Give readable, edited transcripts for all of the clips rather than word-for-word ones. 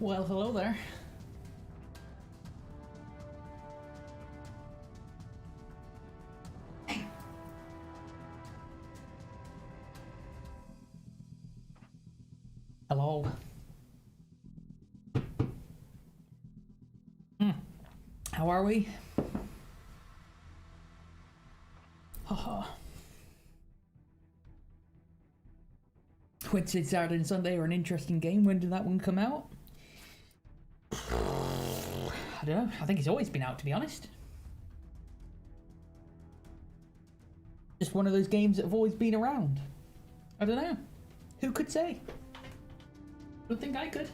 Well, hello there. Hello. How are we? Haha. Wednesday, Saturday, and Sunday are an interesting game. When did that one come out? I don't know. I think it's always been out, to be honest. Just one of those games that have always been around. I don't know. Who could say? Don't think I could.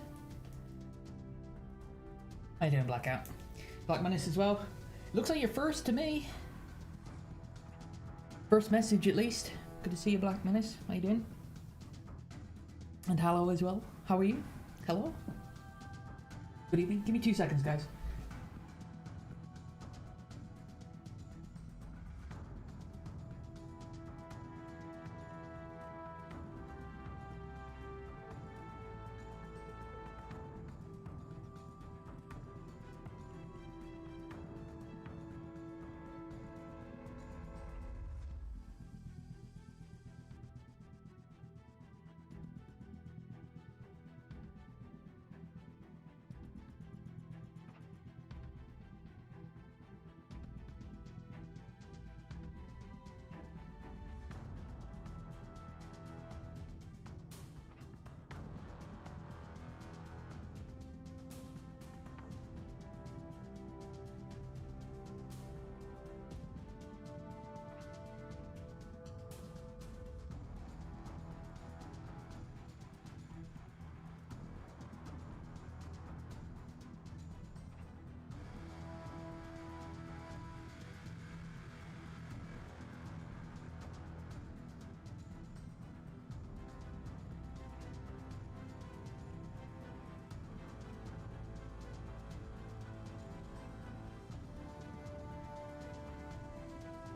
How you doing, Blackout? Black Menace as well. Looks like you're first to me. First message at least. Good to see you, Black Menace. How you doing? And hello as well. How are you? Hello? Good evening. Give me 2 seconds, guys.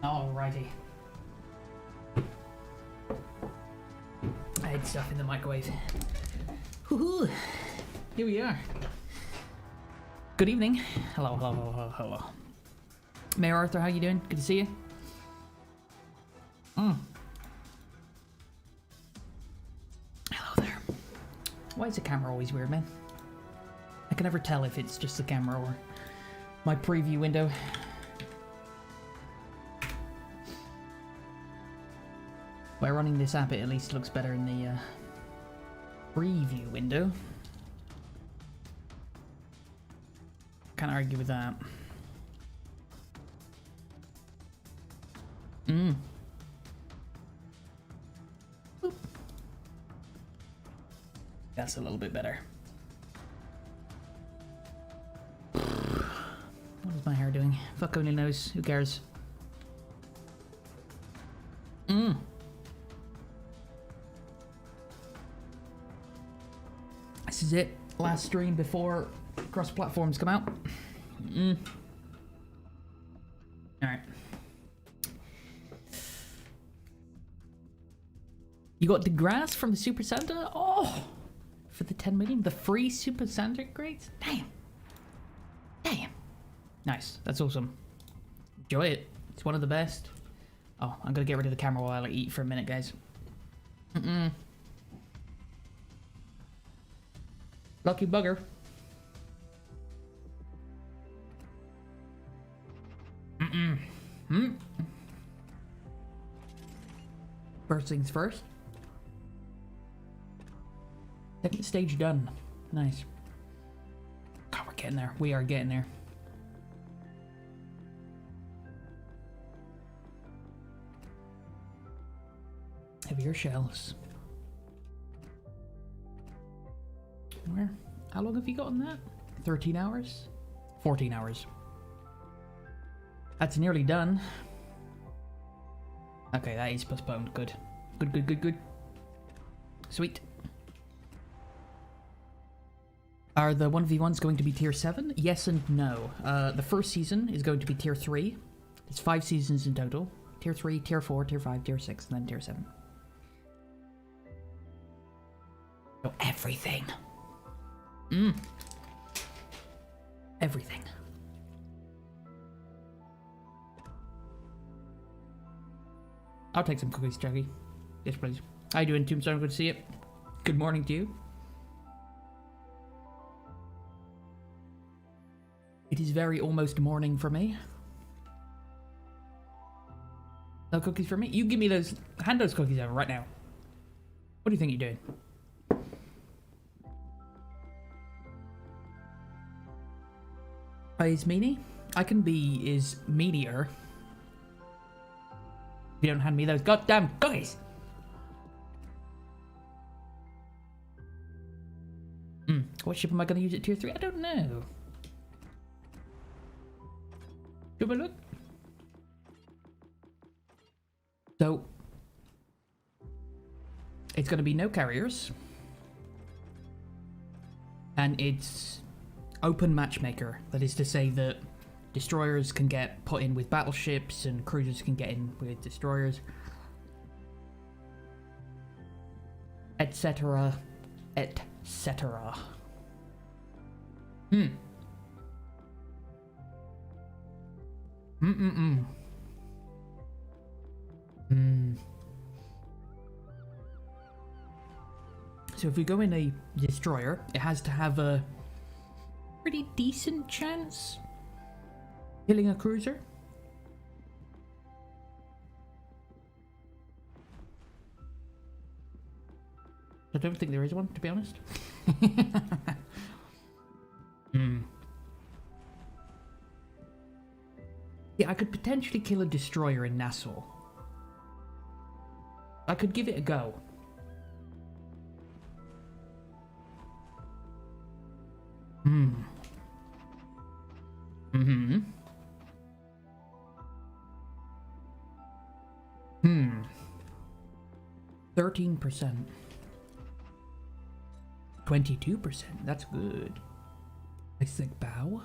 Alrighty. I had stuff in the microwave. Woohoo! Here we are. Good evening. Hello, hello, hello, hello. Mayor Arthur, how you doing? Good to see you. Hello there. Why is the camera always weird, man? I can never tell if it's just the camera or my preview window. By running this app, it at least looks better in the preview window. Can't argue with that. Oop. That's a little bit better. What is my hair doing? Fuck only knows. Who cares? This is it. Last stream before cross-platforms come out. Alright. You got the grass from the Super Santa? Oh! For the 10 million? The free Super Santa grades? Damn. Damn. Nice. That's awesome. Enjoy it. It's one of the best. Oh, I'm gonna get rid of the camera while I eat for a minute, guys. Lucky bugger. First things first. Second stage done. Nice. God, we're getting there. We are getting there. Heavier shells. Where? How long have you gotten that? 13 hours? 14 hours. That's nearly done. Okay, that is postponed. Good. Good, good, good, good. Sweet. Are the 1v1s going to be tier 7? Yes and no. The first season is going to be tier 3. There's 5 seasons in total. Tier 3, tier 4, tier 5, tier 6, and then tier 7. So everything. Everything. I'll take some cookies, Jackie. Yes, please. How you doing, Tombstone? Good to see you. Good morning to you. It is very almost morning for me. No cookies for me? You give me those, hand those cookies over right now. What do you think you're doing? Is Meanie? I can be is meanier. If you don't hand me those goddamn cookies. What ship am I going to use at tier 3? I don't know. Should we look? So, it's going to be no carriers. And it's open matchmaker. That is to say that destroyers can get put in with battleships and cruisers can get in with destroyers. Etc. Etc. So if we go in a destroyer, it has to have a pretty decent chance killing a cruiser. I don't think there is one, to be honest. Yeah, I could potentially kill a destroyer in Nassau. I could give it a go. Hmm. 13%. 22%. That's good. I think bow.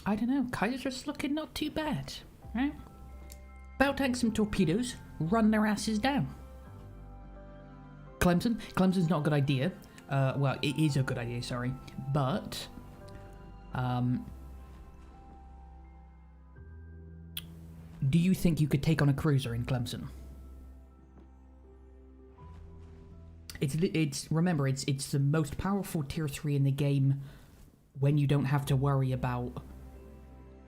I don't know. Kaiser's just looking not too bad, right? Bow tank some torpedoes, run their asses down. Clemson. Clemson's not a good idea. Well, it is a good idea, sorry. But, do you think you could take on a cruiser in Clemson? Remember, it's the most powerful tier 3 in the game when you don't have to worry about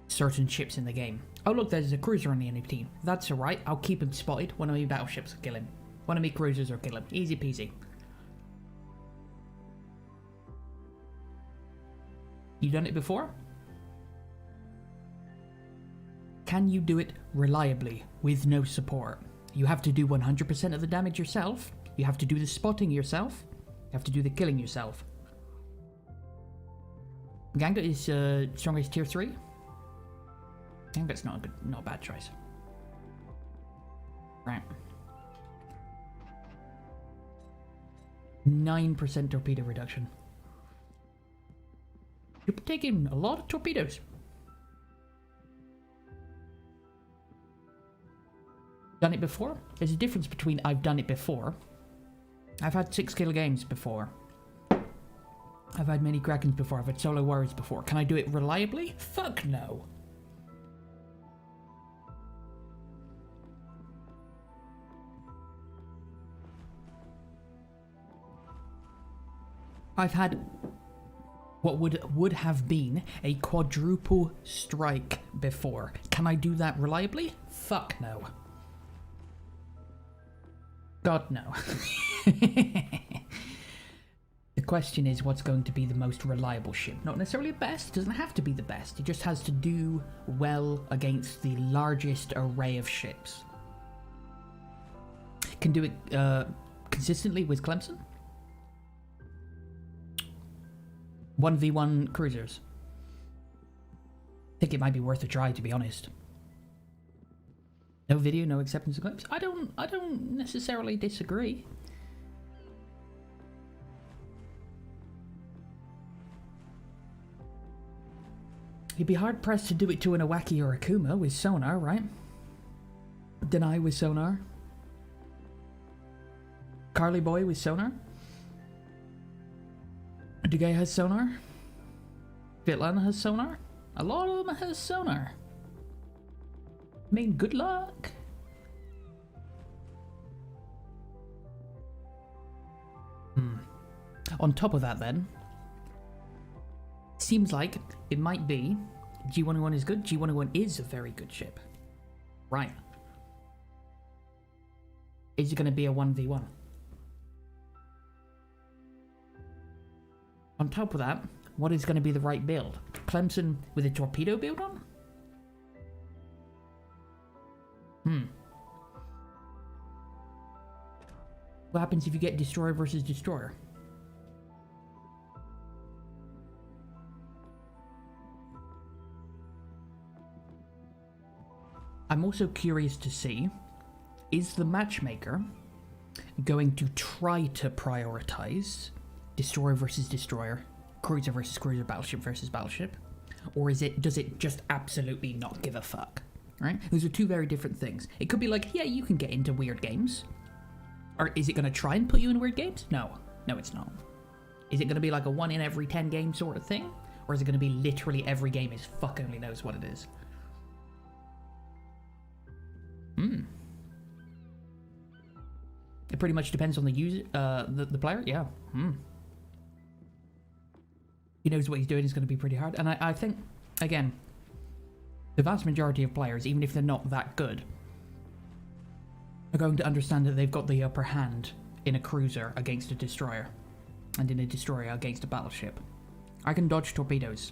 certain ships in the game. Oh look, there's a cruiser on the enemy team. That's alright, I'll keep him spotted. One of my battleships will kill him. One of my cruisers will kill him. Easy peasy. You done it before? Can you do it reliably with no support? You have to do 100% of the damage yourself. You have to do the spotting yourself. You have to do the killing yourself. Ganglet is strongest tier 3. Ganglet's not a bad choice. Right. 9% torpedo reduction. You're taking a lot of torpedoes. Done it before? There's a difference between I've done it before. I've had 6-kill games before. I've had many Krakens before. I've had solo warriors before. Can I do it reliably? Fuck no. I've had what would have been a quadruple strike before. Can I do that reliably? Fuck no. God no. The question is what's going to be the most reliable ship. Not necessarily the best, it doesn't have to be the best. It just has to do well against the largest array of ships. Can do it consistently with Clemson. 1v1 cruisers. I think it might be worth a try, to be honest. No video, no acceptance of clips. I don't necessarily disagree. You'd be hard pressed to do it to an Iwaki or a Kuma with sonar, right? Deny with sonar. Carly Boy with sonar. Degay has sonar. Vitlana has sonar. A lot of them has sonar. I mean, good luck. On top of that then, seems like it might be G101 is good. G101 is a very good ship. Right. Is it going to be a 1v1? On top of that, what is going to be the right build? Clemson with a torpedo build on? What happens if you get destroyer versus destroyer? I'm also curious to see, is the matchmaker going to try to prioritize destroyer versus destroyer, cruiser versus cruiser, battleship versus battleship, or does it just absolutely not give a fuck? Right? Those are two very different things. It could be like, yeah, you can get into weird games. Or is it going to try and put you in weird games? No, it's not. Is it going to be like a 1 in every 10 game sort of thing? Or is it going to be literally every game is fuck only knows what it is? It pretty much depends on the user, the player. Yeah. He knows what he's doing is going to be pretty hard. And I think, again, the vast majority of players, even if they're not that good, are going to understand that they've got the upper hand in a cruiser against a destroyer, and in a destroyer against a battleship. I can dodge torpedoes.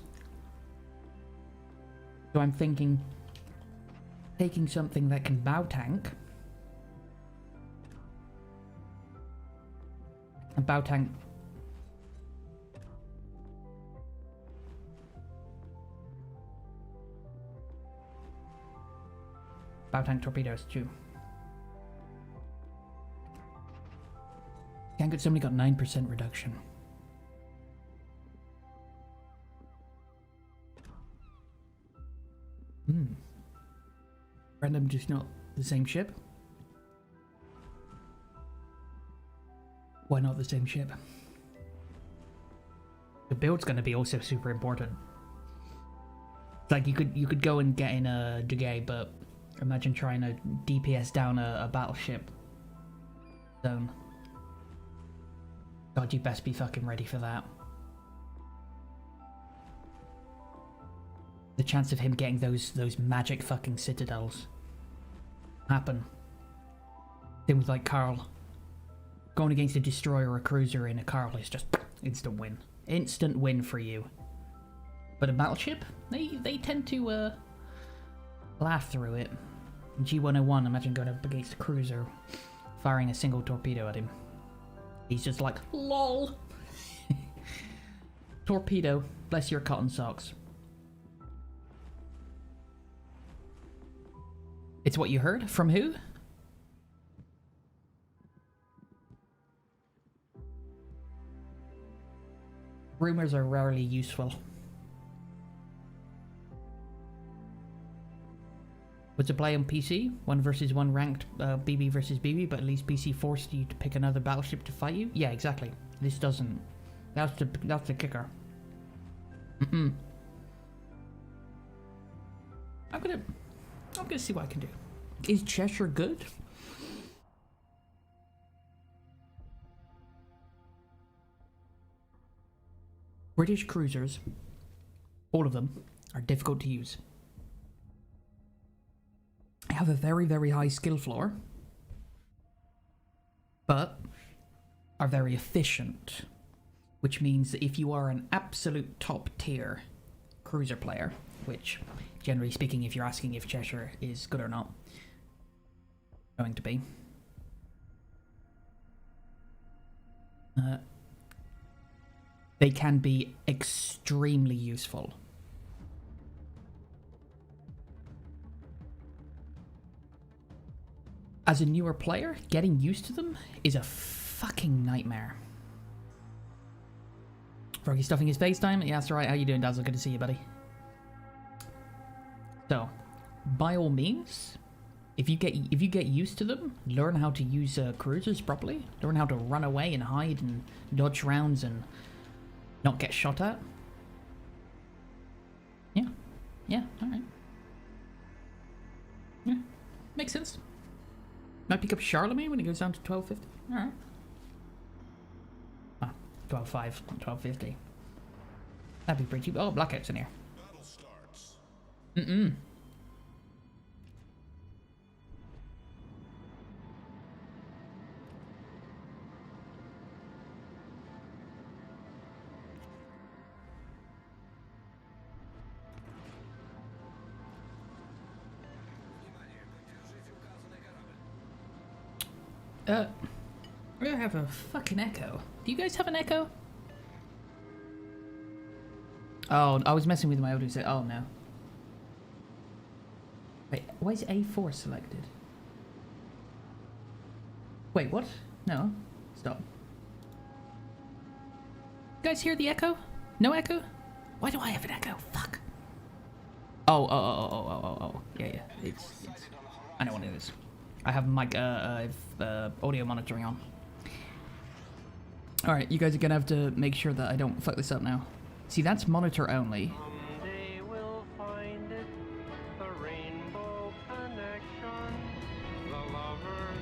So I'm thinking, taking something that can bow tank, and bow tank torpedoes too. Ganget's only got 9% reduction. Random, just not the same ship? Why not the same ship? The build's gonna be also super important. Like you could go and get in a Degay, but imagine trying to DPS down a battleship zone. God, you best be fucking ready for that. The chance of him getting those magic fucking citadels happen. Same with like Carl. Going against a destroyer or a cruiser in a Carl is just instant win. Instant win for you. But a battleship, they tend to laugh through it. G101, imagine going up against a cruiser, firing a single torpedo at him. He's just like, lol. Torpedo, bless your cotton socks. It's what you heard? From who? Rumors are rarely useful. Would to play on PC? 1 versus 1 ranked BB versus BB, but at least PC forced you to pick another battleship to fight you? Yeah, exactly. This doesn't. That's the kicker. I'm gonna see what I can do. Is Cheshire good? British cruisers, all of them, are difficult to use. They have a very, very high skill floor, but are very efficient, which means that if you are an absolute top tier cruiser player, which generally speaking, if you're asking if Cheshire is good or not, going to be, they can be extremely useful. As a newer player, getting used to them is a fucking nightmare. Froggy stuffing his FaceTime? Yeah, that's right. How you doing, Dazzle? Good to see you, buddy. So, by all means, if you get used to them, learn how to use cruisers properly. Learn how to run away and hide and dodge rounds and Not get shot at? Yeah. Yeah, alright. Yeah, makes sense. Might pick up Charlemagne when it goes down to 1250. Alright. Ah, 12.5, 12.50. That'd be pretty cheap. Oh, Blackout's in here. Mm-mm. I have a fucking echo. Do you guys have an echo? Oh, I was messing with my audio set. Oh no. Wait, why is A4 selected? Wait, what? No. Stop. You guys hear the echo? No echo? Why do I have an echo? Fuck. Oh. Yeah. It's I know what it is. I have mic, audio monitoring on. Alright, you guys are gonna have to make sure that I don't fuck this up now. See, that's monitor only. Someday we'll find it, the rainbow connection, the lovers,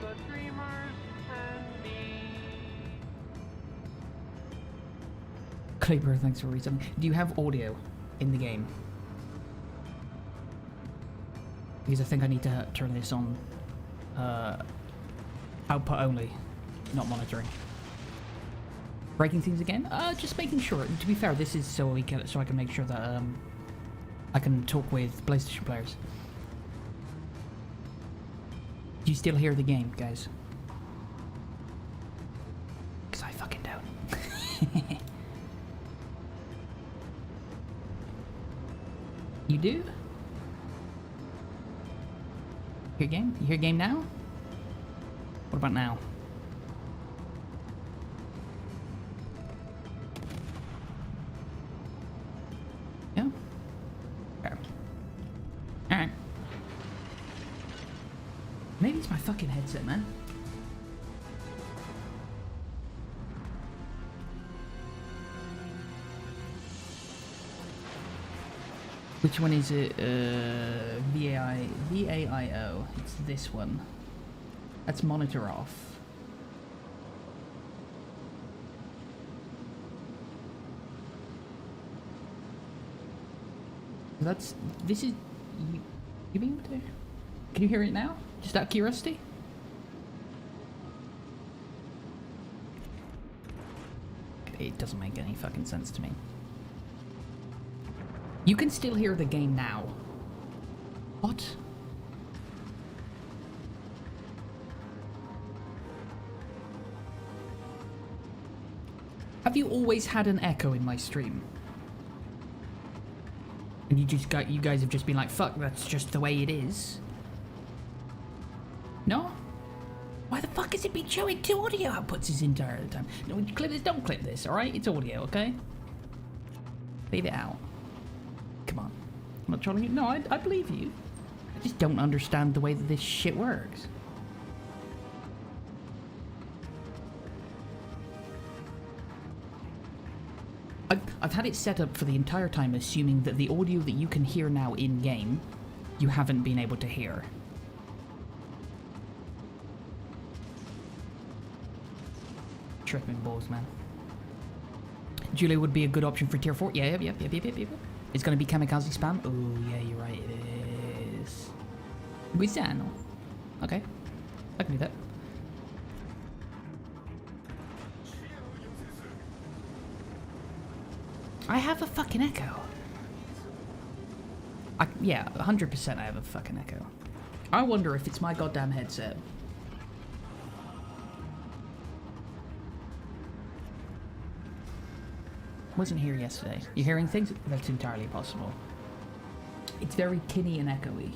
the dreamers, and me. Claper, thanks for reason. Do you have audio in the game? Because I think I need to turn this on output only, not monitoring. Breaking things again? Just making sure. To be fair, this is so I can make sure that I can talk with PlayStation players. Do you still hear the game, guys? Because I fucking don't. You do? Hear game? You hear game now? What about now? Yeah? Okay. Alright. Maybe it's my fucking headset, man. Which one is it? VAIO. It's this one. That's monitor off. This is... You being able to... Can you hear it now? Just out of curiosity? It doesn't make any fucking sense to me. You can still hear the game now. What? Have you always had an echo in my stream? And you guys have just been like, fuck, that's just the way it is. No? Why the fuck has it been showing two audio outputs this entire time? No, clip this, don't clip this, alright? It's audio, okay? Leave it out. Come on. I'm not trolling you. No, I believe you. I just don't understand the way that this shit works. I've had it set up for the entire time assuming that the audio that you can hear now in-game, you haven't been able to hear. Tripping balls, man. Julia would be a good option for tier 4. Yeah, yep. It's gonna be kamikaze spam. Oh, yeah, you're right, it is. Guizano. Okay. I can do that. I have a fucking echo. Yeah, 100% I have a fucking echo. I wonder if it's my goddamn headset. Wasn't here yesterday. You hearing things? That's entirely possible. It's very tinny and echoey.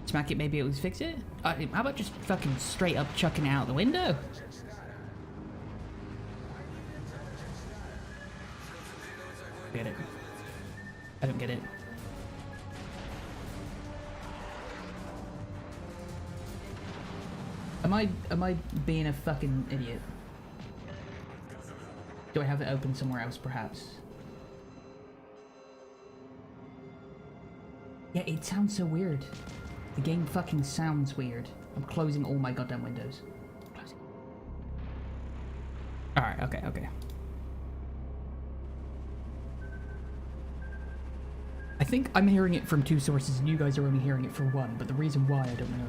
Smack it, maybe it was fix it? How about just fucking straight up chucking it out the window? Get it. Am I being a fucking idiot? Do I have it open somewhere else, perhaps? Yeah, it sounds so weird. The game fucking sounds weird. I'm closing all my goddamn windows. Closing. Alright, okay. I think I'm hearing it from 2 sources and you guys are only hearing it from 1, but the reason why I don't know.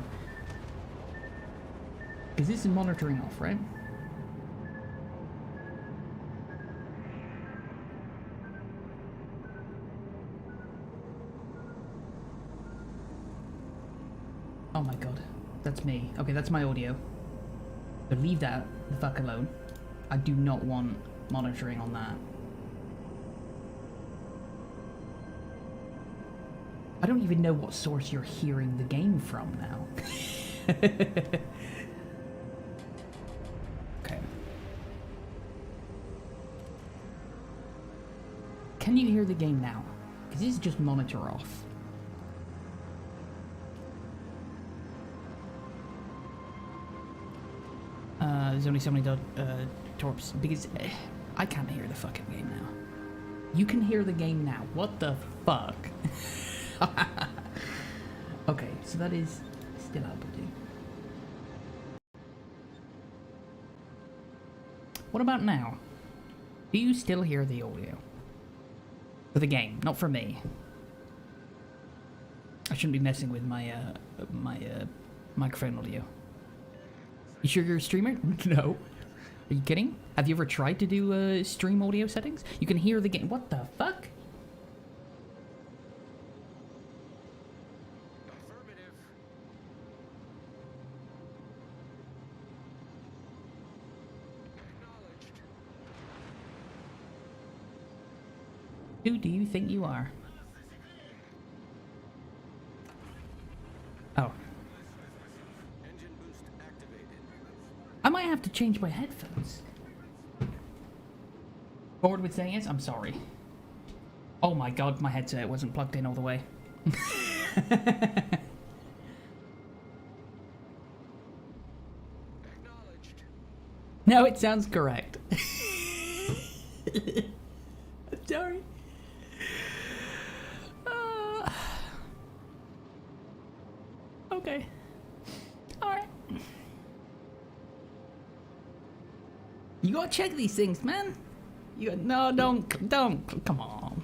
Because this is monitoring off, right? Oh my god. That's me. Okay, that's my audio. So leave that the fuck alone. I do not want monitoring on that. I don't even know what source you're hearing the game from now. Okay. Can you hear the game now? Because this is just monitor off. There's only so many torps because I can't hear the fucking game now. You can hear the game now. What the fuck? Okay, so that is still able to. What about now? Do you still hear the audio? For the game, not for me. I shouldn't be messing with my microphone audio. You sure you're a streamer? No. Are you kidding? Have you ever tried to do stream audio settings? You can hear the game. What the fuck? Affirmative. Acknowledged. Who do you think you are? Oh. Engine boost activated. I might have to change my headphones. Bored with saying it? I'm sorry. Oh my god, my headset wasn't plugged in all the way. Acknowledged. No, it sounds correct. I'm sorry. Okay. Alright. You gotta check these things, man. You got, no, don't, come on.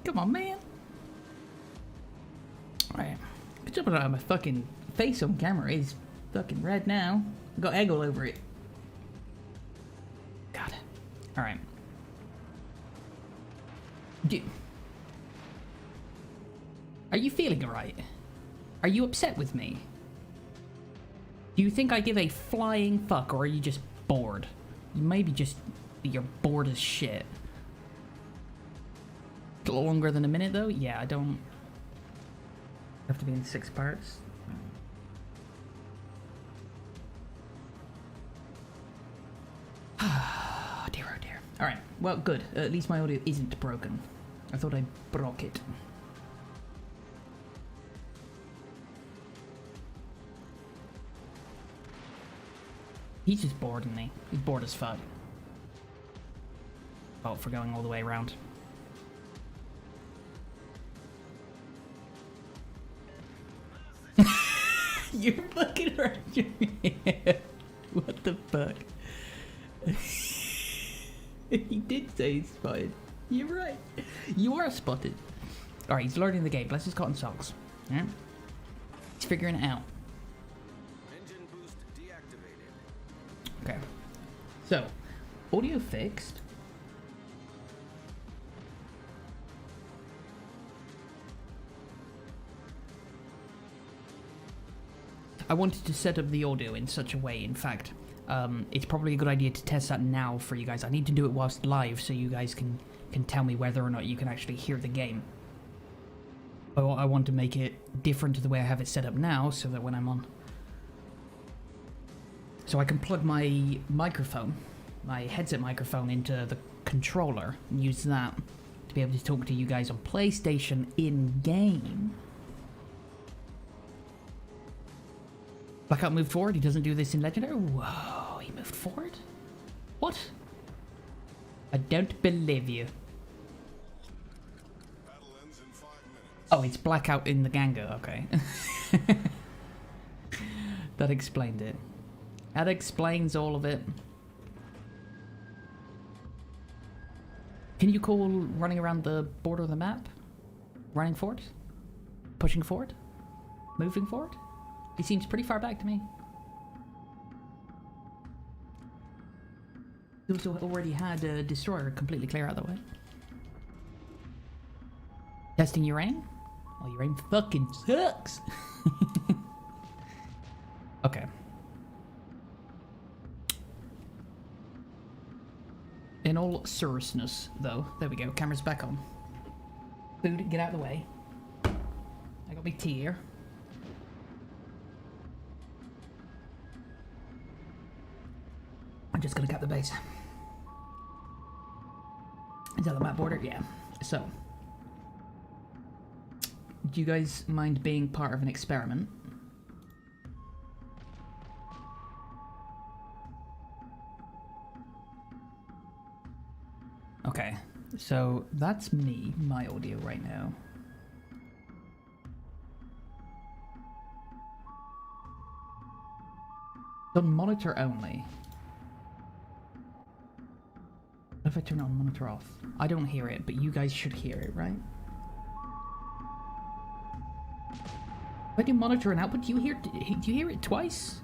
Come on, man. Alright. Good job on my fucking face on camera is fucking red now. I got egg all over it. God. Alright. Are you feeling alright? Are you upset with me? Do you think I give a flying fuck, or are you just bored? You maybe just... you're bored as shit. A little longer than a minute, though? Yeah, I don't... have to be in 6 parts. Oh dear, oh dear. Alright, well, good. At least my audio isn't broken. I thought I broke it. He's just bored, isn't he? He's bored as fuck. Oh, for going all the way around. You're fucking around your head. What the fuck? He did say he's spotted. You're right. You are spotted. Alright, he's learning the game. Bless his cotton socks. Yeah? He's figuring it out. Engine boost deactivated. Okay. So, audio fixed. I wanted to set up the audio in such a way, in fact, it's probably a good idea to test that now for you guys. I need to do it whilst live so you guys can tell me whether or not you can actually hear the game. But I want to make it different to the way I have it set up now so that when I'm on... So I can plug my microphone, my headset microphone, into the controller and use that to be able to talk to you guys on PlayStation in-game. Blackout moved forward. He doesn't do this in Legendary. Whoa, he moved forward? What? I don't believe you. Battle ends in 5 minutes. Oh, it's Blackout in the Ganga. Okay. That explained it. That explains all of it. Can you call running around the border of the map? Running forward? Pushing forward? Moving forward? He seems pretty far back to me. He also already had a destroyer completely clear out of the way. Testing your aim? Oh, your aim fucking sucks. Okay. In all seriousness, though, there we go. Camera's back on. Food, get out of the way. I got my tea here. I'm just gonna cut the base. Is that the map border? Yeah. So, do you guys mind being part of an experiment? Okay, so that's me, my audio right now. On monitor only. What if I turn it on monitor off? I don't hear it, but you guys should hear it, right? If I do monitor and output, do you hear it twice?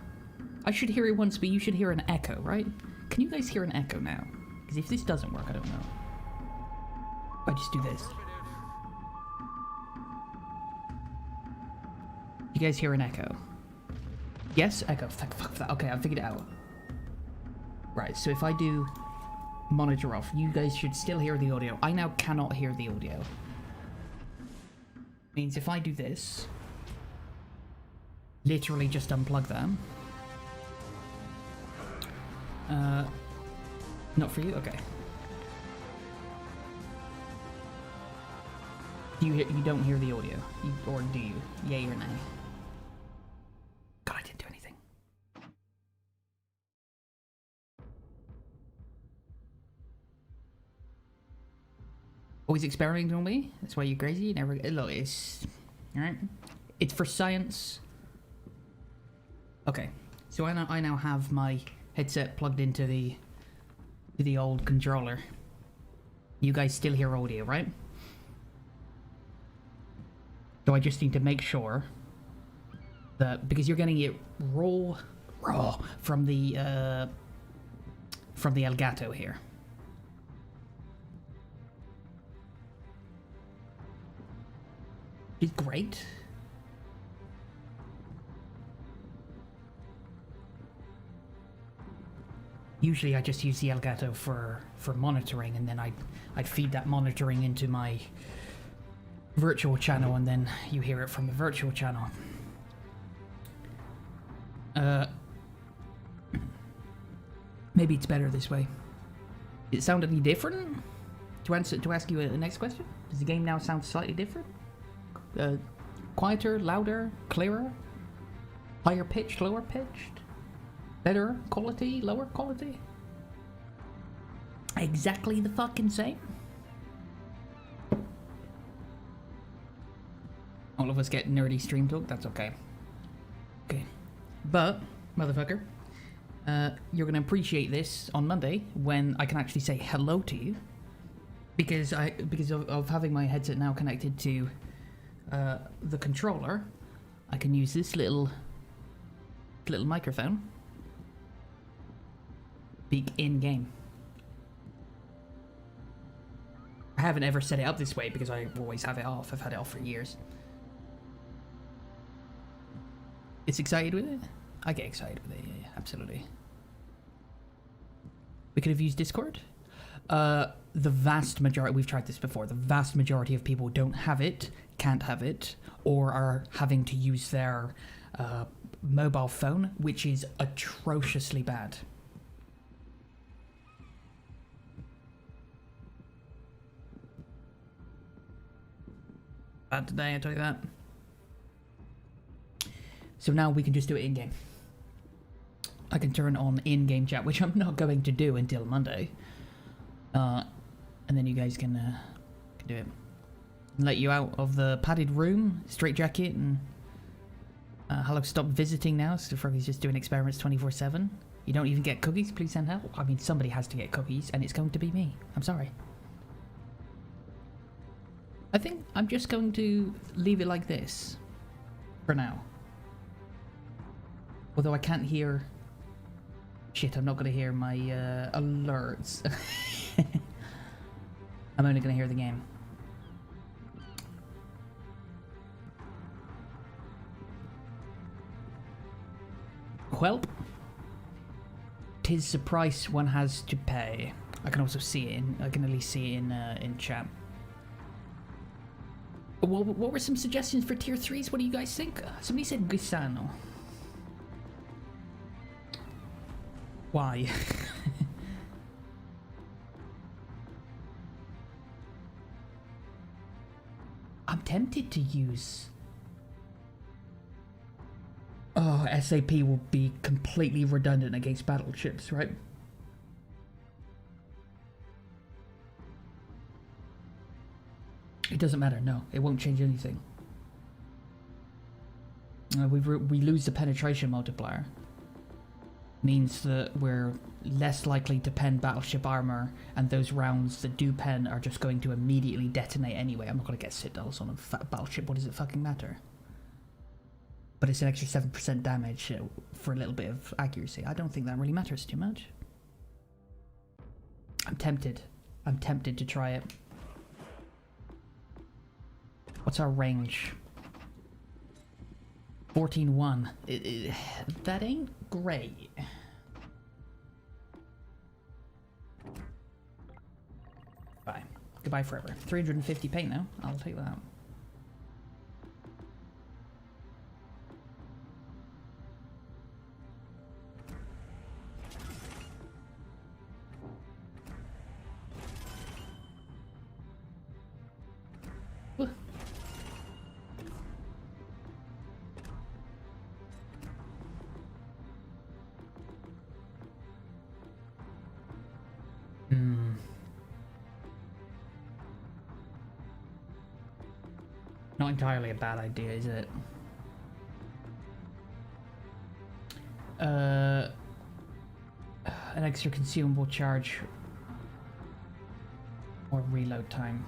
I should hear it once, but you should hear an echo, right? Can you guys hear an echo now? Because if this doesn't work, I don't know. If I just do this. You guys hear an echo? Yes? Echo. Fuck that. Okay, I figured it out. Right, so if I do monitor off, you guys should still hear the audio. I now cannot hear the audio. Means if I do this, literally just unplug them. Not for you? Okay. You don't hear the audio? Or do you? Yay or nay? God, I didn't do anything. Always experimenting on me? That's why you're crazy? You never... Look, it's... Alright? It's for science. Okay. So I now have my headset plugged into the old controller. You guys still hear audio, right? So I just need to make sure that, because you're getting it raw from the Elgato here. It's great. Usually I just use the Elgato for monitoring, and then I'd feed that monitoring into my virtual channel, and then you hear it from the virtual channel. Maybe it's better this way. Did it sound any different? To ask you the next question? Does the game now sound slightly different? Quieter, louder, clearer? Higher pitched, lower pitched? Better quality, lower quality? Exactly the fucking same? All of us get nerdy stream talk, that's okay. Okay. But, motherfucker, you're gonna appreciate this on Monday when I can actually say hello to you. Because of having my headset now connected to the controller, I can use this little microphone. Speak in game. I haven't ever set it up this way because I always have it off. I've had it off for years. It's excited with it? I get excited with it, yeah, absolutely. We could have used Discord. The vast majority, we've tried this before, the vast majority of people don't have it, can't have it, or are having to use their mobile phone, which is atrociously bad. Bad today, I tell you that. So now we can just do it in game. I can turn on in-game chat, which I'm not going to do until Monday. And then you guys can do it. Let you out of the padded room, straight jacket, and hello, stop visiting now. So Froggy's just doing experiments 24/7. You don't even get cookies, please send help. I mean, somebody has to get cookies, and it's going to be me. I'm sorry. I think I'm just going to leave it like this for now. Although I can't hear... Shit, I'm not going to hear my alerts. I'm only going to hear the game. Welp. 'Tis the price one has to pay. I can also see it in... I can at least see it in chat. What were some suggestions for tier 3s? What do you guys think? Somebody said Gusano. Why? I'm tempted to use... Oh, SAP will be completely redundant against battleships, right? It doesn't matter, no. It won't change anything. We lose the penetration multiplier. Means that we're less likely to pen battleship armor, and those rounds that do pen are just going to immediately detonate anyway. I'm not going to get citadels on a battleship. What does it fucking matter? But it's an extra 7% damage for a little bit of accuracy. I don't think that really matters too much. I'm tempted. I'm tempted to try it. What's our range? 14-1. That ain't great. Bye. Goodbye forever. 350 paint now. I'll take that. Not entirely a bad idea, is it? An extra consumable charge or reload time.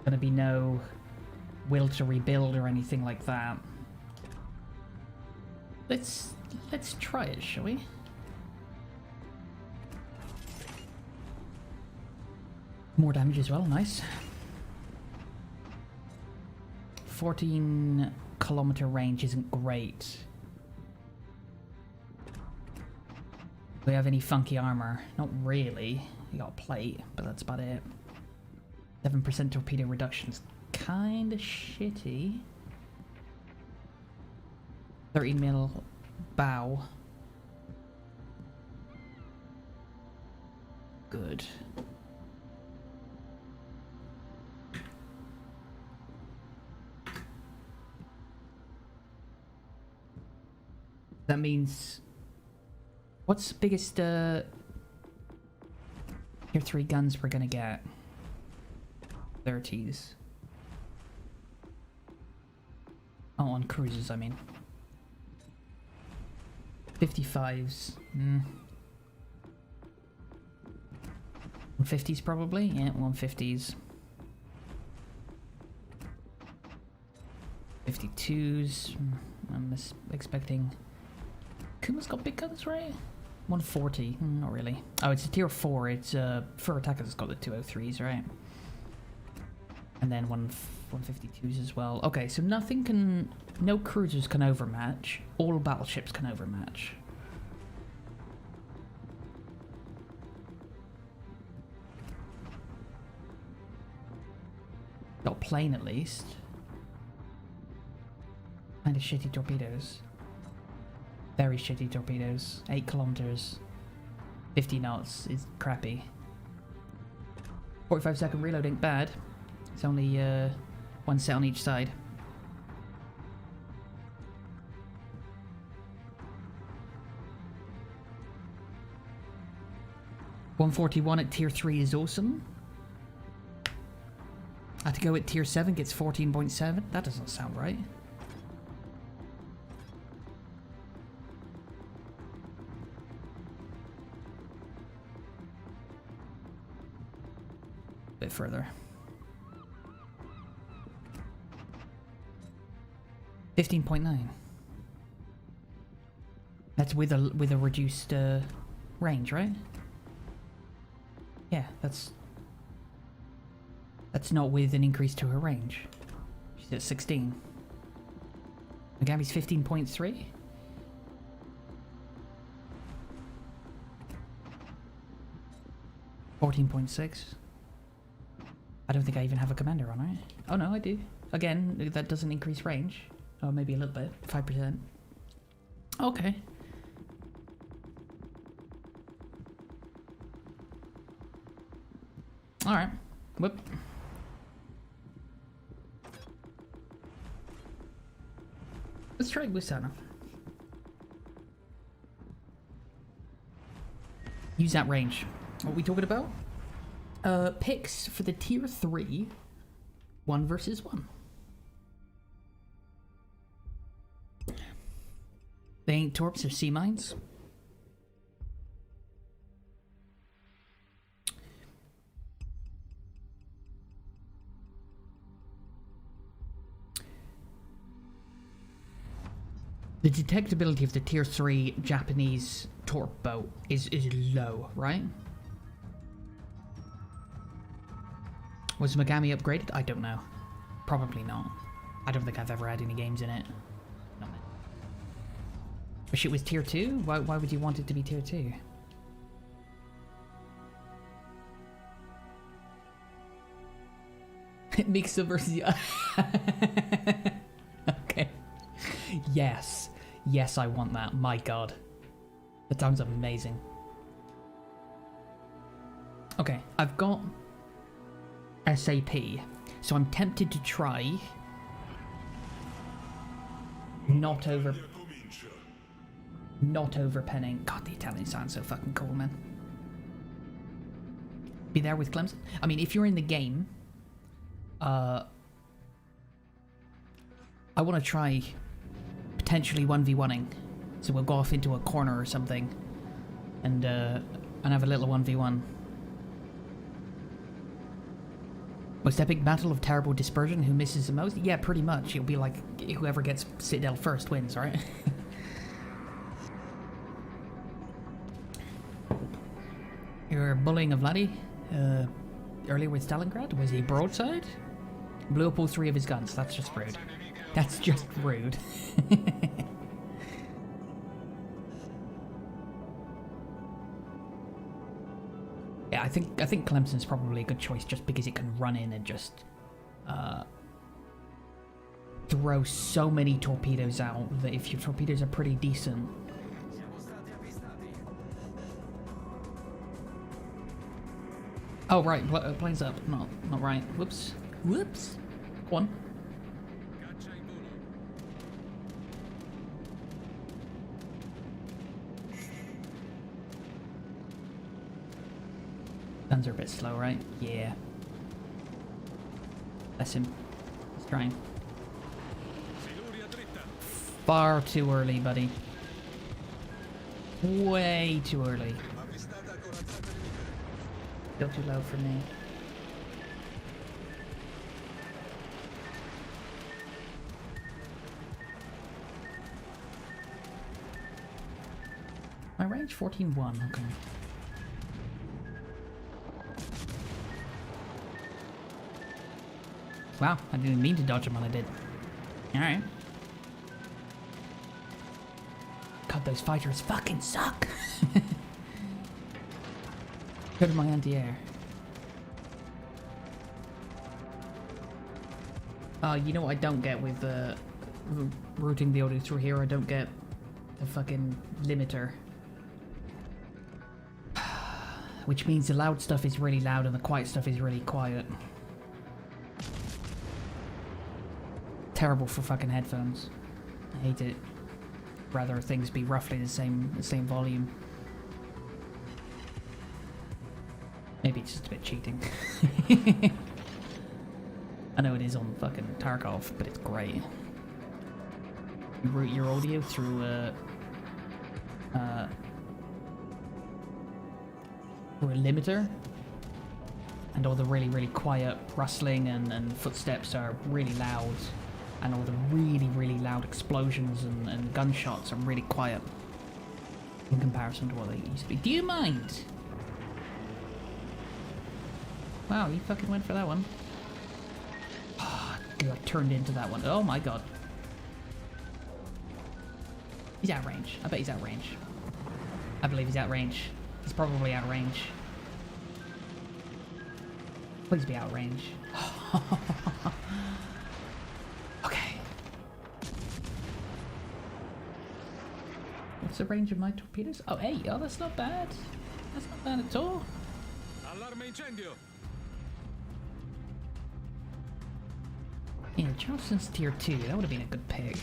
Gonna be no will to rebuild or anything like that. Let's try it, shall we? More damage as well, nice. 14-kilometer range isn't great. Do we have any funky armor? Not really. We got a plate, but that's about it. 7% torpedo reduction's kinda shitty. 30 mil bow. Good. That means... What's the biggest tier 3 guns we're gonna get? 30s. Oh, on cruisers, I mean. 55s. 150s probably? Yeah, 150s. 52s. I'm expecting... Kuma's got big guns, right? 140. Not really. Oh, it's a tier 4. It's for attackers, it's got the 203s, right? And then 152s as well. Okay, so nothing can... No cruisers can overmatch. All battleships can overmatch. Got a plane at least. Kind of shitty torpedoes. Very shitty torpedoes. 8 kilometers. 50 knots is crappy. 45-second reload ain't bad. It's only one set on each side. 141 at tier 3 is awesome. I had to go at tier 7, gets 14.7. That doesn't sound right. Bit further. 15.9. That's with a reduced range, right? Yeah, that's not with an increase to her range. She's at 16. Megami's 15.3. $14.6. I don't think I even have a commander on, right? Oh no, I do. Again, that doesn't increase range. Oh, maybe a little bit. 5%. Okay. Alright. Whoop. Let's try Wisana. Use that range. What are we talking about? Picks for the tier 3 1 versus 1. They ain't torps or sea mines. The detectability of the tier 3 Japanese torp boat is low, right? Was Megami upgraded? I don't know. Probably not. I don't think I've ever had any games in it. No. Wish it was tier 2? Why would you want it to be tier 2? Mixa versus... Okay. Yes. Yes, I want that. My god. That sounds amazing. Okay, I've got SAP, so I'm tempted to try not overpenning. God, the Italian sounds so fucking cool, man. Be there with Clemson. I mean, if you're in the game, I want to try potentially 1v1ing. So we'll go off into a corner or something and have a little 1v1. Most epic battle of terrible dispersion, who misses the most? Yeah, pretty much. It'll be like whoever gets Citadel first wins, right? You're bullying a Vladdy earlier with Stalingrad? Was he broadside? Blew up all 3 of his guns. That's just rude. That's just rude. Yeah, I think Clemson's probably a good choice just because it can run in and just throw so many torpedoes out that if your torpedoes are pretty decent. Oh right, planes up. Not right. Whoops. Whoops. One. Guns are a bit slow, right? Yeah. Bless him. He's trying. Far too early, buddy. Way too early. Still too low for me. My range 14-1, okay. Wow, I didn't mean to dodge him when I did. Alright. God, those fighters fucking suck! Go to my anti-air. You know what I don't get with routing the audio through here? I don't get the fucking limiter. Which means the loud stuff is really loud and the quiet stuff is really quiet. Terrible for fucking headphones. I hate it. Rather things be roughly the same volume. Maybe it's just a bit cheating. I know it is on fucking Tarkov, but it's great. You route your audio through a limiter, and all the really, really quiet rustling and footsteps are really loud, and all the really, really loud explosions and gunshots are really quiet in comparison to what they used to be. Do you mind? Wow, you fucking went for that one. Oh, dude, I turned into that one. Oh my god. He's out of range. I bet he's out of range. I believe he's out of range. He's probably out of range. Please be out of range. Okay. What's the range of my torpedoes? Oh, 8. Oh, that's not bad. That's not bad at all. Allarme incendio. Yeah, Charleston's tier 2. That would have been a good pick.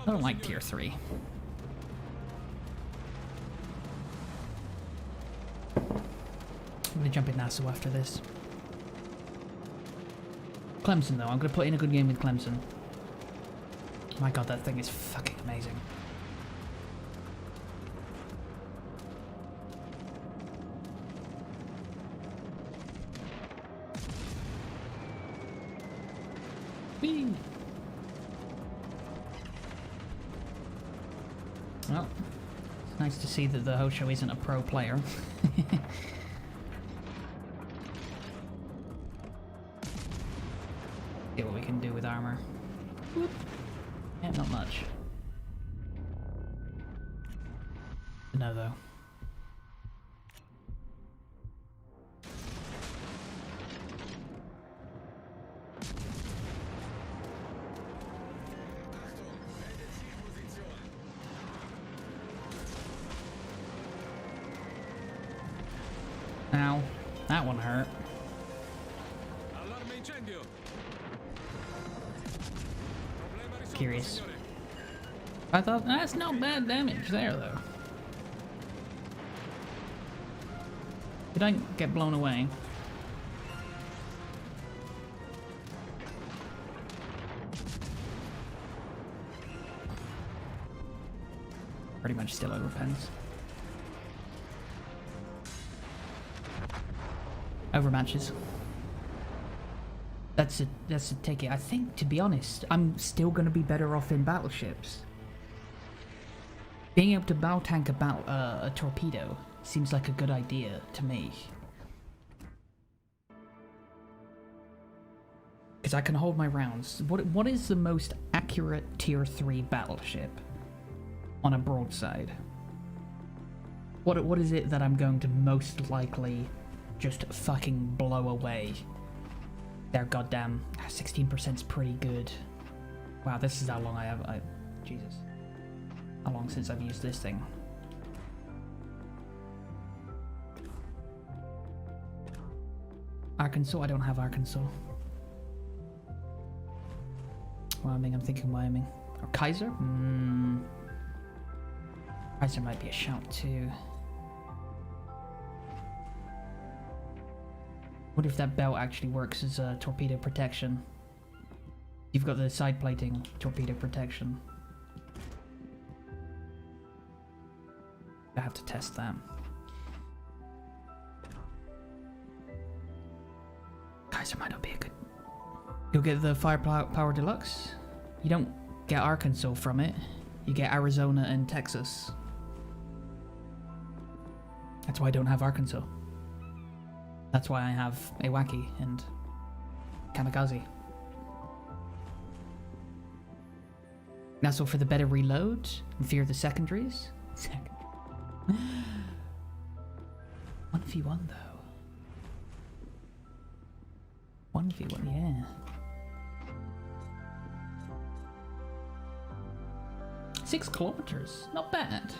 I don't like tier 3. I'm gonna jump in Nassau after this. Clemson though, I'm gonna put in a good game with Clemson. My god, that thing is fucking amazing. Whee! Well, it's nice to see that the Hosho isn't a pro player. See what we can do with armor. Whoop. Yeah, not much. No, though. Ow. That one hurt. Curious. I thought that's not bad damage there though. Did I get blown away? Pretty much still overpens. Overmatches. That's a ticket. I think, to be honest, I'm still going to be better off in battleships. Being able to battle tank a torpedo seems like a good idea to me. Because I can hold my rounds. What is the most accurate tier 3 battleship on a broadside? What is it that I'm going to most likely just fucking blow away? Their goddamn 16% is pretty good. Wow, this is how long Jesus. How long since I've used this thing? Arkansas? I don't have Arkansas. Wyoming, I'm thinking Wyoming. Or Kaiser? Kaiser might be a shout too. What if that belt actually works as a torpedo protection? You've got the side plating torpedo protection. I have to test that. Kaiser might not be a good... You'll get the Firepower Deluxe. You don't get Arkansas from it. You get Arizona and Texas. That's why I don't have Arkansas. That's why I have Iwaki and Kamikaze. That's all for the better reload and fear the secondaries. 1v1 though. 1v1, yeah. 6 kilometers, not bad.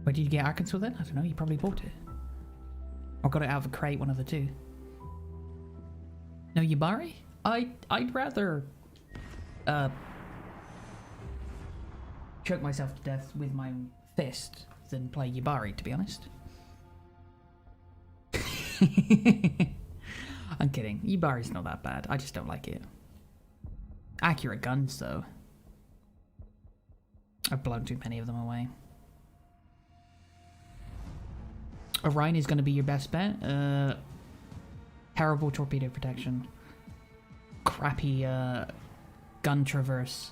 Where did you get Arkansas then? I don't know, you probably bought it. Or got it out of a crate, one of the two. No Yubari? I'd rather choke myself to death with my own fist than play Yubari, to be honest. I'm kidding. Yubari's not that bad. I just don't like it. Accurate guns, though. I've blown too many of them away. Orion is going to be your best bet. Terrible torpedo protection. Crappy gun traverse.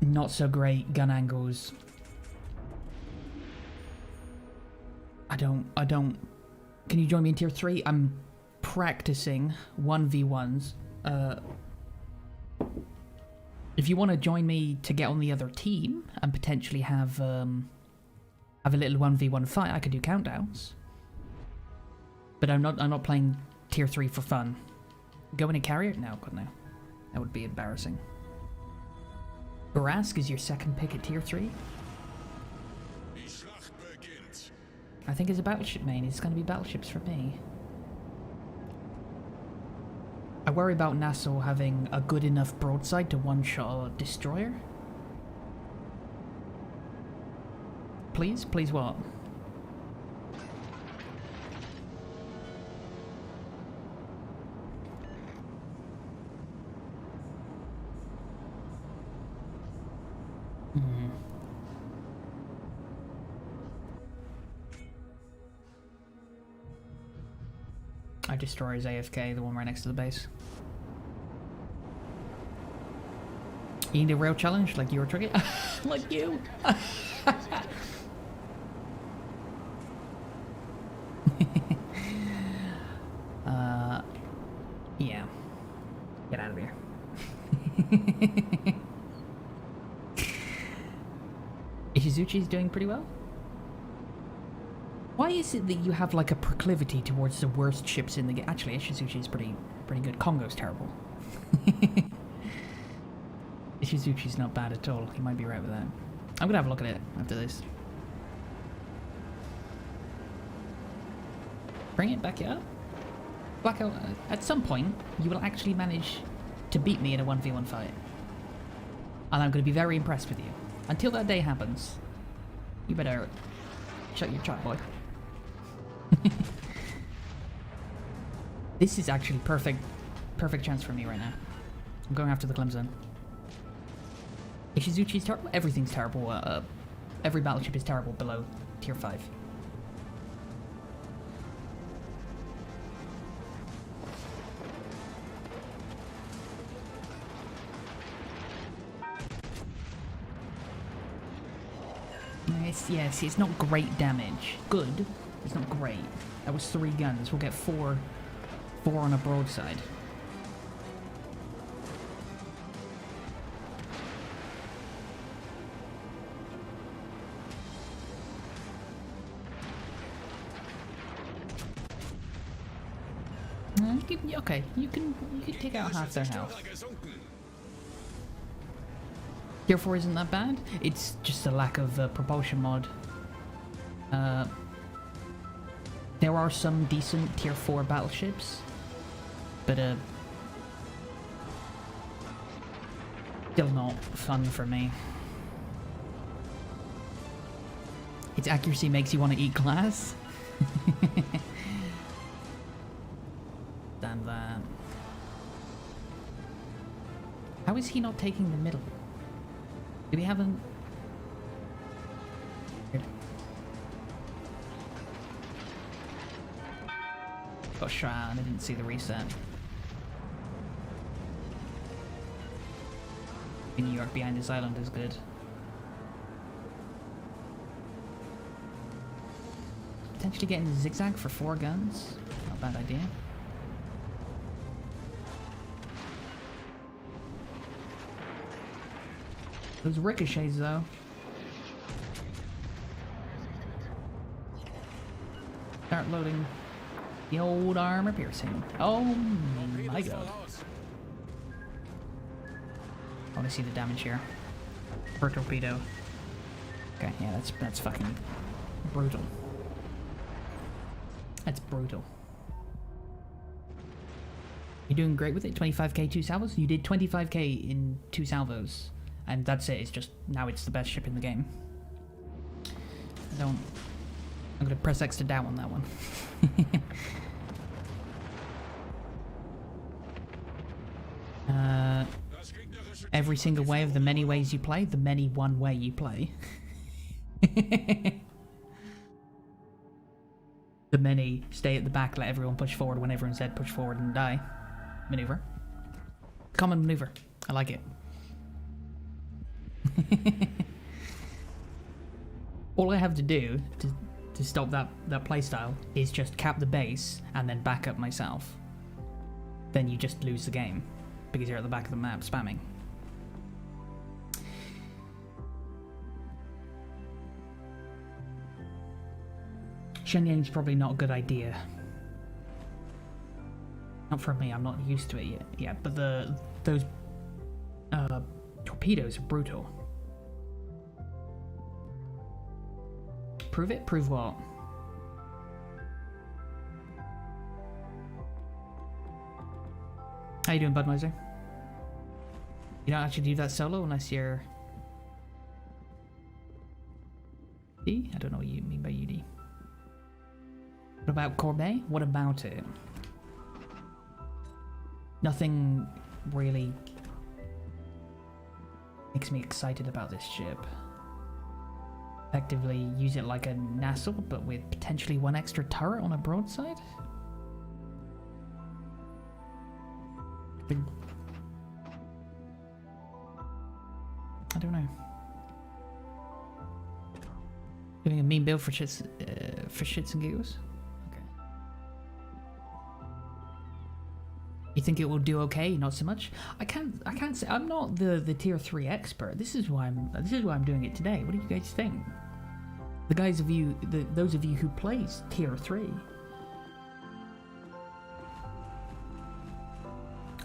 Not so great gun angles. I don't. Can you join me in tier 3? I'm practicing 1v1s. If you want to join me to get on the other team and potentially have a little 1v1 fight, I could do countdowns. But I'm not playing tier 3 for fun. Go in a carrier? No, God no. That would be embarrassing. Barask is your second pick at tier 3. I think it's a battleship main. It's going to be battleships for me. I worry about Nassau having a good enough broadside to one-shot a destroyer. Please? Please what? Our destroyer is AFK, the one right next to the base. You need a rail challenge like Euro Truck? Like you! Yeah. Get out of here. Ishizuchi's doing pretty well. Why is it that you have like a proclivity towards the worst ships in the game? Actually, Ishizuchi's pretty good. Kongo's terrible. Ishizuchi's not bad at all. You might be right with that. I'm gonna have a look at it after this. Bring it back up. Blackout, at some point, you will actually manage to beat me in a 1v1 fight. And I'm going to be very impressed with you. Until that day happens, you better shut your trap, boy. This is actually perfect chance for me right now. I'm going after the Clemson. Ishizuchi's terrible. Everything's terrible. Every battleship is terrible below tier 5. Yes, it's not great damage. Good. It's not great. That was 3 guns. We'll get 4 on a broadside. Okay, you can take out half their health. Tier 4 isn't that bad. It's just a lack of propulsion mod. There are some decent tier 4 battleships, but still not fun for me. Its accuracy makes you want to eat glass. Damn that. How is he not taking the middle? Do we have a... Got shot and I didn't see the reset. In New York behind this island is good. Potentially getting the zigzag for 4 guns. Not a bad idea. Those ricochets, though. Start loading the old armor piercing. Oh my god. I want to see the damage here. Per torpedo. Okay, yeah, that's fucking brutal. That's brutal. You're doing great with it. 25k 2 salvos. You did 25k in 2 salvos, and that's it. It's just now it's the best ship in the game. I'm gonna press X to doubt on that one. Every single way of the many ways you play, the many one way you play. The many stay at the back, let everyone push forward when everyone said push forward and die. Maneuver. Common maneuver. I like it. All I have to do to stop that playstyle is just cap the base and then back up myself. Then you just lose the game because you're at the back of the map spamming. Shenyang's probably not a good idea. Not for me, I'm not used to it yet. Yeah, but those torpedoes are brutal. Prove it? Prove what? How you doing, Budweiser? You don't actually do that solo unless you're... D? I don't know what you mean by UD. What about Corbeil? What about it? Nothing really makes me excited about this ship. Effectively use it like a Nassau, but with potentially one extra turret on a broadside? I don't know. Doing a mean build for shits and giggles? Okay. You think it will do okay? Not so much. I can't say. I'm not the tier 3 expert. This is why I'm doing it today. What do you guys think? Those of you who plays tier 3.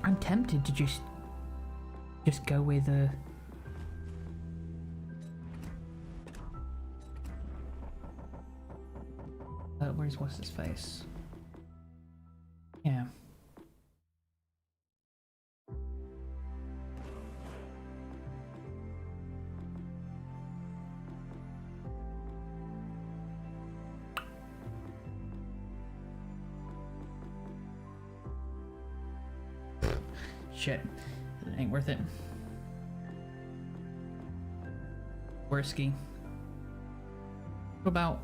I'm tempted to just go with a... what's his face? Yeah. Shit. It ain't worth it. Swirsky. What about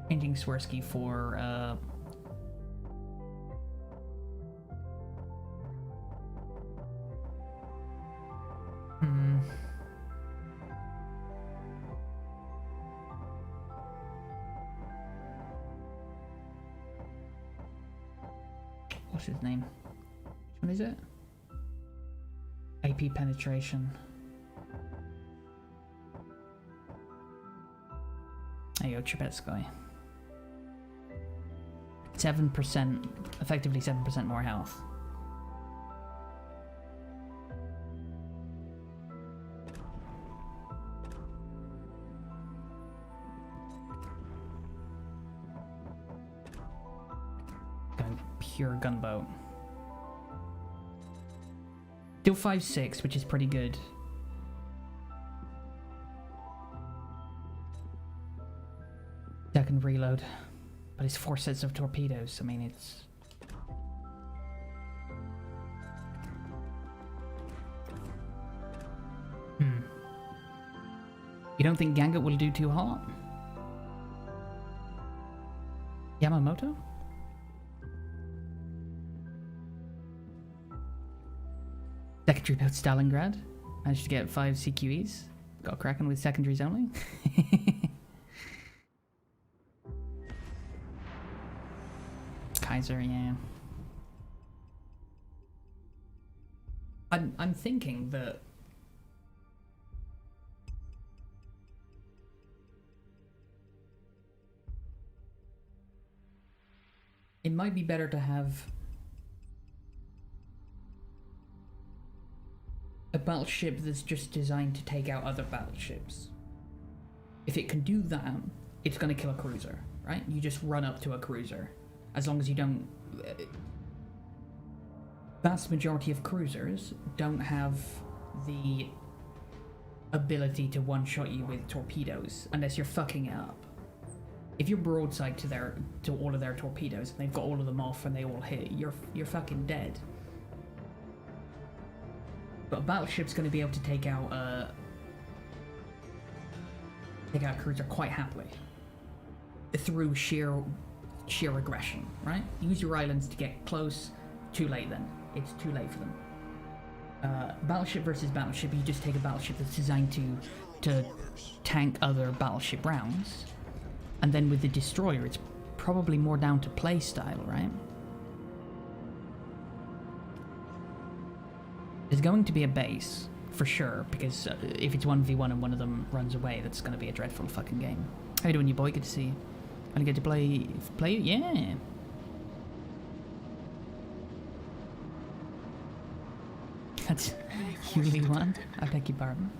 changing Swirsky for what's his name? Which one is it? AP penetration. There you go, Trubetsky. 7%, effectively 7% more health. Going pure gunboat. Still 5.6, which is pretty good. Second reload. But it's 4 sets of torpedoes. I mean, it's... You don't think Gangot will do too hot? Yamamoto? Secondary build Stalingrad. Managed to get 5 CQEs. Got cracking with secondaries only. Kaiser, yeah. I'm thinking that it might be better to have a battleship that's just designed to take out other battleships. if it can do that, it's going to kill a cruiser, right? You just run up to a cruiser. As long as you don't... vast majority of cruisers don't have the ability to one-shot you with torpedoes unless you're fucking it up. If you're broadside to all of their torpedoes and they've got all of them off and they all hit, you're fucking dead. But a battleship's going to be able to take out a cruiser quite happily through sheer aggression, right? Use your islands to get close. Too late then. It's too late for them. Battleship versus battleship, you just take a battleship that's designed to tank other battleship rounds, and then with the destroyer, it's probably more down to play style, right? There's going to be a base for sure, because if it's 1v1 and one of them runs away, that's going to be a dreadful fucking game. How you doing, you boy? Good to see you. Gonna get to play? Yeah. That's usually one. I beg your pardon.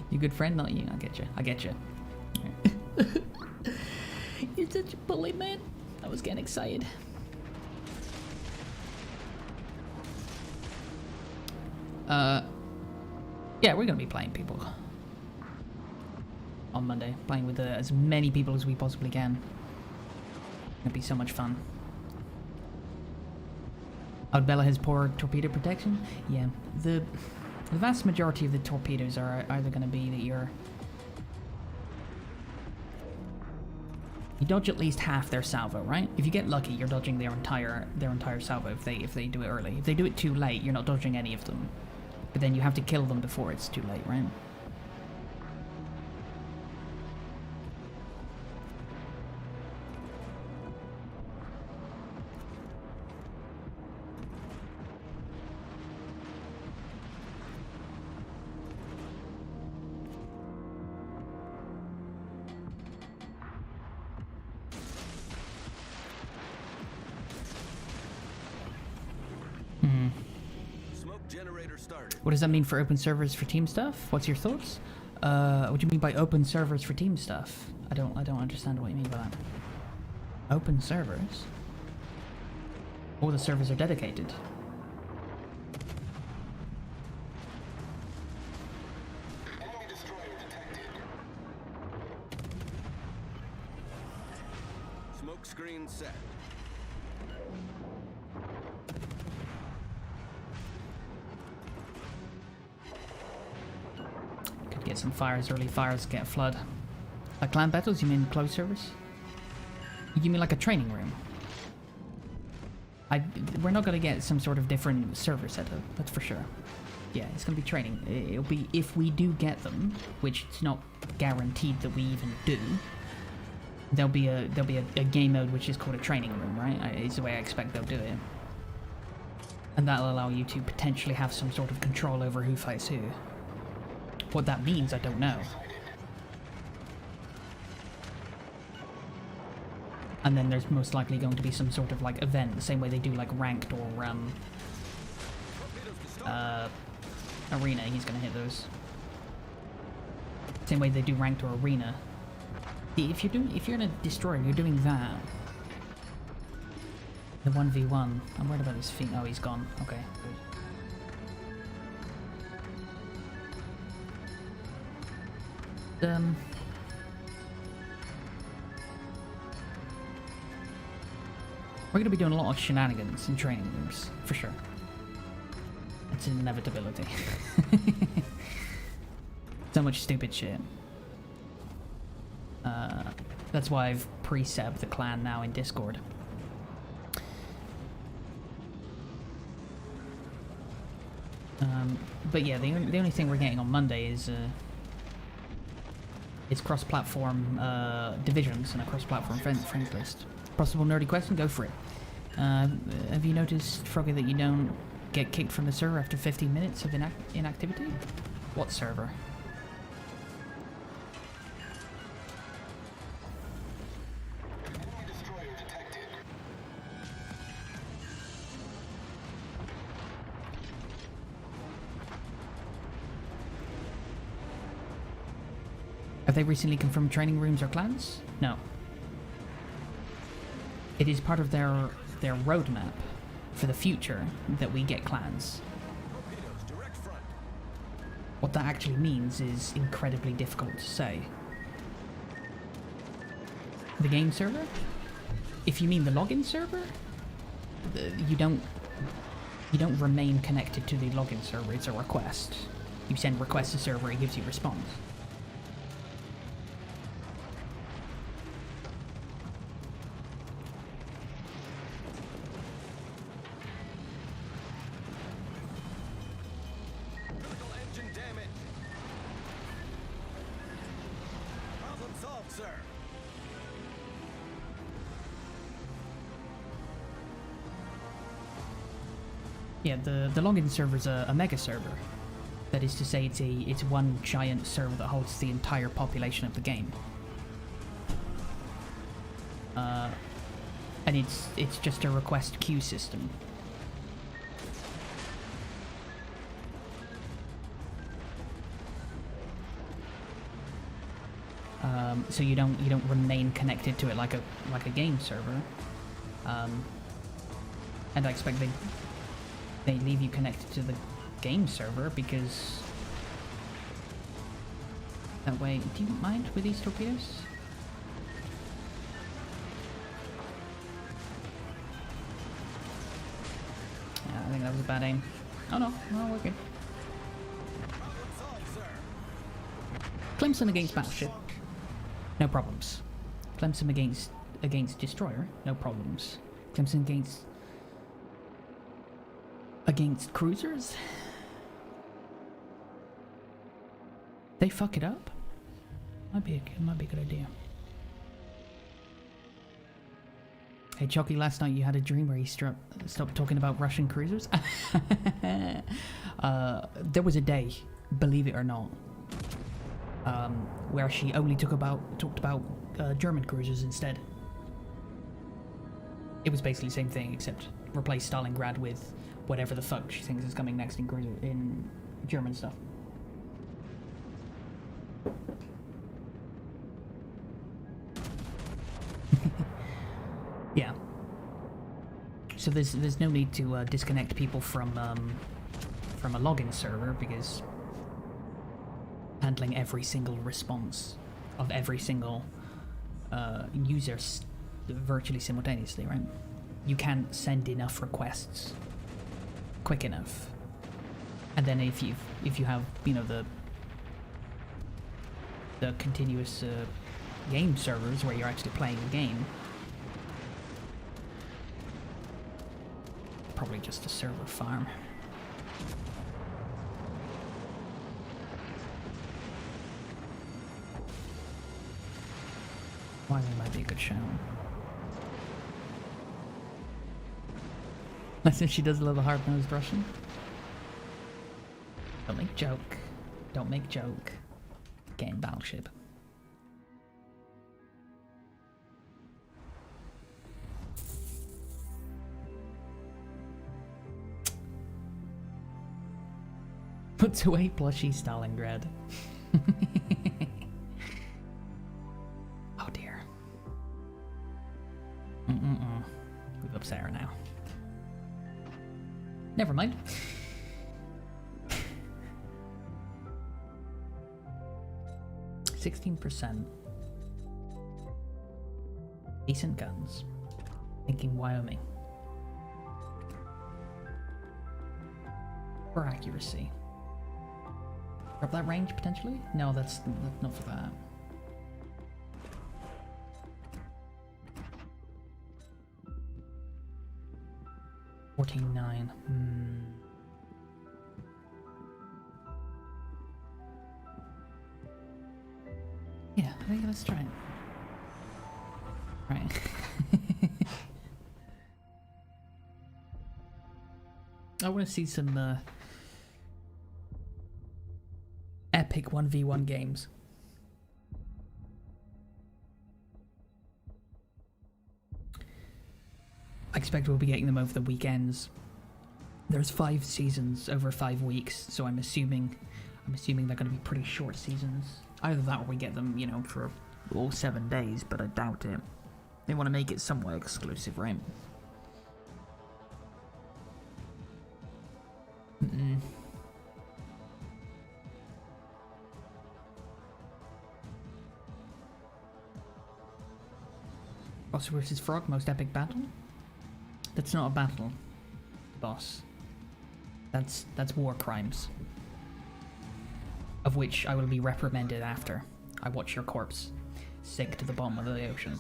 You good friend, not you. I get you. You're such a bully, man. I was getting excited. Yeah, we're gonna be playing people on Monday. Playing with as many people as we possibly can. It'll be so much fun. Outbella has poor torpedo protection? Yeah. The vast majority of the torpedoes are either going to be that you dodge at least half their salvo, right? If you get lucky, you're dodging their entire salvo if they do it early. If they do it too late, you're not dodging any of them. But then you have to kill them before it's too late, right? What does that mean for open servers for team stuff? What's your thoughts? What do you mean by open servers for team stuff? I don't understand what you mean by that. Open servers? All the servers are dedicated. Enemy destroyer detected. Smoke screen set. Get some fires, early fires, get a flood. Like clan battles, you mean closed servers? You mean like a training room? We're not gonna get some sort of different server setup, that's for sure. Yeah, it's gonna be training. It'll be, if we do get them, which it's not guaranteed that we even do, there'll be a game mode which is called a training room, right? It's the way I expect they'll do it. And that'll allow you to potentially have some sort of control over who fights who. What that means, I don't know. And then there's most likely going to be some sort of like event, the same way they do like ranked or arena. He's gonna hit those. Same way they do ranked or arena. If you're in a destroyer, you're doing that. The 1v1. I'm worried about his feet. Oh, he's gone. Okay, good. We're gonna be doing a lot of shenanigans in training rooms, for sure. It's an inevitability. So much stupid shit. That's why I've pre-set up the clan now in Discord. But yeah, the only thing we're getting on Monday is cross-platform divisions and a cross-platform friends list. Possible nerdy question? Go for it. Have you noticed, Froggy, that you don't get kicked from the server after 15 minutes of inactivity? What server? Enemy destroyer detected. Have they recently confirmed training rooms or clans? No. It is part of their roadmap for the future that we get clans. What that actually means is incredibly difficult to say. The game server? If you mean the login server, you don't remain connected to the login server. It's a request. You send request to server, it gives you response. Critical engine damage. Problem solved, sir. Yeah, the login server is a mega server. That is to say, it's one giant server that holds the entire population of the game. And it's just a request queue system. So you don't remain connected to it like a game server. And I expect they leave you connected to the game server because that way. Do you mind with these torpedoes? Yeah, I think that was a bad aim. Oh no, we're good. Clemson against Battleship, no problems. Clemson against Destroyer, no problems. Clemson against cruisers? They fuck it up? Might be a good idea. Hey Chucky, last night you had a dream where you stopped talking about Russian cruisers? There was a day, believe it or not, where she only talked about German cruisers instead. It was basically the same thing, except replace Stalingrad with whatever the fuck she thinks is coming next in German stuff. Yeah. So there's no need to disconnect people from a login server because handling every single response of every single user virtually simultaneously, right? You can't send enough requests quick enough, and then if you have the continuous game servers where you're actually playing the game, probably just a server farm. Wiley might be a good shout. That's if she does a little hard-nosed Russian. Don't make joke. Don't make joke. Game Battleship. Put away plushy Stalingrad. Oh dear. We've upset her now. Never mind. %. Decent guns. Thinking Wyoming. For accuracy. Drop that range potentially? No, that's not for that. $14.9. Yeah, I think let's try it. Right. I want to see some epic 1v1 games. I expect we'll be getting them over the weekends. There's 5 seasons over 5 weeks, so I'm assuming I'm assuming they're going to be pretty short seasons. Either that or we get them, you know, for all 7 days, but I doubt it. They want to make it somewhat exclusive, right? Boss vs. Frog, most epic battle? That's not a battle, boss. That's war crimes. Of which I will be reprimanded after I watch your corpse sink to the bottom of the ocean.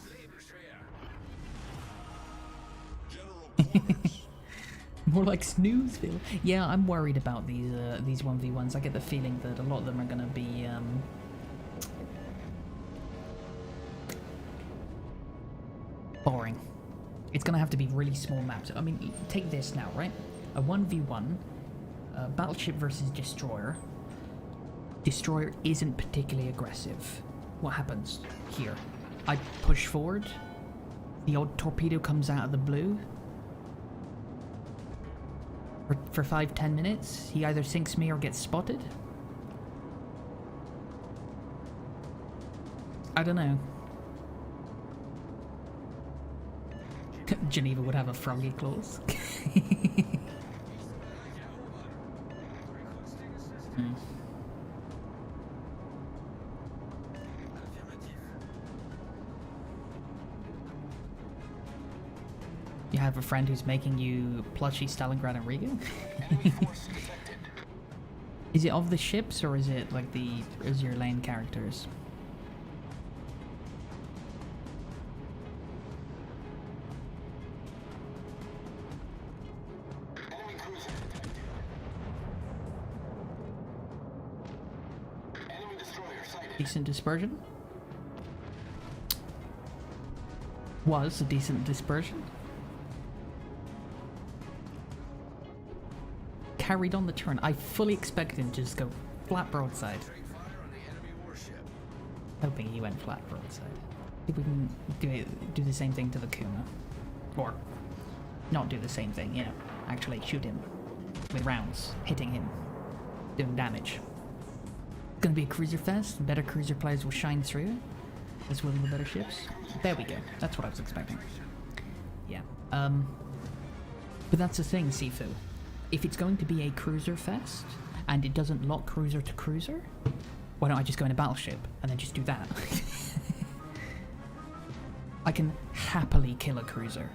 More like Snoozeville. Yeah, I'm worried about these 1v1s. I get the feeling that a lot of them are gonna be boring. It's gonna have to be really small maps. I mean, take this now, right? A 1v1, battleship versus destroyer. Destroyer isn't particularly aggressive. What happens here? I push forward. The odd torpedo comes out of the blue. For 5-10 minutes, he either sinks me or gets spotted. I don't know. Geneva would have a froggy clause. You have a friend who's making you plushie Stalingrad and Riga? Enemy force detected. Is it of the ships or is it like is your lane characters? Enemy cruiser detected. Enemy destroyer sighted. Decent dispersion? Was a decent dispersion? Carried on the turn. I fully expected him to just go flat broadside. Hoping he went flat broadside. If we can do the same thing to the Kuma. Or not do the same thing, you know. Actually shoot him with rounds, hitting him, doing damage. It's gonna be a cruiser fest. Better cruiser players will shine through, as well as the better ships. There we go. That's what I was expecting. Yeah. But that's the thing, Sifu. If it's going to be a cruiser fest and it doesn't lock cruiser to cruiser, why don't I just go in a battleship and then just do that? I can happily kill a cruiser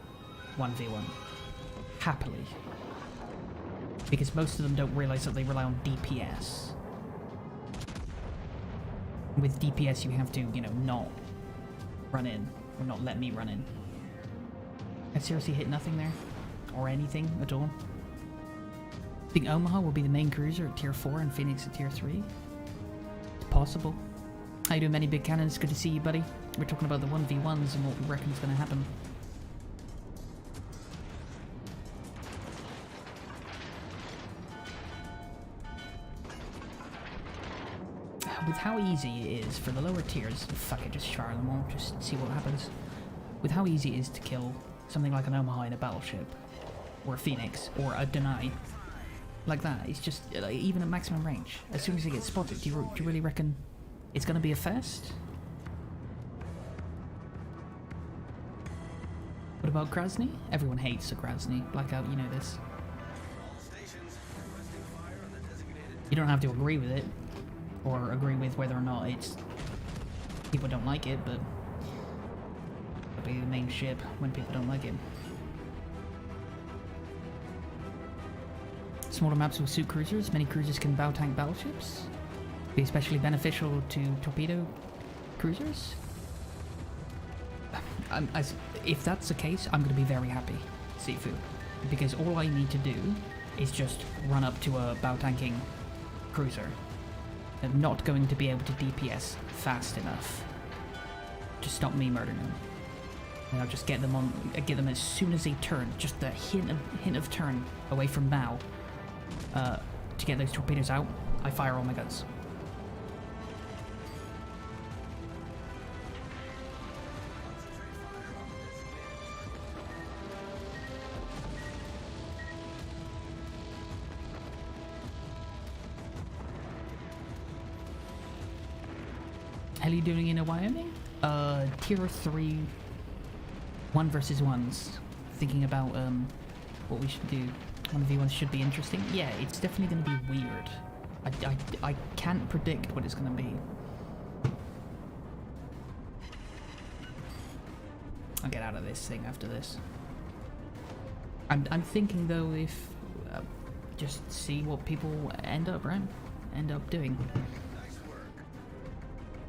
1v1. Happily. Because most of them don't realize that they rely on DPS. With DPS you have to, you know, not run in, or not let me run in. I seriously hit nothing there? Or anything at all? I think Omaha will be the main cruiser at tier 4 and Phoenix at tier 3. It's possible. How you doing, Many Big Cannons? Good to see you, buddy. We're talking about the 1v1s and what we reckon is going to happen. With how easy it is for the lower tiers, fuck it, just fire them all, just see what happens. With how easy it is to kill something like an Omaha in a battleship, or a Phoenix, or a Deny, like that, it's just, like, even at maximum range, as soon as they get spotted, do you really reckon it's gonna be a fest? What about Krasny? Everyone hates a Krasny. Blackout, you know this. You don't have to agree with it, or agree with whether or not it's... people don't like it, but... it'll be the main ship when people don't like it. Smaller maps will suit cruisers. Many cruisers can bow tank battleships. Be especially beneficial to torpedo cruisers. If that's the case, I'm going to be very happy, Sifu. Because all I need to do is just run up to a bow tanking cruiser. I'm not going to be able to DPS fast enough to stop me murdering them. And I'll just get them as soon as they turn, just the hint of turn away from bow. To get those torpedoes out, I fire all my guns. hell are you doing in a Wyoming? Tier 3 1 versus 1s. Thinking about what we should do. 1v1 should be interesting. Yeah, it's definitely going to be weird. I can't predict what it's going to be. I'll get out of this thing after this. I'm thinking though, if just see what people end up doing.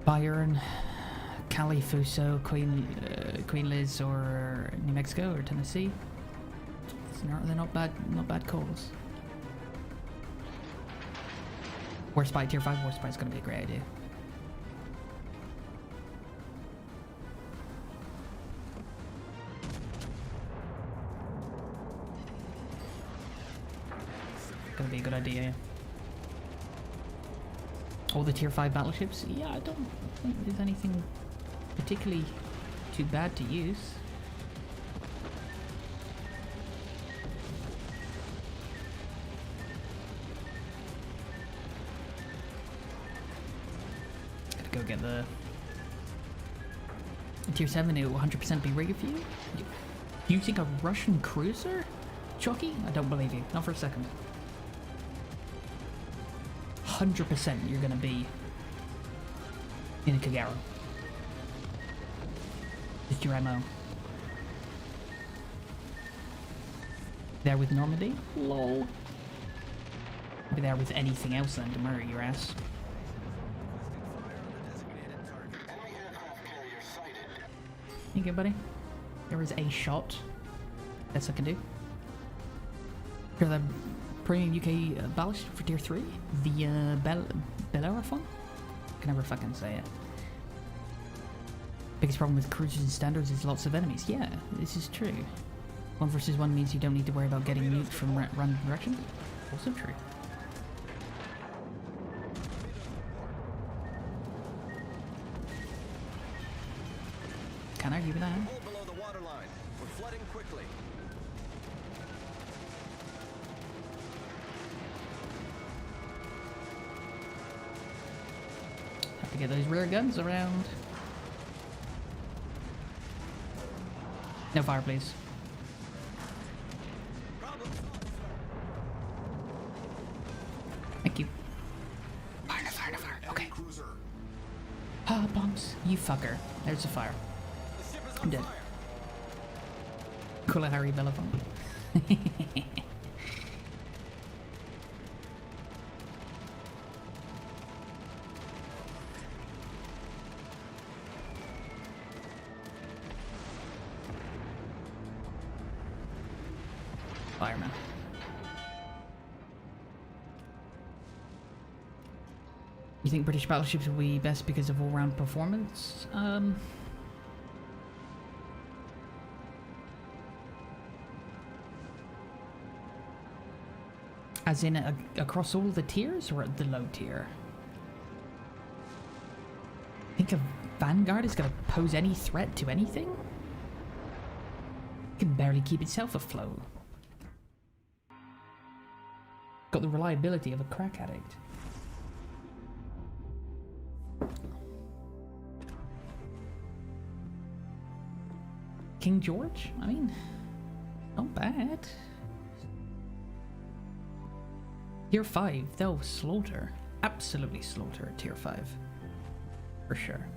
Bayern, Cali, Fuso, Queen Liz, or New Mexico or Tennessee. They're not bad calls. War Spy tier 5. War Spy is going to be a great idea. Gonna be a good idea. All the tier 5 battleships? Yeah, I don't think there's anything particularly too bad to use. Gotta go get the tier 7. It will 100% be rigger for you. Using a Russian cruiser? Chucky? I don't believe you. Not for a second. 100% you're gonna be in a Kagero. Just your MO. There with Normandy? Lol. Be there with anything else then to murder your ass. Enemy aircraft carrier sighted. You good, buddy? There is a shot. Best I can do. Hear that premium UK battleship for tier 3? The Bellerophon? I can never fucking say it. Biggest problem with cruisers and standards is lots of enemies. Yeah, this is true. 1 versus 1 means you don't need to worry about getting nuked from random directions. Also true. Can't argue with that. Hold below the waterline. We're flooding quickly. Have to get those rear guns around. No fire, please. Problem solved, sir. Thank you. Fire, no fire, no fire. Okay. Cruiser. Ah, bombs. You fucker. There's a fire. The ship is I'm on dead. fire. Cool Harry Belafonte. Fireman. You think British battleships will be best because of all-round performance? As in across all the tiers or at the low tier? Think a Vanguard is going to pose any threat to anything? It can barely keep itself afloat. Got the reliability of a crack addict. King George? I mean, not bad. Tier 5, they'll slaughter. Absolutely slaughter at tier 5. For sure.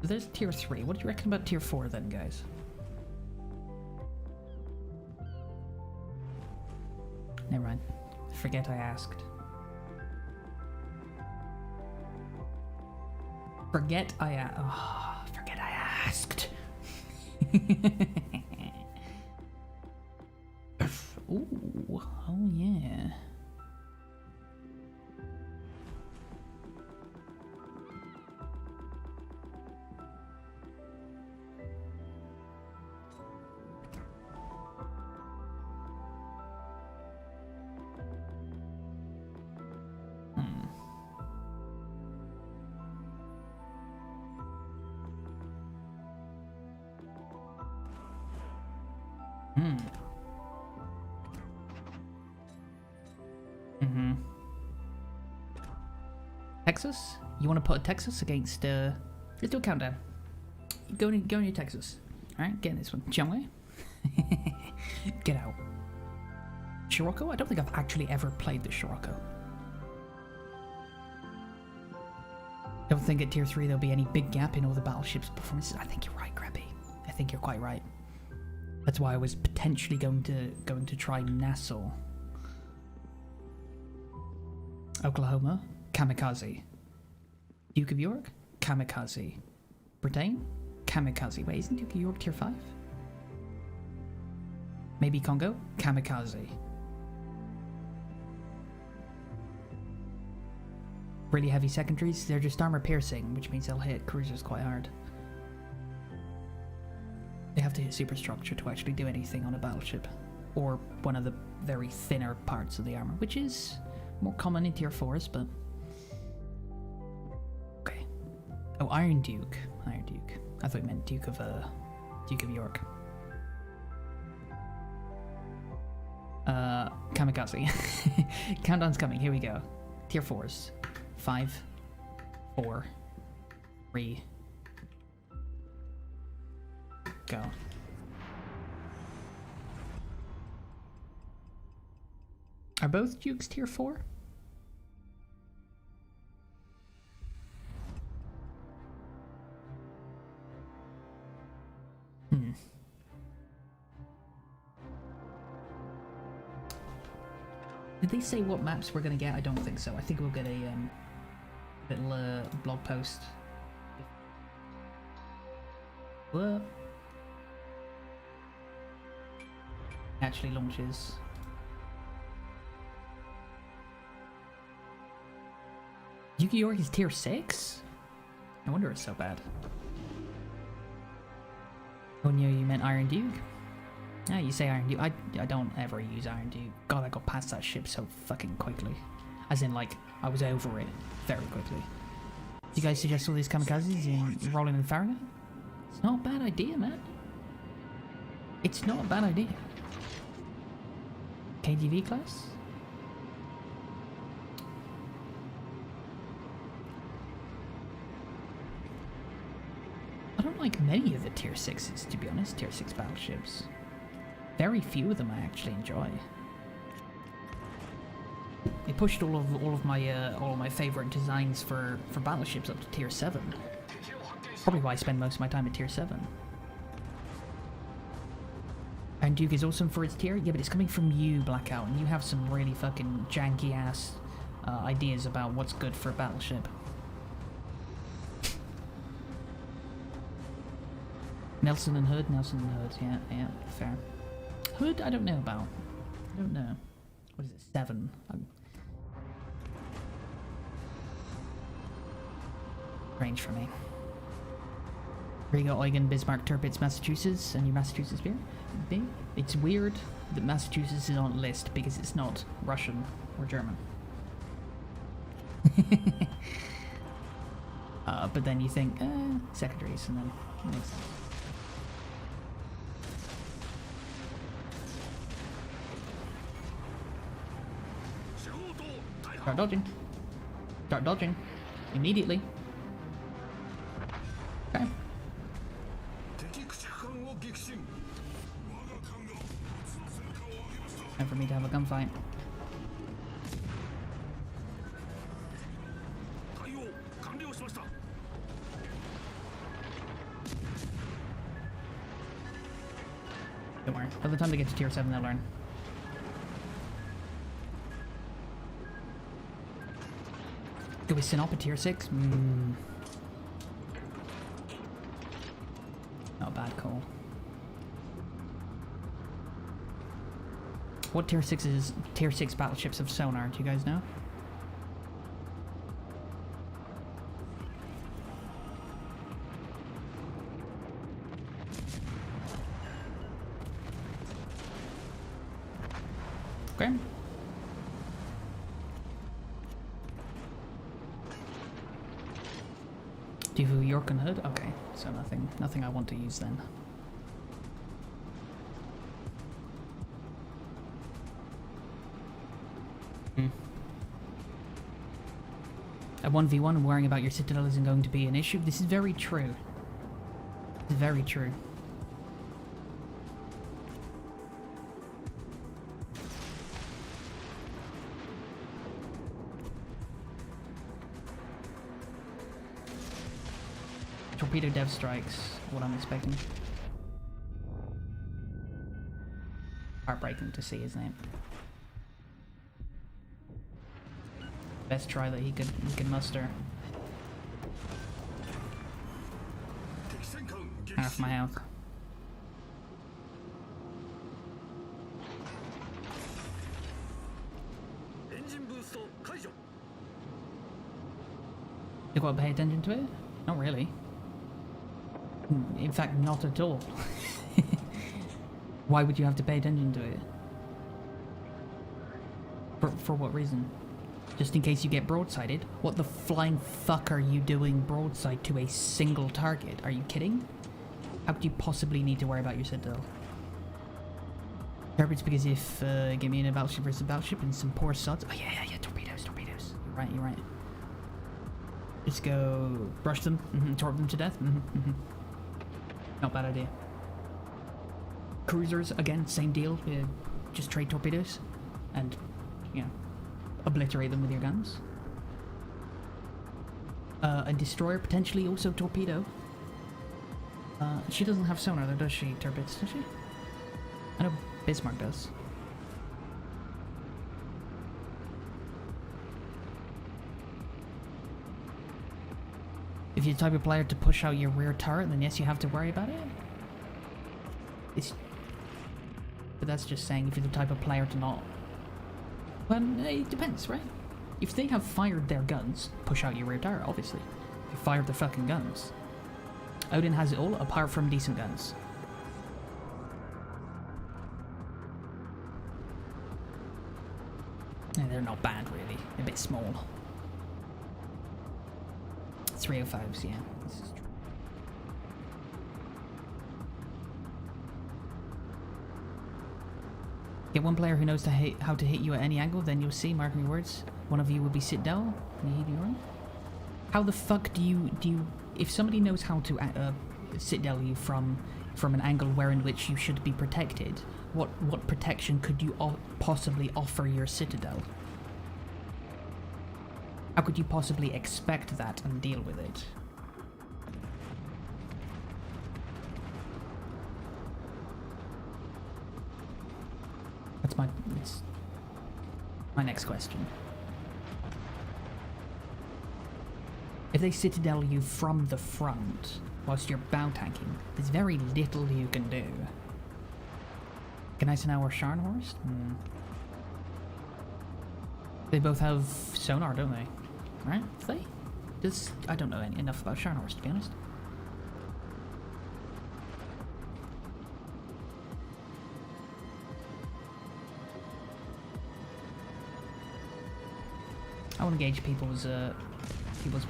There's tier 3. What do you reckon about tier 4 then, guys? Never mind. Forget I asked. Forget I asked. Ooh, oh yeah. Mm-hmm. Texas? You want to put a Texas against, let's do a countdown. Go in your Texas. Alright, get in this one. Chumway. Get out. Scirocco? I don't think I've actually ever played the Scirocco. Don't think at tier 3 there'll be any big gap in all the battleships' performances. I think you're right, Grabby. I think you're quite right. That's why I was potentially going to try Nassau. Oklahoma, Kamikaze. Duke of York, Kamikaze. Bretagne, Kamikaze. Wait, isn't Duke of York tier 5? Maybe Congo, Kamikaze. Really heavy secondaries, they're just armor piercing, which means they'll hit cruisers quite hard. They have to hit superstructure to actually do anything on a battleship. Or one of the very thinner parts of the armor, which is more common in tier 4s, but... Okay. Oh, Iron Duke. Iron Duke. I thought you meant Duke of York. Kamikaze. Countdown's coming, here we go. Tier 4s. 5, 4, 3, go. Are both Dukes tier 4? Did they say what maps we're gonna get? I don't think so. I think we'll get a little blog post. What? Actually launches. Duke of York is tier 6? No wonder it's so bad. Oh no, you meant Iron Duke? Yeah, you say Iron Duke. I don't ever use Iron Duke. God, I got past that ship so fucking quickly. As in, like, I was over it very quickly. Do you guys suggest all these kamikazes in rolling in Farragut? It's not a bad idea, man. It's not a bad idea. KDV class? I don't like many of the tier 6s, to be honest, tier 6 battleships. Very few of them I actually enjoy. It pushed all of my favorite designs for battleships up to tier 7. Probably why I spend most of my time at tier 7. And Duke is awesome for its tier, yeah, but it's coming from you, Blackout, and you have some really fucking janky ass ideas about what's good for a battleship. Nelson and Hood, yeah, fair. Hood, I don't know about. I don't know. What is it, 7? Range for me. Riga, Eugen, Bismarck, Tirpitz, Massachusetts, and your Massachusetts beer. It's weird that Massachusetts is on the list because it's not Russian or German. But then you think, secondaries, and then it makes sense. Start dodging. Start dodging. Immediately. Okay. Time for me to have a gunfight. Don't worry. By the time they get to tier 7, they'll learn. Go with Sinop tier 6? Not a bad call. What tier 6 battleships have sonar? Do you guys know? Okay. Do you have York and Hood? Okay, so nothing I want to use then. A 1v1 worrying about your citadel isn't going to be an issue. This is very true. It's very true. Torpedo dev strikes, what I'm expecting. Heartbreaking to see, isn't it? Best try that he could muster. Half my health. You gotta pay attention to it? Not really. In fact, not at all. Why would you have to pay attention to it? For what reason? Just in case you get broadsided? What the flying fuck are you doing broadside to a single target? Are you kidding? How could you possibly need to worry about your citadel? It's because if give me in a battleship versus a battleship and some poor sods. Oh yeah, torpedoes. You're right. Just go brush them, torp them to death. Not bad idea. Cruisers, again, same deal. Just trade torpedoes and, you know, obliterate them with your guns. A destroyer, potentially also torpedo. She doesn't have sonar though, does she, Turbits, does she? I know Bismarck does. If you're the type of player to push out your rear turret, then yes, you have to worry about it. But that's just saying if you're the type of player to not. Well, it depends, right? If they have fired their guns, push out your rear turret, obviously. If you fired their fucking guns. Odin has it all, apart from decent guns. And they're not bad, really. A bit small. 305s, yeah. This is true. Get one player who knows how to hit you at any angle, then you'll see, mark my words, one of you will be sit down. How the fuck do you if somebody knows how to sit down you from an angle wherein which you should be protected, what protection could you possibly offer your citadel? How could you possibly expect that and deal with it? It's my next question. If they citadel you from the front whilst you're bow tanking, there's very little you can do. Gneisenau or Scharnhorst? They both have sonar, don't they? Right? Do they? I don't know enough about Scharnhorst, to be honest. I want to gauge people's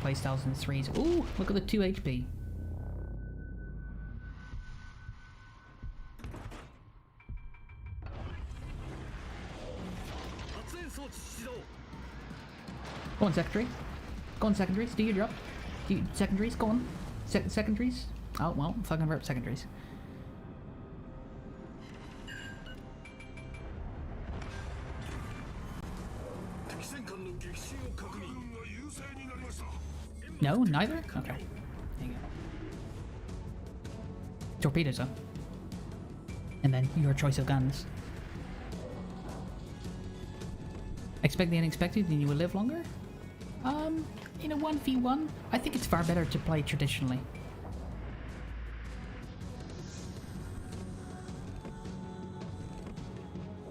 playstyles in threes. Ooh, look at the 2 HP. Go on, secretary. Go on, secondaries. Do your job. Secondaries, go on. Secondaries. Oh, well, fucking rip secondaries. No, neither? Okay. There you go. Torpedoes, huh? And then your choice of guns. Expect the unexpected and you will live longer? In a 1v1, I think it's far better to play traditionally.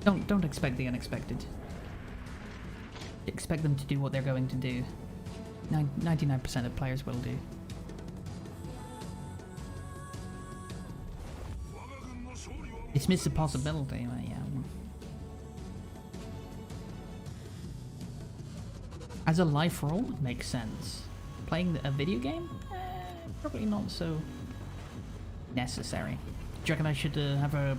Don't expect the unexpected. Expect them to do what they're going to do. 99% of players will do. Dismiss the possibility, yeah. As a life role, it makes sense. Playing a video game? Probably not so necessary. Do you reckon I should have a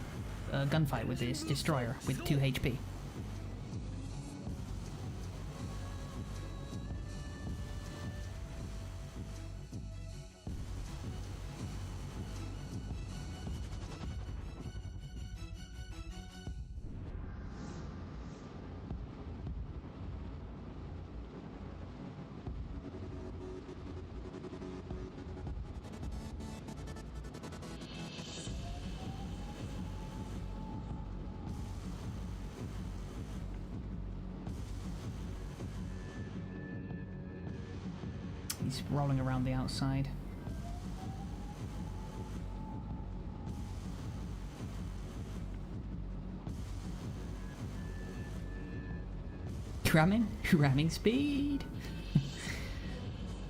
gunfight with this destroyer with 2 HP? He's rolling around the outside. Ramming speed.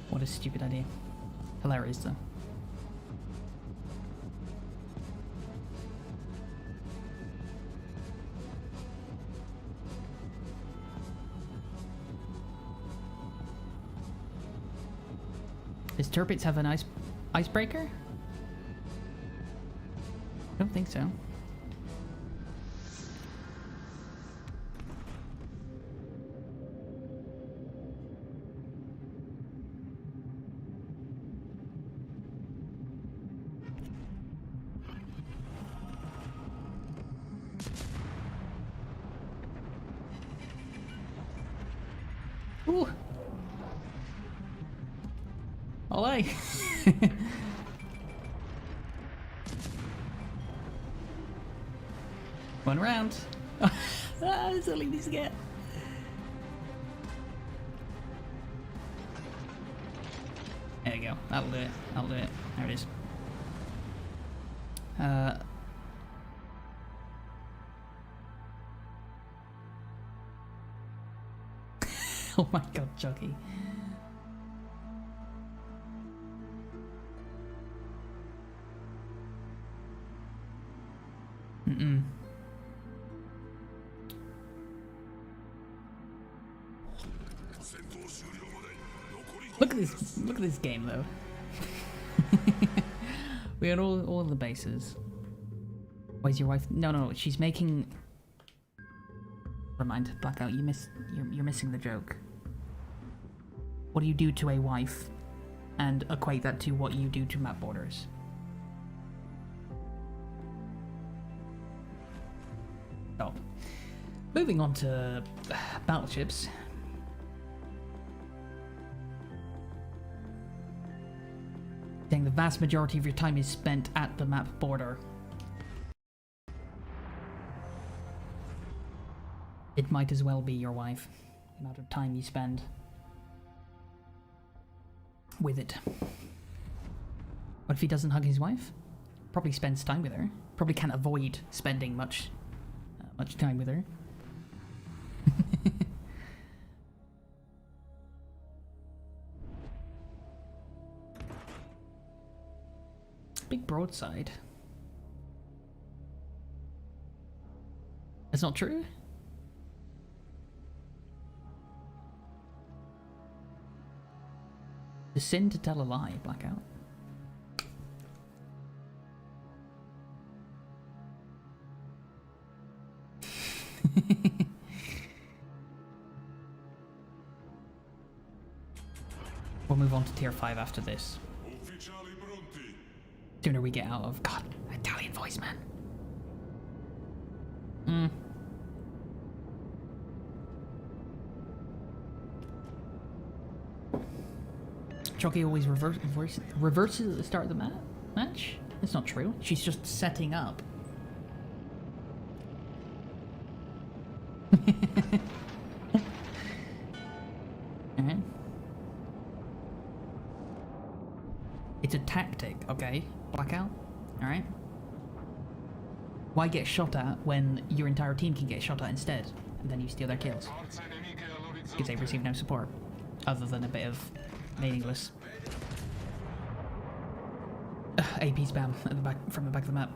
What a stupid idea. Hilarious though. Does Tirpitz have an icebreaker? I don't think so. Ooh. Olé. One round. That's all he needs to get. There you go. That'll do it. That'll do it. There it is. Oh my god, Chucky. Look at this game though. We had all the bases. Where's your wife? No, she's making. Never mind, Blackout. You're missing the joke. What do you do to a wife, and equate that to what you do to map borders? Oh. Moving on to battleships. Saying the vast majority of your time is spent at the map border. It might as well be your wife. The amount of time you spend with it. What if he doesn't hug his wife? Probably spends time with her. Probably can't avoid spending much time with her. Big broadside. That's not true? The sin to tell a lie, Blackout. We'll move on to tier 5 after this. Sooner we get out of... God, Italian voice, man. Chucky always reverses at the start of the match? That's not true. She's just setting up. Alright. It's a tactic, okay? Blackout? Alright? Why get shot at when your entire team can get shot at instead? And then you steal their kills? Because they receive no support. Other than a bit of meaningless AP spam at the back, from the back of the map.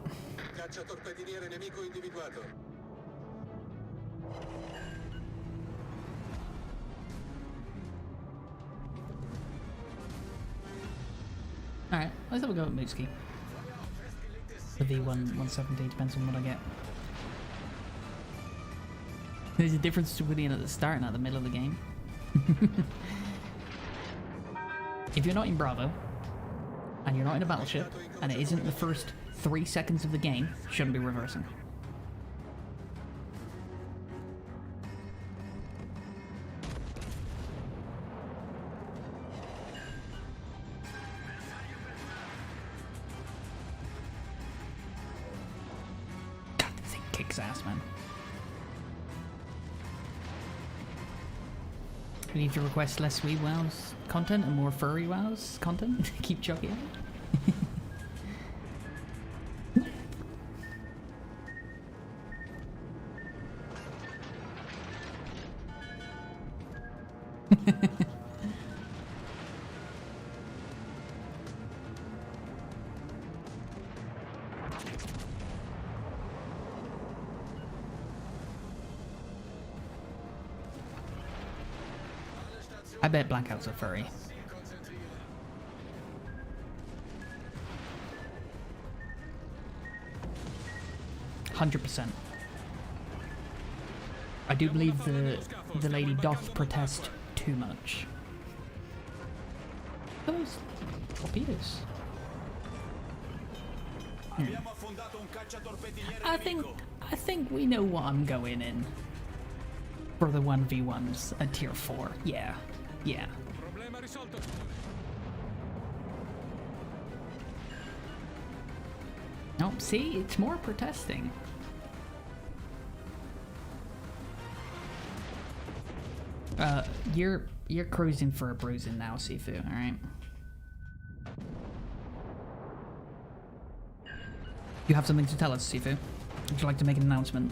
Alright, let's have a go at Mooski. The V1 170 depends on what I get. There's a difference between at the start and at the middle of the game. If you're not in Bravo, and you're not in a battleship, and it isn't the first 3 seconds of the game, shouldn't be reversing. God, this thing kicks ass, man. We need to request less Wee Wows content and more Furry Wows content. Keep chucking it. I bet Blackout's a furry. %. I do believe the lady doth protest too much. Those torpedoes. I think we know what I'm going in for the 1v1s at tier 4. Yeah. Yeah. Nope, see, it's more protesting. You're cruising for a bruising now, Sifu, alright? You have something to tell us, Sifu? Would you like to make an announcement?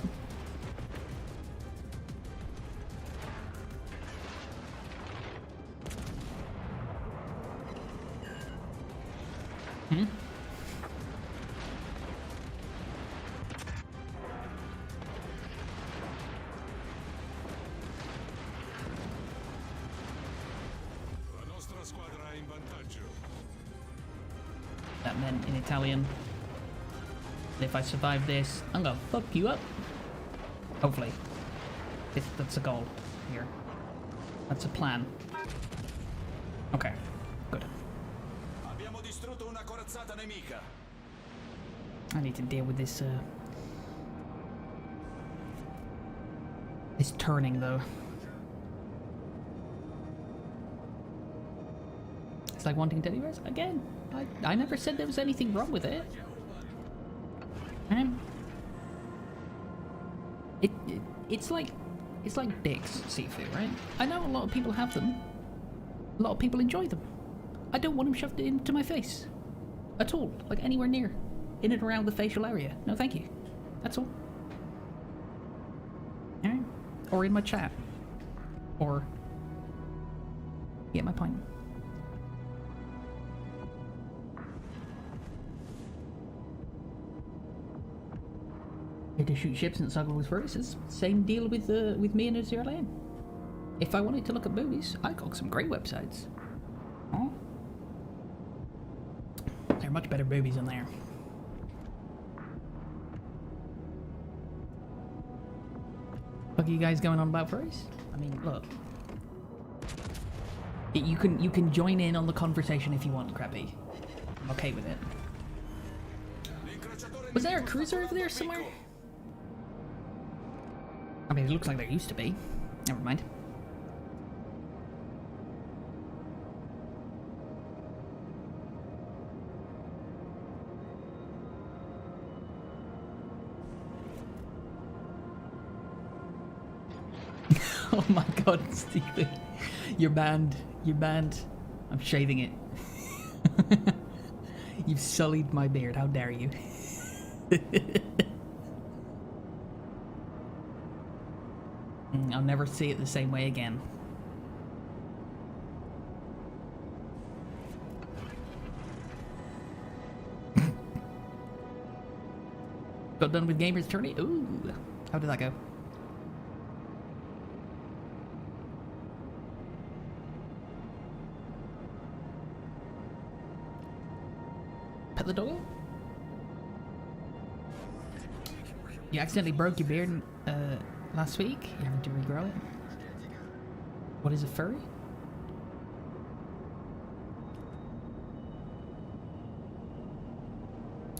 Hmm? That meant in Italian. If I survive this, I'm gonna fuck you up. Hopefully. That's a goal here. That's a plan. Okay, good. I need to deal with this, this turning, though. It's like wanting teddy bears again. I never said there was anything wrong with it. It's like dicks, Sifu, right? I know a lot of people have them. A lot of people enjoy them. I don't want them shoved into my face. At all. Like anywhere near. In and around the facial area. No thank you. That's all. Alright? Or in my chat. Or... get my point. Here to shoot ships and snuggle with furries. It's the same deal with me and Azure Lane. If I wanted to look at movies, I got some great websites. Oh. There are much better movies in there. What are you guys going on about furries? I mean, look. You can join in on the conversation if you want, Crappy. I'm okay with it. Was there a cruiser over there somewhere? I mean, it looks like there used to be. Never mind. Oh my god, Stephen. You're banned. You're banned. I'm shaving it. You've sullied my beard. How dare you? I'll never see it the same way again. Got done with Gamers Tourney? Ooh. How did that go? Pet the doggo? You accidentally broke your beard last week? You having to regrow it? What is a furry?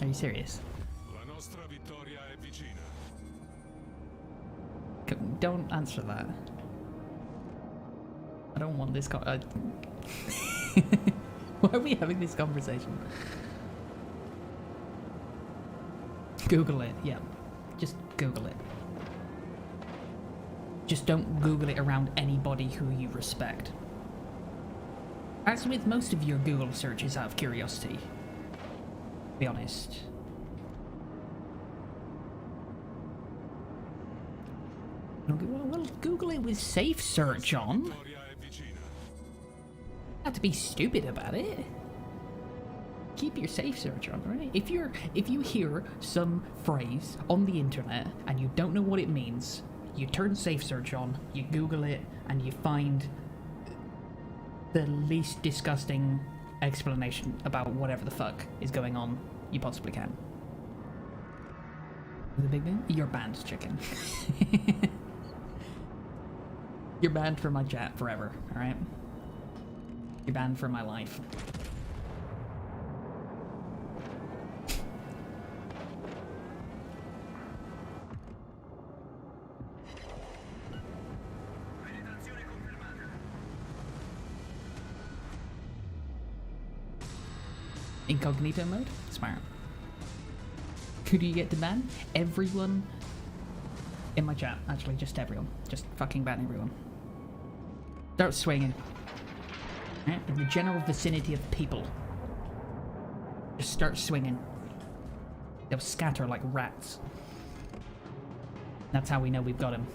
Are you serious? La nostra vittoria è vicina. Don't answer that. I don't want this Why are we having this conversation? Google it, yeah. Just Google it. Just don't Google it around anybody who you respect. As with most of your Google searches out of curiosity. Be honest. Well, Google it with safe search on. Vittoria è vicina. Not to be stupid about it. Keep your safe search on, right? If you hear some phrase on the internet and you don't know what it means, you turn safe search on, you Google it, and you find the least disgusting explanation about whatever the fuck is going on you possibly can. The big thing? You're banned, chicken. You're banned from my chat forever, alright? You're banned from my life. Incognito mode? Smart. Who do you get to ban? Everyone in my chat. Actually, just everyone. Just fucking ban everyone. Start swinging. Right? In the general vicinity of people. Just start swinging. They'll scatter like rats. That's how we know we've got him.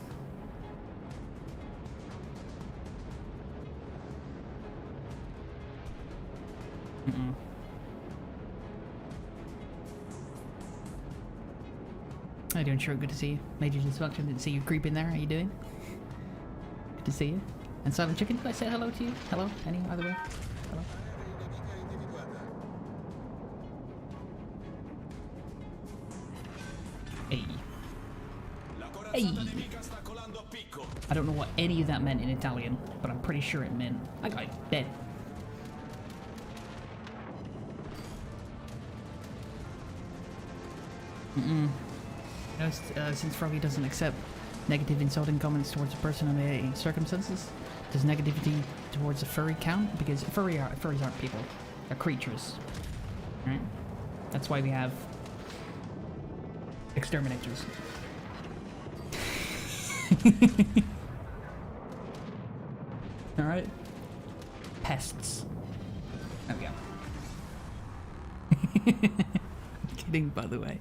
How you doing, Shro? Good to see you. Major dysfunction. Didn't see you creep in there. How you doing? Good to see you. And Silent Chicken, did I say hello to you? Hello? Any other way? Hello? Hey. Hey! I don't know what any of that meant in Italian, but I'm pretty sure it meant I got dead. You know, since Froggy doesn't accept negative insulting comments towards a person under any circumstances, does negativity towards a furry count? Because furries aren't people. They're creatures. Right? That's why we have exterminators. Alright? Pests. There we go. I'm kidding, by the way.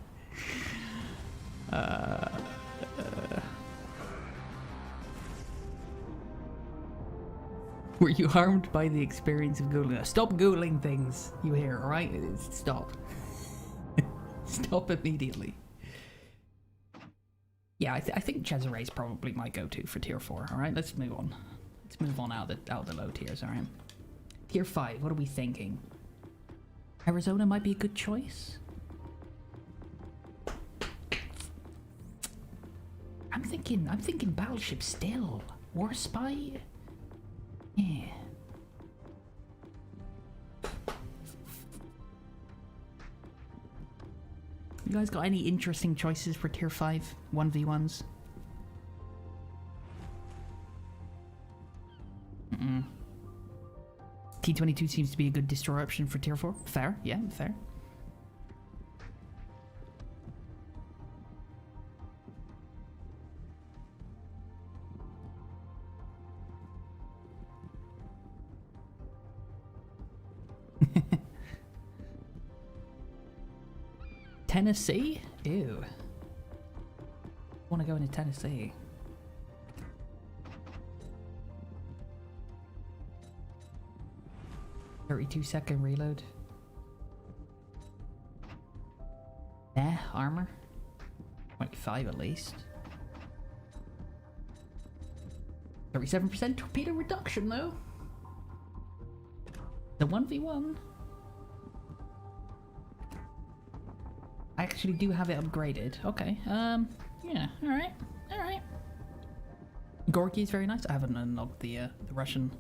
Were you harmed by the experience of Googling? Stop Googling things you hear, alright? Stop. Stop immediately. Yeah, I think Cesare is probably my go-to for tier 4, alright? Let's move on. Let's move on out of the low tiers, alright? Tier 5, what are we thinking? Arizona might be a good choice. I'm thinking Battleship still. War Spy? Yeah. You guys got any interesting choices for tier 5 1v1s? T-22 seems to be a good destroyer option for tier 4. Fair, yeah, fair. Tennessee? Ew. I want to go into Tennessee. "32-second reload. Nah, armor. 25 at least. 37% torpedo reduction though. The 1v1. I actually do have it upgraded. Okay, yeah, alright. Gorky is very nice. I haven't unlocked the Russian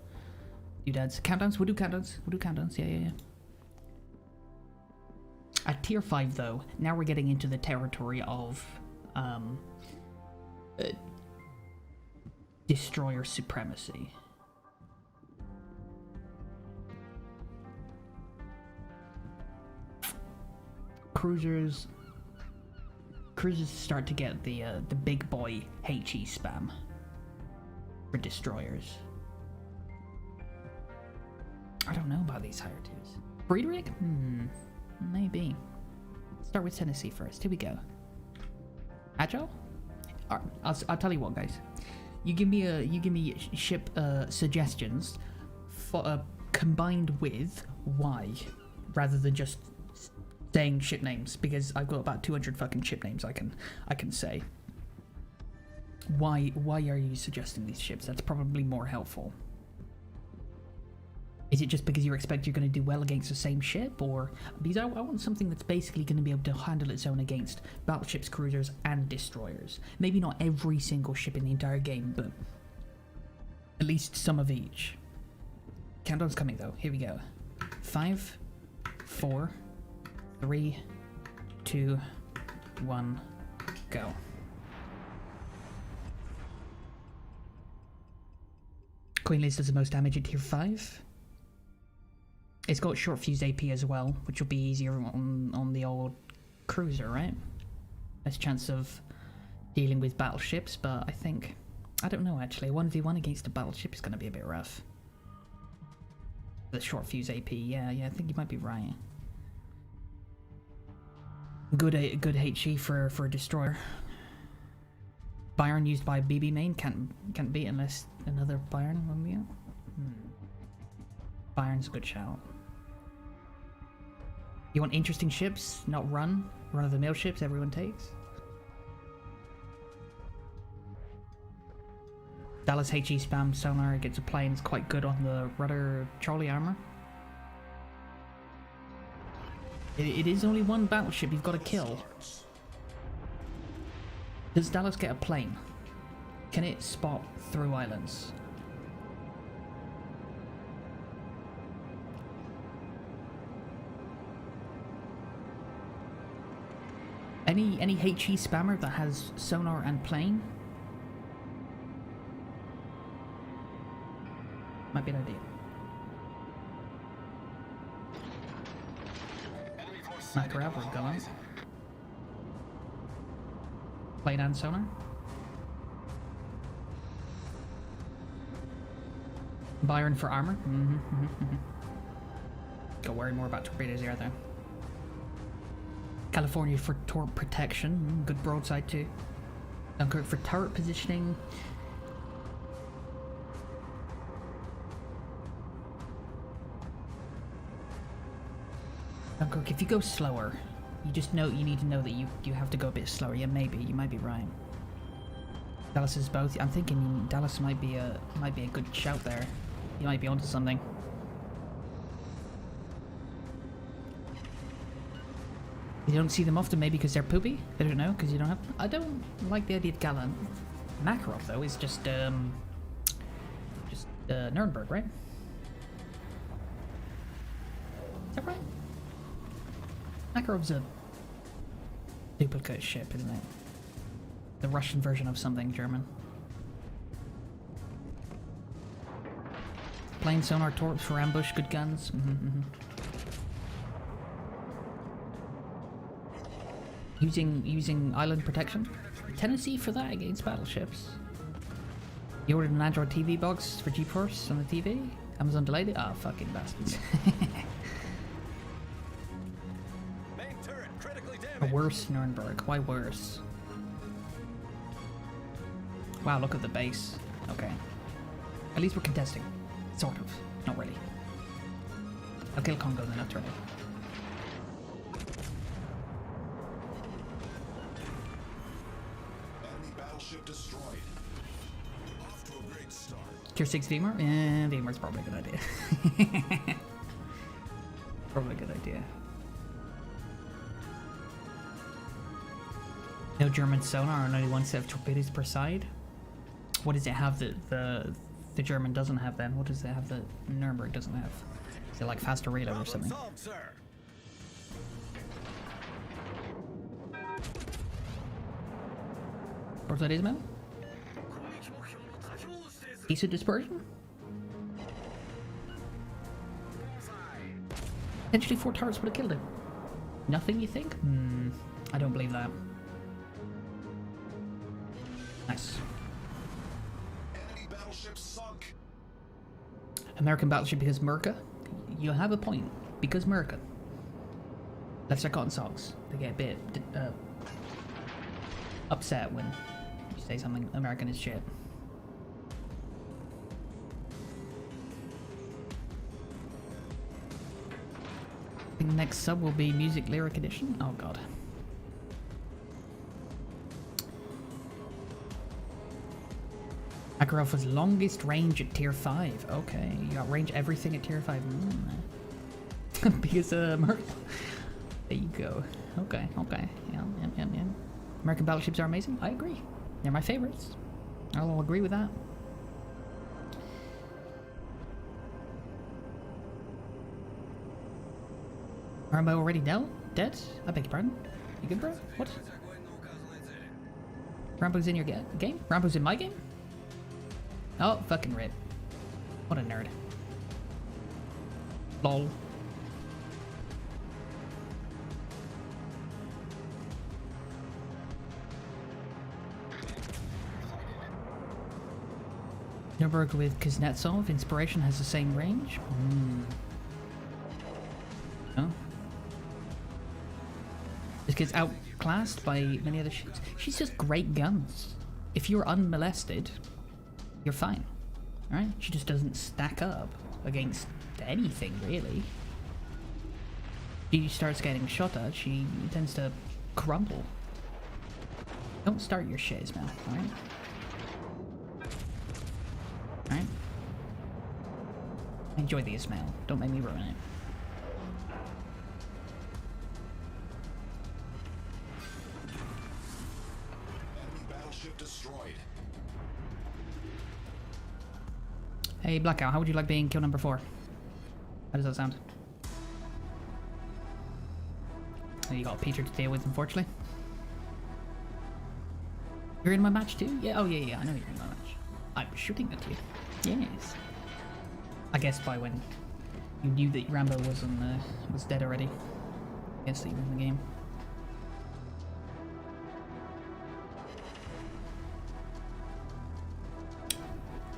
doodads. Countdowns? We'll do countdowns, yeah. At tier 5 though, now we're getting into the territory of, destroyer supremacy. Cruisers start to get the big boy HE spam. for destroyers. I don't know about these higher twos. Friedrich? Maybe. Start with Tennessee first. Here we go. Agile? Alright, I'll tell you what, guys. You give me ship suggestions for combined with why, rather than just saying ship names, because I've got about 200 fucking ship names I can say. Why are you suggesting these ships? That's probably more helpful. Is it just because you expect you're going to do well against the same ship, or because I want something that's basically going to be able to handle its own against battleships, cruisers, and destroyers? Maybe not every single ship in the entire game, but at least some of each. Countdown's coming though. Here we go. 5, 4, 3, 2, 1, go. Queen Liz does the most damage at tier 5. It's got short fuse AP as well, which will be easier on the old cruiser, right? Less chance of dealing with battleships, but I don't know actually. 1v1 against a battleship is going to be a bit rough. The short fuse AP, yeah, I think you might be right. Good HE for a destroyer. Byron used by BB main can't beat unless another Byron will be out. Byron's a good shout. You want interesting ships, not run-of-the-mill ships everyone takes? Dallas HE spam sonar gets a planes quite good on the rudder Charlie armor. It is only one battleship you've got to kill. Does Dallas get a plane? Can it spot through islands? Any HE spammer that has sonar and plane? Might be an idea. Makarov will go out. Plane and sonar. Byron for armor. Go worry more about torpedoes here though. California for torp protection. Good broadside too. Dunkirk for turret positioning. Dunkirk, if you go slower, you need to know that you have to go a bit slower. Yeah, maybe you might be right. Dallas is both. I'm thinking Dallas might be a good shout there. You might be onto something. You don't see them often, maybe because they're poopy. I don't know, because you don't have. I don't like the idea of Gallant. Makarov though is just Nuremberg, right? Is that right? Makarov's a duplicate ship, isn't it? The Russian version of something German. Plane sonar torps for ambush, good guns. Using island protection. Tennessee for that against battleships. You ordered an Android TV box for GeForce on the TV? Amazon delayed it? Ah, oh, fucking bastards. Main turret critically A damaged. worse Nuremberg. Why worse? Wow, look at the base. Okay. At least we're contesting. Sort of. Not really. I'll kill Congo then after all. Enemy battleship destroyed. Off to a great start. Tier 6 VMware? Eh, VMware's probably a good idea. Probably a good idea. No German sonar and only one set of torpedoes per side? What does it have that the German doesn't have then? What does it have that Nuremberg doesn't have? Is it like faster reload or something? Problem solved, sir. Broadside Ismail? Decent dispersion? Potentially 4 turrets would have killed him. Nothing, you think? I don't believe that. Nice. Enemy battleship sunk. American battleship because Merca? You have a point. Because Merca. That's their cotton socks. They get a bit upset when you say something American is shit. I think the next sub will be Music Lyric Edition. Oh god. Makarov's longest range at tier 5. Okay, you got range everything at tier 5. Because Merc. There you go. Okay, okay. Yeah. American battleships are amazing. I agree. They're my favorites. I'll agree with that. Rambo already dead? I beg your pardon. You good, bro? What? Rambo's in your game? Rambo's in my game? Oh, fucking rip. What a nerd. Lol. Nuremberg with Kuznetsov. Inspiration has the same range. Oh. This gets outclassed by many other ships. She's just great guns. If you're unmolested, you're fine. Alright? She just doesn't stack up against anything, really. She starts getting shot at, she tends to crumble. Don't start your shit, Ismail, alright? Alright? Enjoy the Ismail. Don't make me ruin it. Enemy battleship destroyed. Hey, Blackout, how would you like being kill number 4? How does that sound? Oh, you got Peter to deal with, unfortunately. You're in my match too? Yeah, oh yeah, I know you're in my match. I was shooting at you. Yes. I guess by when you knew that Rambo was dead already. I guess that you were in the game.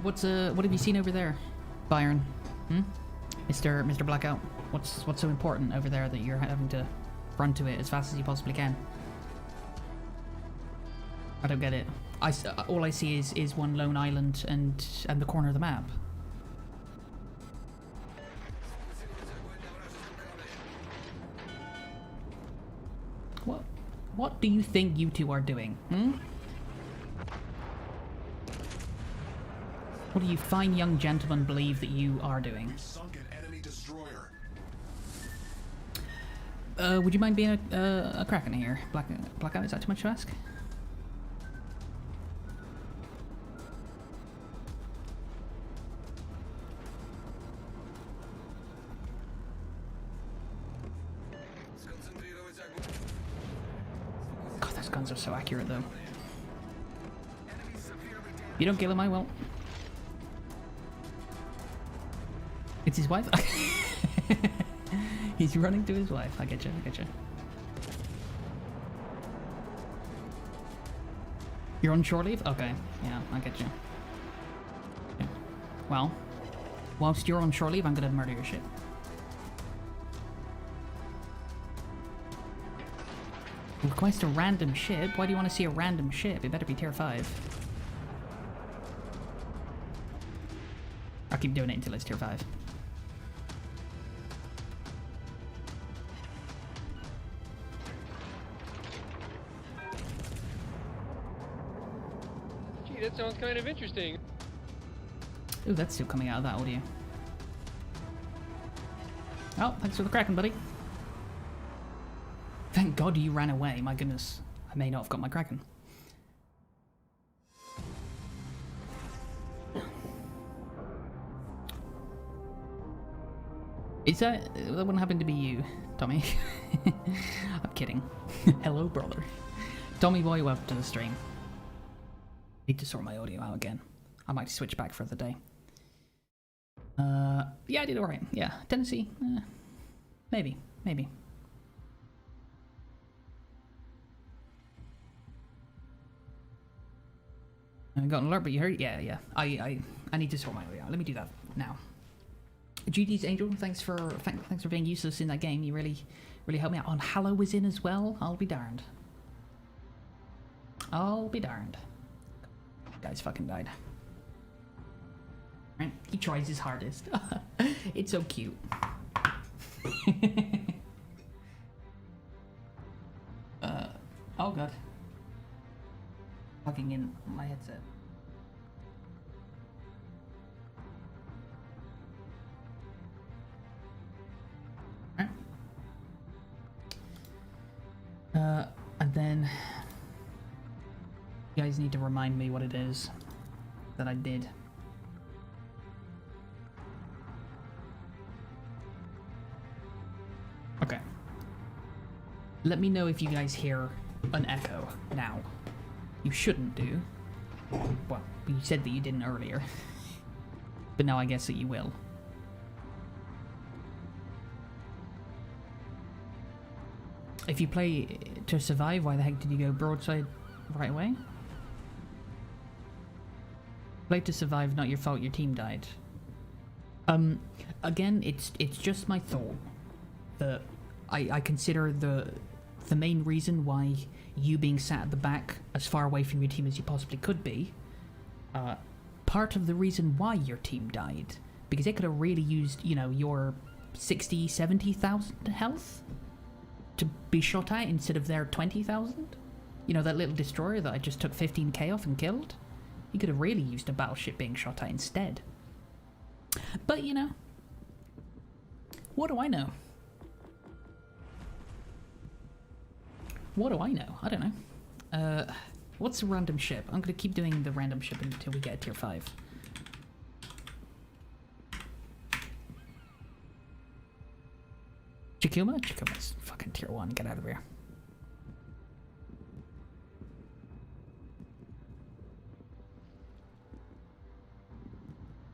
What have you seen over there, Byron? Mr. Blackout? What's so important over there that you're having to run to it as fast as you possibly can? I don't get it. All I see is one lone island and the corner of the map. What do you think you two are doing? What do you fine young gentlemen believe that you are doing? Sunk an enemy destroyer. Would you mind being a Kraken here? Blackout, is that too much to ask? God, those guns are so accurate though. You don't kill him, I won't. It's his wife? He's running to his wife. I get you. You're on shore leave? Okay. Yeah, I get you. Okay. Well, whilst you're on shore leave, I'm gonna murder your ship. Request a random ship? Why do you want to see a random ship? It better be tier 5. I'll keep doing it until it's tier 5. Gee, that sounds kind of interesting. Ooh, that's still coming out of that audio. Oh, thanks for the Kraken, buddy. Thank God you ran away. My goodness, I may not have got my Kraken. Is that wouldn't happen to be you, Tommy? I'm kidding. Hello, brother. Tommy boy, welcome to the stream. Need to sort my audio out again. I might switch back for the day. Yeah, I did alright. Yeah, Tennessee. Maybe. I got an alert, but you heard? Yeah. I need to sort my way out. Let me do that now. GD's Angel, thanks for being useless in that game. You really helped me out. On Hallow was in as well. I'll be darned. Guy's fucking died. Right? He tries his hardest. It's so cute. Oh god. Plugging in my headset. Right. And then you guys need to remind me what it is that I did. Okay. Let me know if you guys hear an echo now. You shouldn't do. Well, you said that you didn't earlier. But now I guess that you will. If you play to survive, why the heck did you go broadside right away? Play to survive, not your fault, your team died. Again, it's just my thought that I consider the main reason why you being sat at the back as far away from your team as you possibly could be, part of the reason why your team died, because they could have really used, you know, your 60, 70,000 health to be shot at instead of their 20,000. You know, that little destroyer that I just took 15k off and killed? You could have really used a battleship being shot at instead. But, you know, what do I know? What do I know? I don't know. What's a random ship? I'm gonna keep doing the random ship until we get a tier 5. Chikuma? Chikuma's fucking tier 1. Get out of here.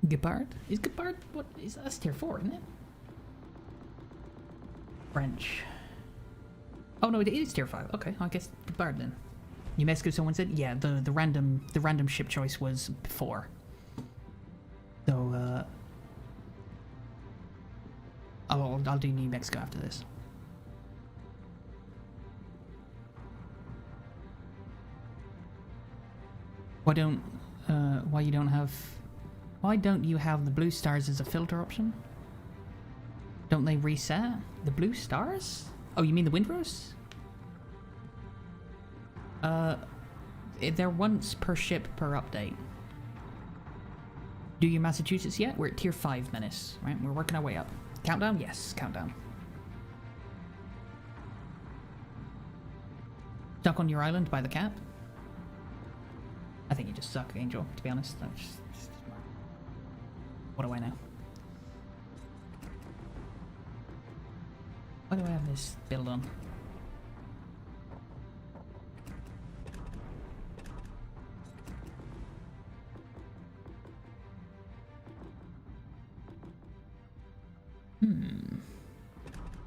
Gepard? Is Gepard? What is that? That's tier 4, isn't it? French. Oh no, it is tier 5. Okay, I guess Gepard then. New Mexico, someone said? Yeah, the random ship choice was before. So I'll do New Mexico after this. Why don't you have the blue stars as a filter option? Don't they reset? The blue stars? Oh, you mean the Windrose? They're once per ship per update. Do your Massachusetts yet? We're at tier 5 menace, right? We're working our way up. Countdown? Yes, countdown. Stuck on your island by the cap? I think you just suck, Angel, to be honest. What do I know? Why do I have this build on?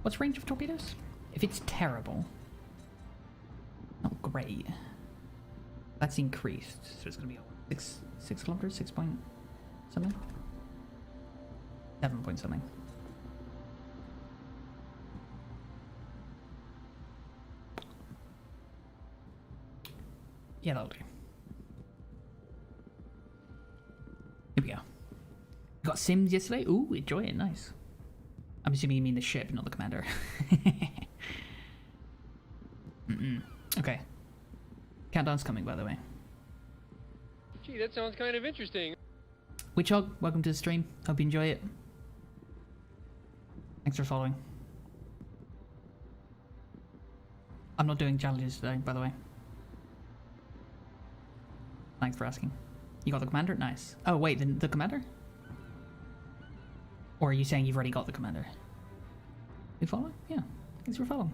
What's range of torpedoes? If it's terrible, not great. That's increased, so it's gonna be 6 kilometers, 6 point something, 7 point something. Yeah, that'll do. Here we go. Got Sims yesterday. Ooh, enjoy it. Nice. I'm assuming you mean the ship, not the commander. Okay. Countdown's coming, by the way. Gee, that sounds kind of interesting. Witchhog, welcome to the stream. Hope you enjoy it. Thanks for following. I'm not doing challenges today, by the way. Thanks for asking. You got the commander? Nice. Oh, wait, the commander? Or are you saying you've already got the commander? You following? Yeah. Thanks for following.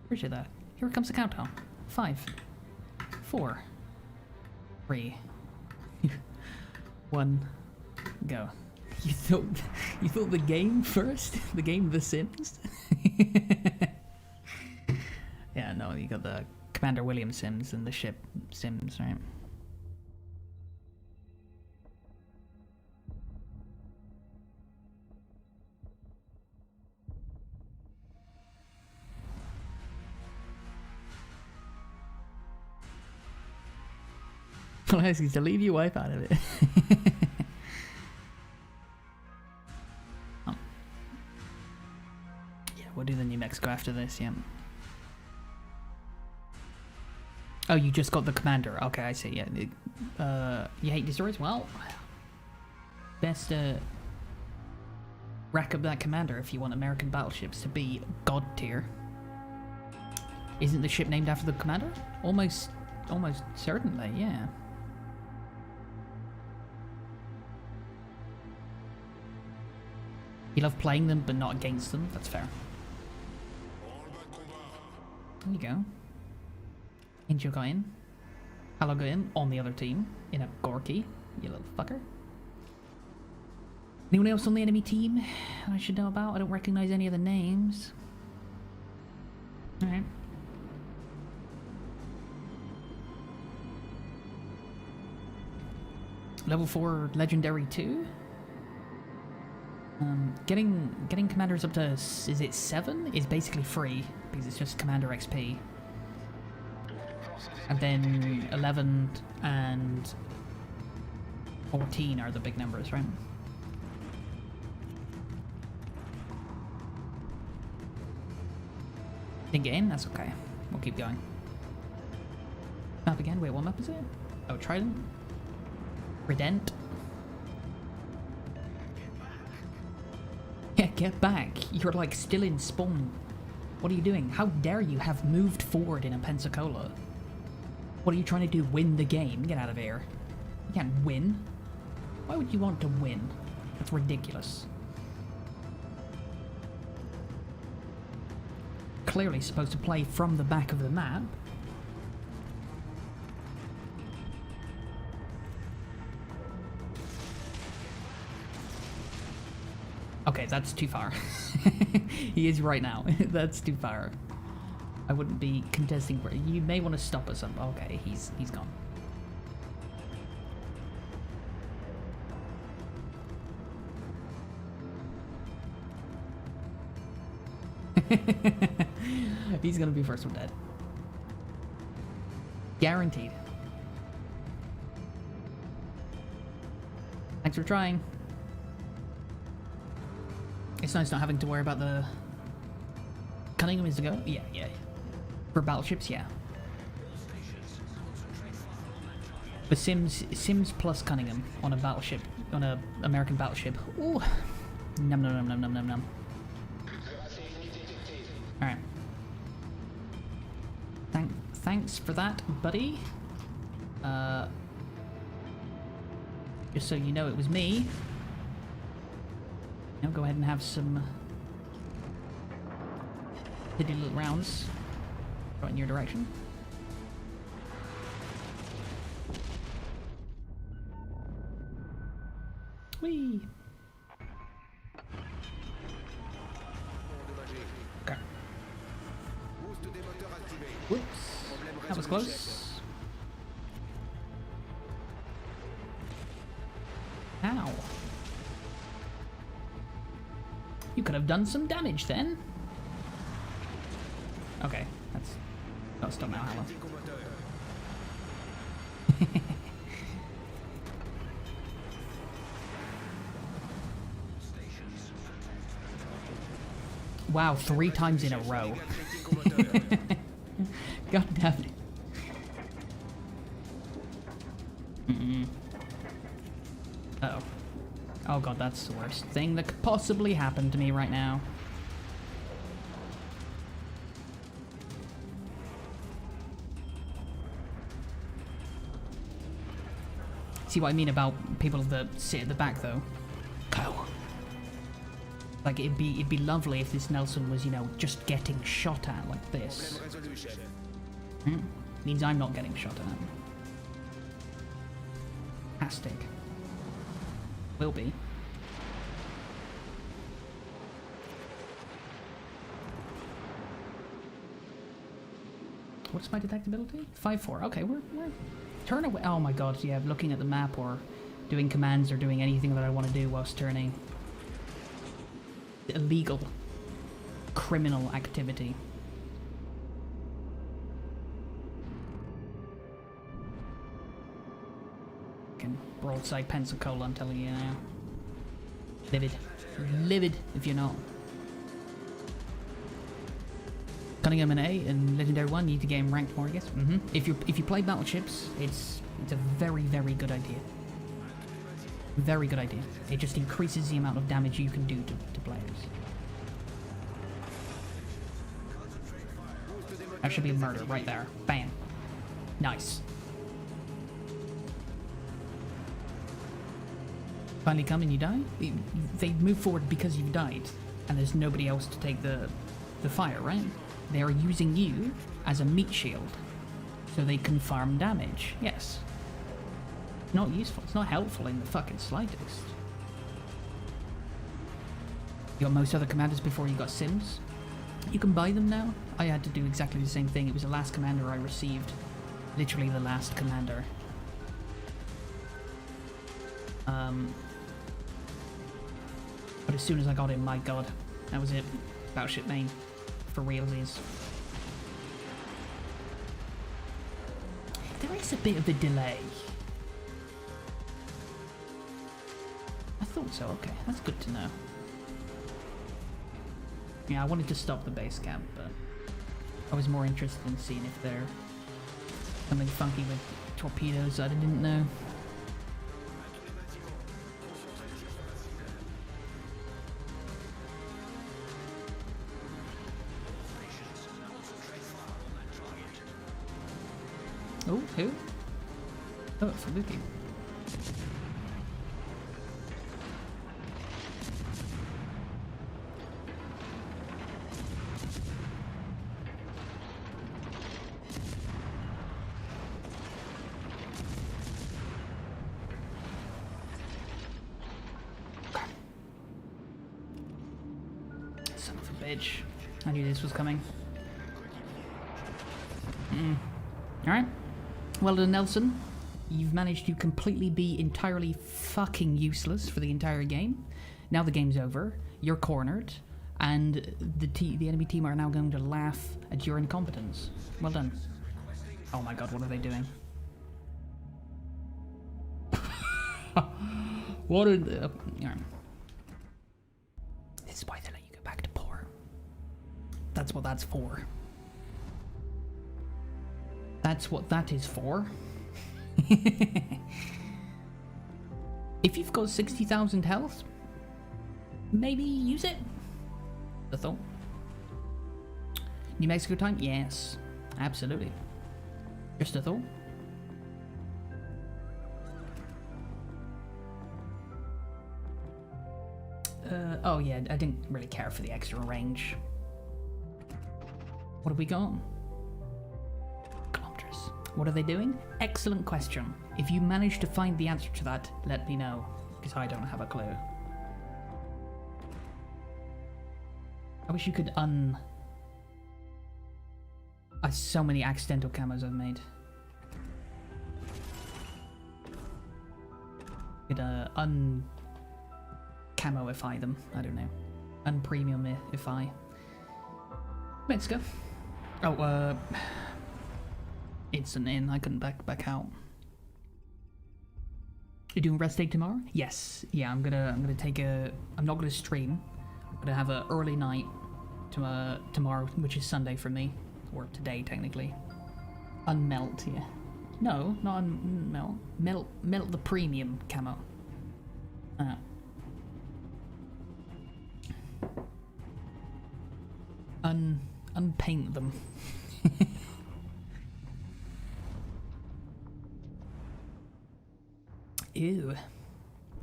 Appreciate that. Here comes the countdown. 5, 4, 3, 1, go. You thought the game first? The game The Sims? Yeah, no, you got the Commander William Sims and the ship Sims, right? Pulaski's to leave your wife out of it. Oh. Yeah, we'll do the New Mexico after this, yeah. Oh, you just got the commander. Okay, I see, yeah. You hate destroyers? Well, best rack up that commander if you want American battleships to be god tier. Isn't the ship named after the commander? Almost certainly, yeah. You love playing them, but not against them. That's fair. There you go. Injo got in. Hello got in on the other team in a Gorky. You little fucker. Anyone else on the enemy team I should know about? I don't recognize any of the names. Alright. Level 4 Legendary 2. Getting commanders up to, is it 7? Is basically free, because it's just commander XP. And then 11 and 14 are the big numbers, right? Didn't get in? That's okay. We'll keep going. Map again? Wait, what map is it? Oh, Trident? Redent? Yeah, get back. You're like still in spawn. What are you doing? How dare you have moved forward in a Pensacola? What are you trying to do? Win the game? Get out of here. You can't win. Why would you want to win? That's ridiculous. Clearly supposed to play from the back of the map. Okay, that's too far. He is right now. That's too far. I wouldn't be contesting for it. You may want to stop us. Okay, he's gone. He's gonna be first one dead. Guaranteed. Thanks for trying. It's nice not having to worry about the... Cunningham is to go? Yeah. For battleships, yeah. But Sims plus Cunningham on a battleship, on a American battleship. Ooh. Num. Alright. Thanks for that, buddy. Just so you know it was me. Now go ahead and have some little rounds right in your direction. Whee! Okay. Whoops. That was close. Ow. You could have done some damage then. Okay, that's done now, Halo. Wow, 3 times in a row. God damn it. Uh-oh. Oh god, that's the worst thing that could possibly happen to me right now. See what I mean about people that sit at the back, though? Go. Like, it'd be lovely if this Nelson was, you know, just getting shot at like this. Means I'm not getting shot at. Fantastic. Will be. What's my detectability? 5-4. Okay, we're turn away. Oh my god, yeah, looking at the map or doing commands or doing anything that I want to do whilst turning. Illegal. Criminal activity. fucking broadside Pensacola, I'm telling you now. Livid. Livid if you're not. Cunningham and A and Legendary 1 need to get him ranked more, I guess. If you play battleships, it's a very, very good idea. Very good idea. It just increases the amount of damage you can do to players. That should be a murder right there. Bam. Nice. Finally come and you die? They move forward because you've died, and there's nobody else to take the fire, right? They are using you as a meat shield, so they can farm damage. Yes. Not useful. It's not helpful in the fucking slightest. You got most other commanders before you got Sims. You can buy them now. I had to do exactly the same thing. It was the last commander I received. Literally the last commander. But as soon as I got him, my god, that was it. Battleship main. For realsies. There is a bit of a delay. I thought so, okay. That's good to know. Yeah, I wanted to stop the base camp, but I was more interested in seeing if there's something funky with torpedoes that I didn't know. Oh, who? Oh, it's Luki. Son of a bitch. I knew this was coming. Alright. Well done, Nelson. You've managed to completely be entirely fucking useless for the entire game. Now the game's over. You're cornered. And the enemy team are now going to laugh at your incompetence. Well done. Oh my god, what are they doing? What are the... This is why they let you go back to port. That's what that's for. That's what that is for. If you've got 60,000 health, maybe use it. The thought. New Mexico time? Yes. Absolutely. Just a thought. Oh yeah, I didn't really care for the extra range. What have we got? Kilometers. What are they doing? Excellent question. If you manage to find the answer to that, let me know, because I don't have a clue. I wish you could so many accidental camos I've made. Could camo-ify them. I don't know. Unpremium-ify. Let's go. Oh, instant in. I couldn't back out. You're doing rest day tomorrow? Yes. Yeah, I'm gonna take a... I'm not gonna stream. I'm gonna have an early night tomorrow, which is Sunday for me. Or today, technically. Unmelt, yeah. No, not unmelt. Melt the premium camo. Unpaint them. Ew.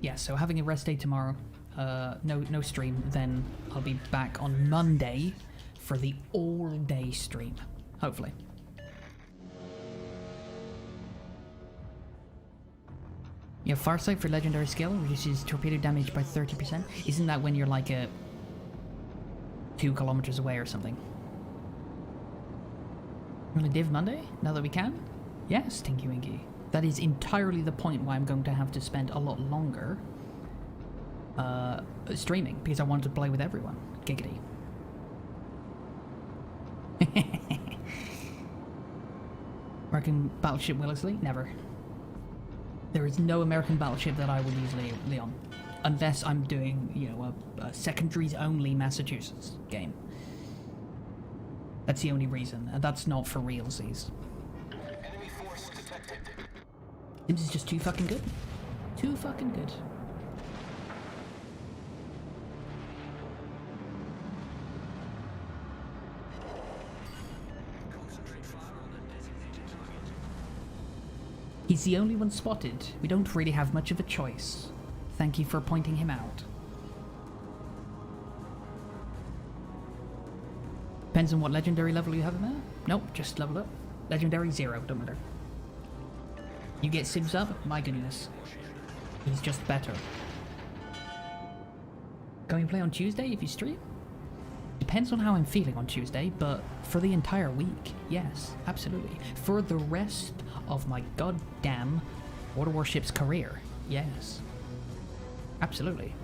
Yeah, so having a rest day tomorrow. No stream. Then I'll be back on Monday for the all-day stream. Hopefully. Yeah, Farsight for legendary skill reduces torpedo damage by 30%. Isn't that when you're like 2 kilometers away or something? Will it div Monday? Now that we can? Yes, Tinky Winky. That is entirely the point why I'm going to have to spend a lot longer streaming, because I wanted to play with everyone. Giggity. Working Battleship Wellesley? Never. There is no American battleship that I would use Leon. Unless I'm doing, you know, a secondaries only Massachusetts game. That's the only reason, and that's not for realsies. Enemy force detected. Sims is just too fucking good. Too fucking good. Concentrate fire on the designated target. He's the only one spotted. We don't really have much of a choice. Thank you for pointing him out. Depends on what legendary level you have him at. Nope, just level up. Legendary 0, don't matter. You get Sims up, my goodness. He's just better. Going to play on Tuesday if you stream? Depends on how I'm feeling on Tuesday, but for the entire week, yes, absolutely. For the rest of my goddamn World of Warships career, yes. Absolutely.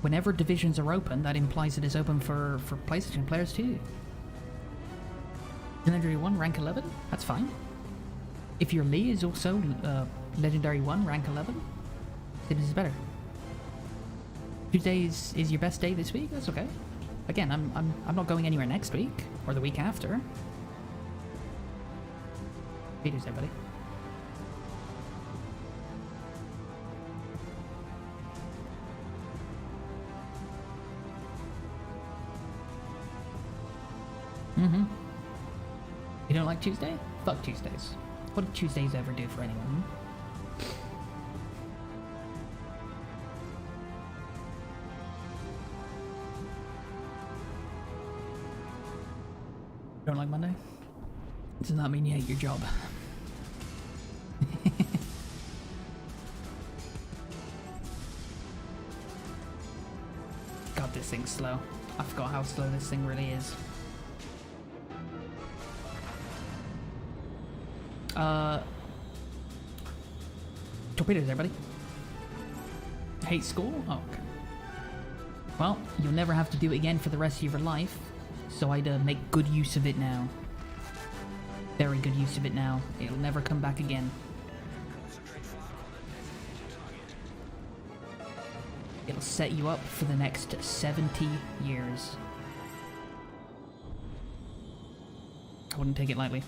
Whenever divisions are open, that implies it is open for PlayStation players too. Legendary 1, rank 11? That's fine. If your Lee is also Legendary 1, rank 11, this is better. Tuesday is your best day this week? That's okay. Again, I'm not going anywhere next week, or the week after. Peters, everybody. Mm-hmm. You don't like Tuesday? Fuck Tuesdays. What do Tuesdays ever do for anyone? Don't like Monday? Does not mean you hate your job. God, this thing's slow. I forgot how slow this thing really is. Torpedoes, everybody. Hate school? Oh, okay. Well, you'll never have to do it again for the rest of your life, so I'd make good use of it now. Very good use of it now. It'll never come back again. It'll set you up for the next 70 years. I wouldn't take it lightly.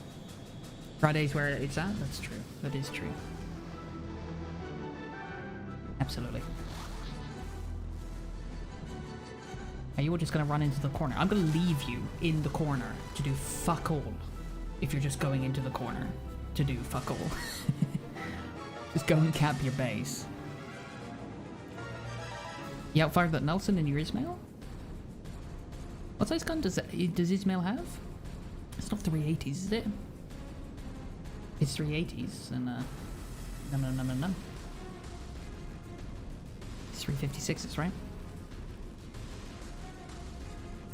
Friday's where it's at? That's true. That is true. Absolutely. Are you all just gonna run into the corner? I'm gonna leave you in the corner to do fuck all. If you're just going into the corner to do fuck all. Just go and cap your base. You outfired that Nelson in your Ismail? What size gun does Ismail have? It's not 380s, is it? It's 380s, and no. It's 356s, right?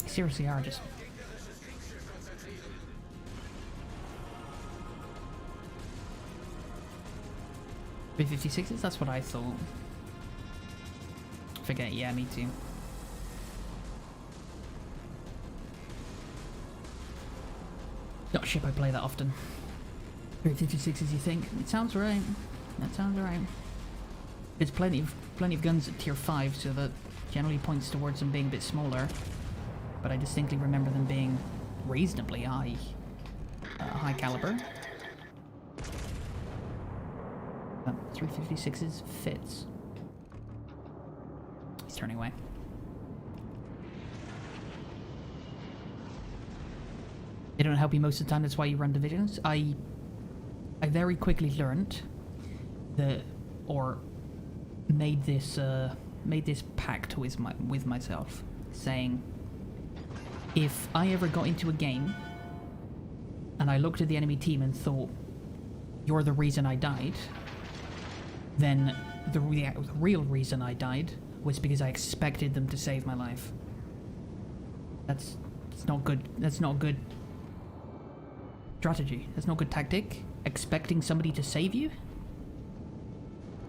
They seriously are just... $356s? That's what I thought. Forget, yeah, me too. Not a ship I play that often. 356s, you think? It sounds right. That sounds right. There's plenty of guns at tier 5, so that generally points towards them being a bit smaller. But I distinctly remember them being reasonably high caliber. 356s fits. He's turning away. They don't help you most of the time, that's why you run divisions. I very quickly learned that, or made this pact with myself, saying, if I ever got into a game and I looked at the enemy team and thought, you're the reason I died, then the real reason I died was because I expected them to save my life. That's not good. That's not good strategy. That's not good tactic. Expecting somebody to save you?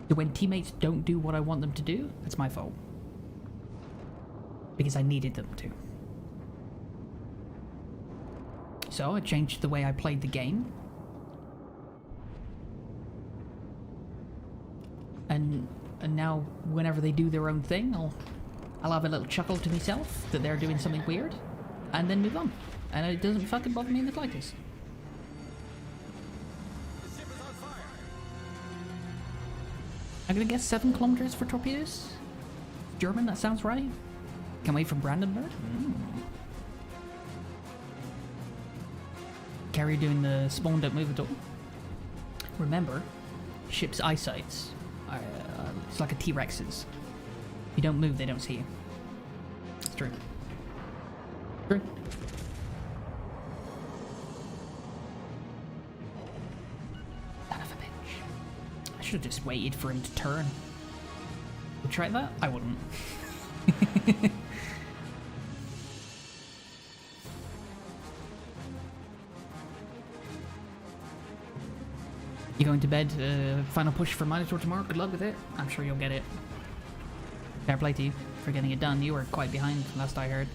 So when teammates don't do what I want them to do, that's my fault. Because I needed them to. So I changed the way I played the game. And now whenever they do their own thing, I'll have a little chuckle to myself that they're doing something weird, and then move on. And it doesn't fucking bother me in the slightest. I'm gonna guess 7 kilometers for torpedoes. German, that sounds right. Can wait from Brandenburg. Carrier doing the spawn don't move at all. Remember, ships' eyesights are it's like a T-Rex's. You don't move, they don't see you. It's true. True. Son of a bitch. I should have just waited for him to turn. Would you try that? I wouldn't. You going to bed? Final push for Minotaur tomorrow? Good luck with it. I'm sure you'll get it. Fair play to you for getting it done. You were quite behind last I heard.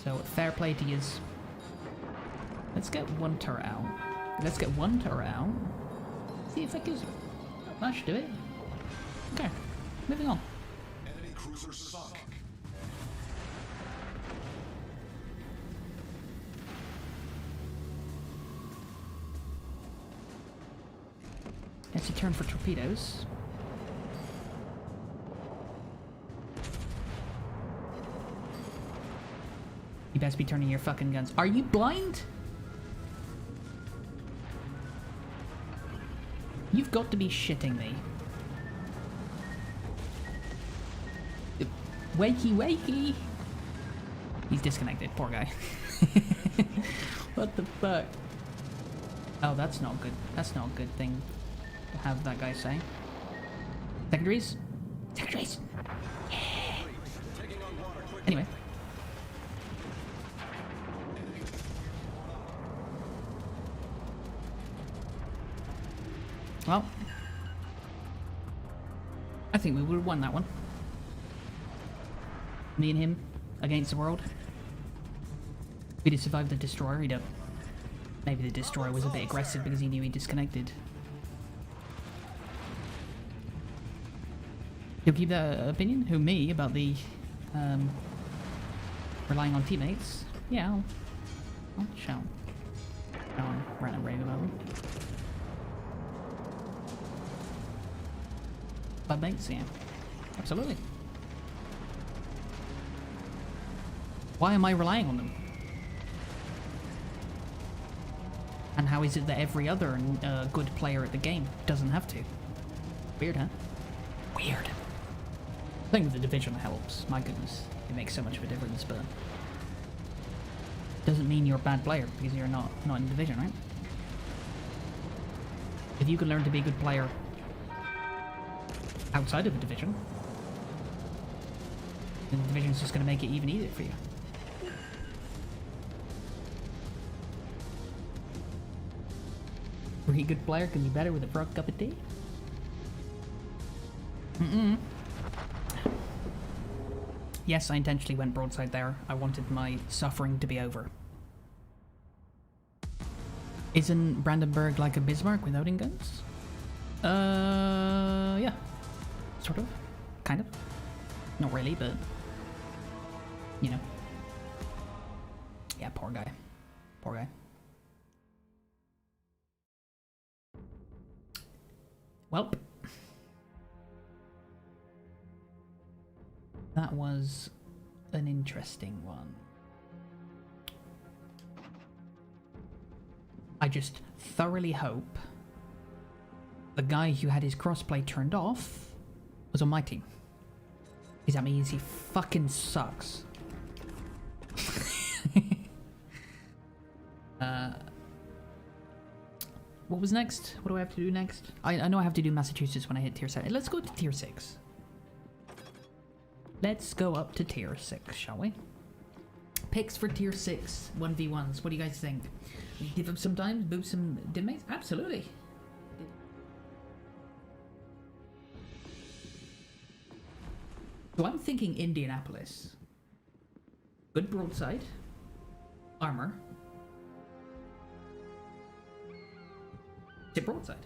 So fair play to you. Let's get one turret out. Let's get one turret out. See if that gives it. That should do it. Okay. Moving on. Enemy cruiser sunk. It's a turn for torpedoes. You best be turning your fucking guns. Are you blind? You've got to be shitting me. Wakey, wakey! He's disconnected, poor guy. What the fuck? Oh, that's not good. That's not a good thing to have that guy say. Secondaries? Secondaries! Yeah! Anyway. Well, I think we would have won that one. Me and him against the world. We'd have survived the destroyer. He'd have. Maybe the destroyer was a bit aggressive because he knew he disconnected. You'll keep that opinion? Who, me? About the relying on teammates? Yeah, I'll shout. I'll rant and rave about them. Bad mates, yeah. Absolutely. Why am I relying on them? And how is it that every other good player at the game doesn't have to? Weird, huh? Weird. I think the division helps. My goodness. It makes so much of a difference, but... doesn't mean you're a bad player because you're not in division, right? If you can learn to be a good player outside of a division, then the division's just going to make it even easier for you. Really good player can be better with a frog cup of tea. Yes, I intentionally went broadside there. I wanted my suffering to be over. Isn't Brandenburg like a Bismarck with Odin guns? Yeah. Sort of. Kind of. Not really, but... you know. Yeah, poor guy. Poor guy. Well. That was an interesting one. I just thoroughly hope the guy who had his crossplay turned off was on my team. Because that means he fucking sucks. What was next? What do I have to do next? I know I have to do Massachusetts when I hit tier 7. Let's go to tier 6. Let's go up to tier 6, shall we? Picks for tier 6, 1v1s. What do you guys think? We give them some time, boost some dinmates? Absolutely. So I'm thinking Indianapolis. Good broadside. Armor. Tip broadside.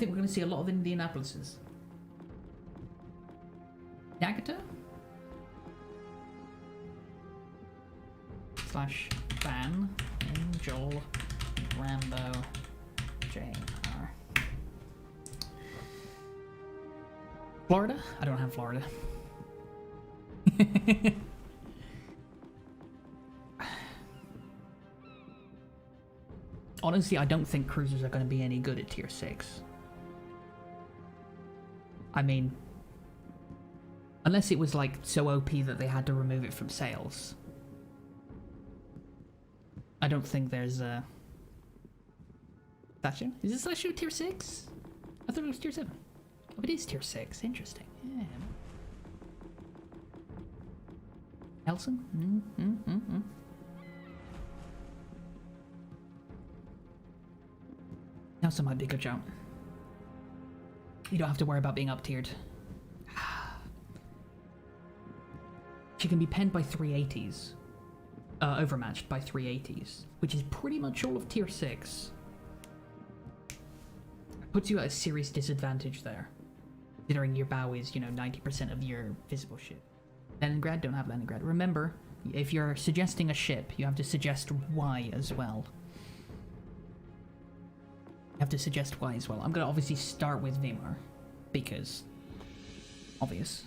think we're going to see a lot of Indianapolises. Nagata? / Ban. Angel. Rambo. JR. Florida? I don't have Florida. Honestly, I don't think cruisers are going to be any good at tier 6. I mean, unless it was like so OP that they had to remove it from sales. I don't think there's a... Statue? Is this statue tier 6? I thought it was tier 7. Oh, it is tier 6. Interesting. Yeah. Nelson? Nelson might be a good jump. You don't have to worry about being up-tiered. She can be penned by 380s. Overmatched by 380s. Which is pretty much all of tier 6. Puts you at a serious disadvantage there. Considering your bow is, you know, 90% of your visible ship. Leningrad, don't have Leningrad. Remember, if you're suggesting a ship, you have to suggest why as well. You have to suggest why as well. I'm gonna obviously start with Weimar, because obvious.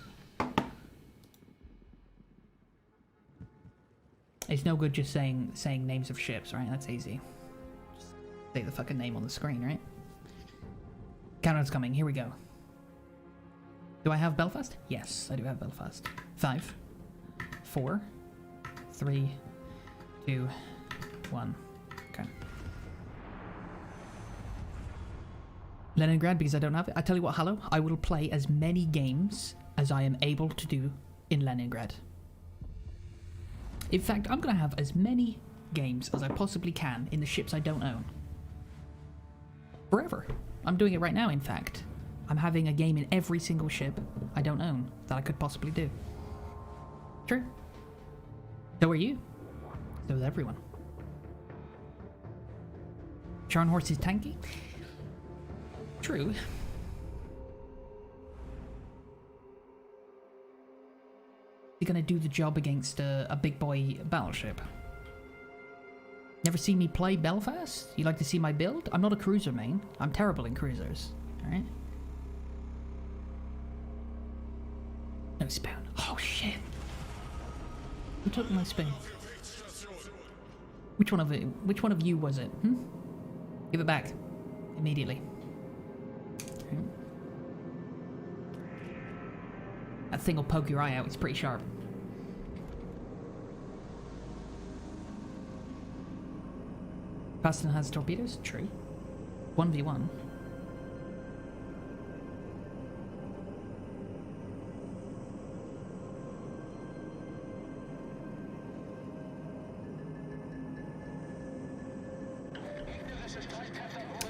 It's no good just saying names of ships, right? That's easy. Just say the fucking name on the screen, right? Countdown's coming. Here we go. Do I have Belfast? Yes, I do have Belfast. 5, 4, 3, 2, 1. Okay. Leningrad, because I don't have it. I tell you what, hello. I will play as many games as I am able to do in Leningrad. In fact, I'm going to have as many games as I possibly can in the ships I don't own. Forever. I'm doing it right now, in fact. I'm having a game in every single ship I don't own that I could possibly do. True. So are you. So is everyone. Charnhorse is tanky? True. You're gonna do the job against a big boy battleship. Never seen me play Belfast? You like to see my build? I'm not a cruiser main. I'm terrible in cruisers. Alright? No spoon. Oh shit. Who took my spoon? Which one of you was it? Give it back. Immediately. Okay. That thing will poke your eye out. It's pretty sharp. Baston has torpedoes? True. 1v1.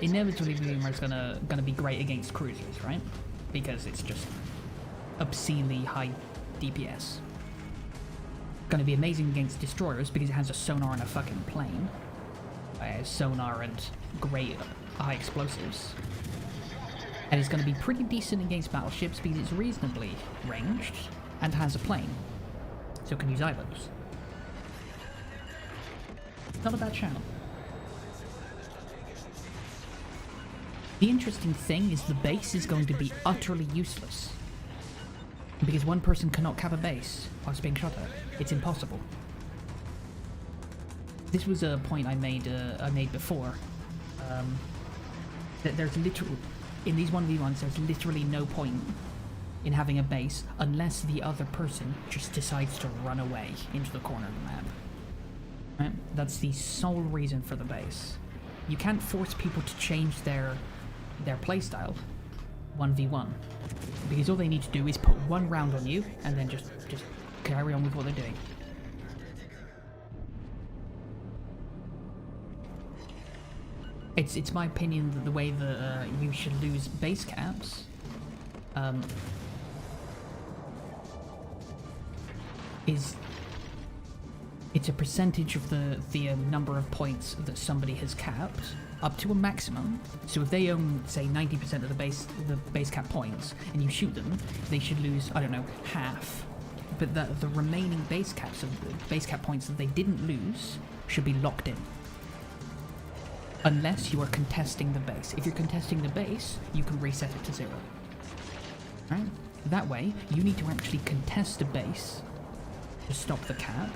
Inevitably, Weimar is gonna be great against cruisers, right? Because it's just obscenely high DPS. Gonna be amazing against destroyers because it has a sonar and a fucking plane. Sonar and great high explosives. And it's gonna be pretty decent against battleships because it's reasonably ranged and has a plane. So it can use islands. Not a bad channel. The interesting thing is the base is going to be utterly useless. Because one person cannot cap a base whilst being shot at. It's impossible. This was a point I made before. That there's literally, in these 1v1s, there's literally no point in having a base unless the other person just decides to run away into the corner of the map. Right? That's the sole reason for the base. You can't force people to change their playstyle 1v1 because all they need to do is put one round on you and then just carry on with what they're doing. It's my opinion that the way that you should lose base caps is It's a percentage of the number of points that somebody has capped up to a maximum. So if they own, say, 90% of the base cap points, and you shoot them, they should lose, I don't know, half. But the remaining base cap points that they didn't lose should be locked in. Unless you are contesting the base. If you're contesting the base, you can reset it to 0. Right? That way, you need to actually contest the base to stop the cap.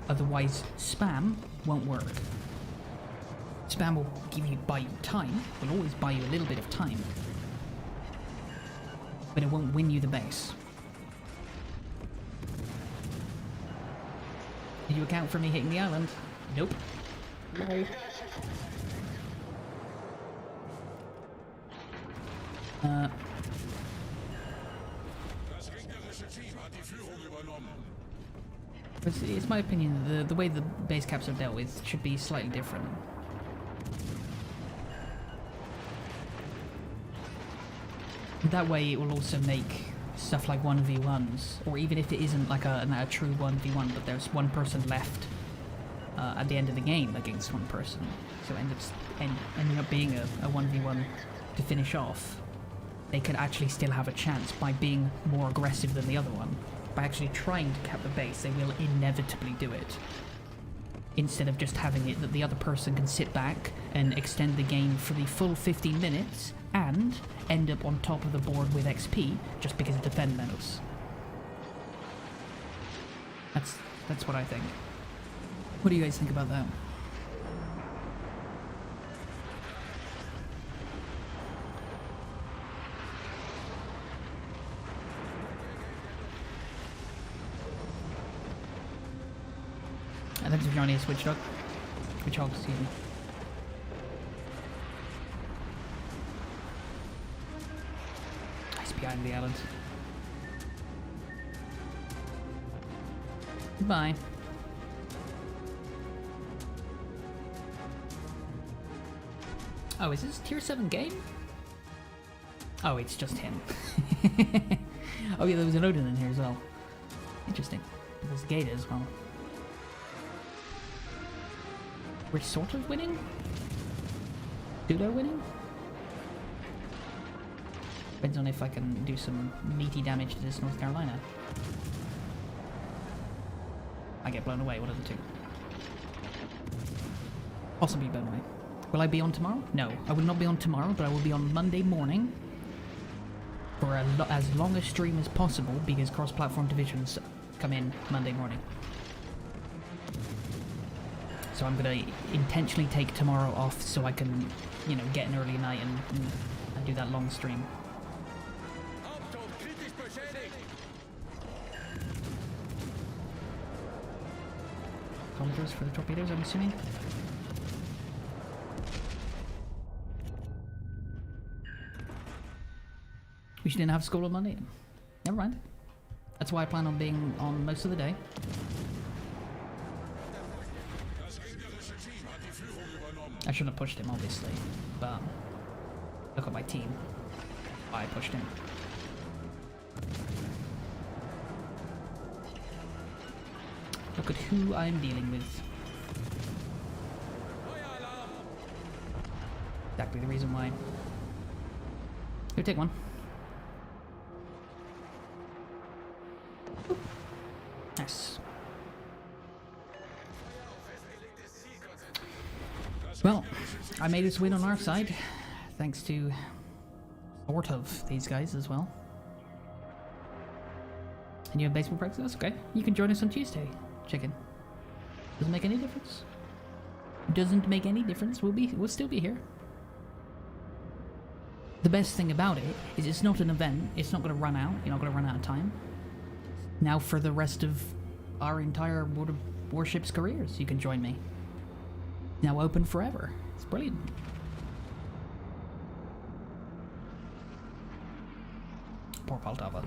Otherwise, spam won't work. Spam will buy you time. Will always buy you a little bit of time. But it won't win you the base. Did you account for me hitting the island? Nope. No. Das gegnerische Team hat die Führung übernommen. It's my opinion, the way the base caps are dealt with should be slightly different. That way it will also make stuff like 1v1s, or even if it isn't like a true 1v1, but there's one person left at the end of the game against one person, so ending up being a 1v1 to finish off, they could actually still have a chance by being more aggressive than the other one. By actually trying to cap the base, they will inevitably do it. Instead of just having it that the other person can sit back and extend the game for the full 15 minutes and end up on top of the board with XP just because of defend medals. That's what I think. What do you guys think about that? And that's Johnny a switch dog. Switch hog, excuse me. Nice behind the island. Goodbye. Oh, is this tier 7 game? Oh, it's just him. Oh yeah, there was an Odin in here as well. Interesting. There's Gata as well. We're sort of winning? Pseudo winning? Depends on if I can do some meaty damage to this North Carolina. I get blown away, what are the two? Possibly blown away. Will I be on tomorrow? No, I will not be on tomorrow, but I will be on Monday morning for as long a stream as possible because cross-platform divisions come in Monday morning. So I'm going to intentionally take tomorrow off so I can, you know, get an early night and do that long stream. Kilometers for the torpedoes, I'm assuming? We didn't have school on Monday. Never mind. That's why I plan on being on most of the day. I shouldn't have pushed him, obviously, but look at my team. I pushed him. Look at who I'm dealing with. Exactly the reason why. Here, take one. Nice. Well, I made us win on our side, thanks to sort of these guys as well. And you have baseball practice? That's okay. You can join us on Tuesday. Chicken. Doesn't make any difference. Doesn't make any difference. We'll still be here. The best thing about it is it's not an event. It's not going to run out. You're not going to run out of time. Now for the rest of our entire World of Warships careers, you can join me. Now open forever. It's brilliant. Poor Poltava.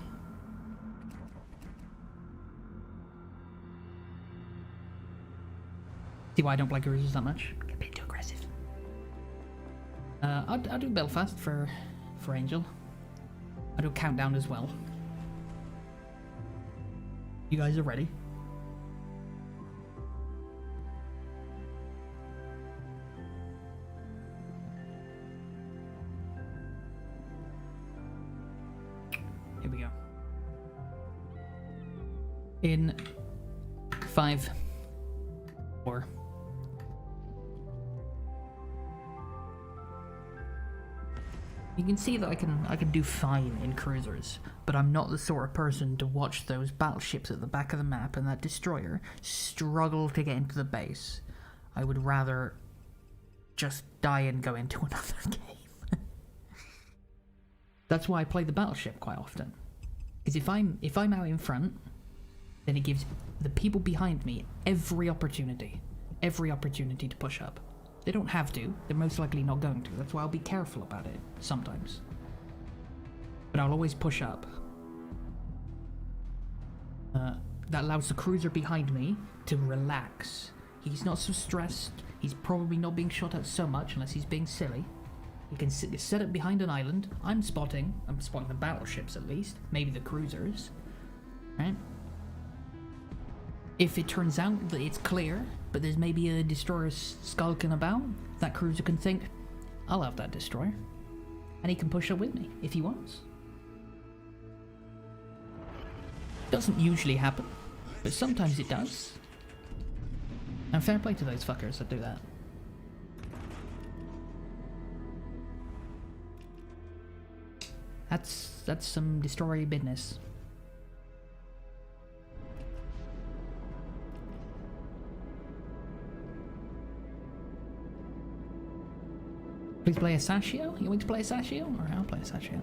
See why I don't like cruisers that much? A bit too aggressive. I'll do Belfast for Angel. I'll do Countdown as well. You guys are ready? In 5, 4. You can see that I can do fine in cruisers, but I'm not the sort of person to watch those battleships at the back of the map and that destroyer struggle to get into the base. I would rather just die and go into another game. That's why I play the battleship quite often. Because if I'm out in front, then it gives the people behind me every opportunity to push up. They don't have to, they're most likely not going to. That's why I'll be careful about it sometimes. But I'll always push up. That allows the cruiser behind me to relax. He's not so stressed. He's probably not being shot at so much unless he's being silly. He can set up behind an island. I'm spotting the battleships at least. Maybe the cruisers. Right? If it turns out that it's clear, but there's maybe a destroyer skulking about, that cruiser can think, I'll have that destroyer. And he can push up with me, if he wants. Doesn't usually happen, but sometimes it does. And fair play to those fuckers that do that. That's some destroyer business. Please play a Sashio? You want me to play a Sashio? Or I'll play a Sashio.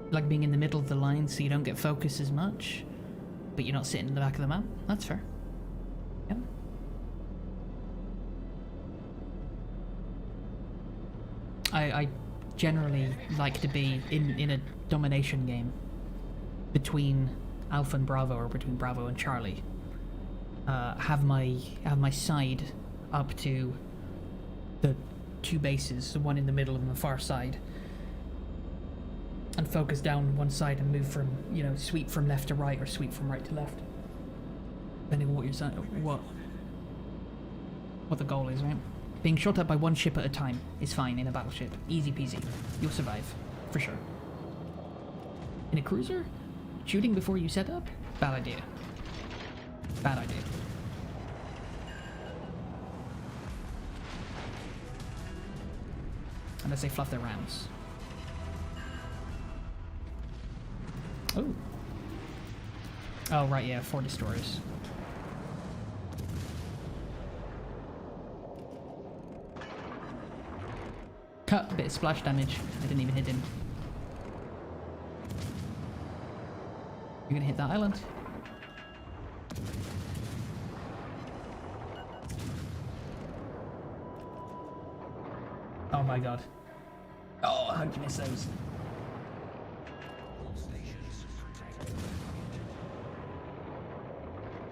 Like being in the middle of the line so you don't get focused as much, but you're not sitting in the back of the map? That's fair. Yep. I generally like to be in a domination game between Alpha and Bravo, or between Bravo and Charlie. Have my side up to the two bases, the one in the middle and the far side, and focus down one side and move from, sweep from left to right or sweep from right to left, depending on what the goal is, right? Being shot at by one ship at a time is fine in a battleship. Easy peasy. You'll survive, for sure. In a cruiser, shooting before you set up? Bad idea. Bad idea. Unless they fluff their rams. Oh. Oh, right, yeah, 4 destroyers. Cut, a bit of splash damage. I didn't even hit him. You're gonna hit that island. Oh my god. Oh, how'd you miss those?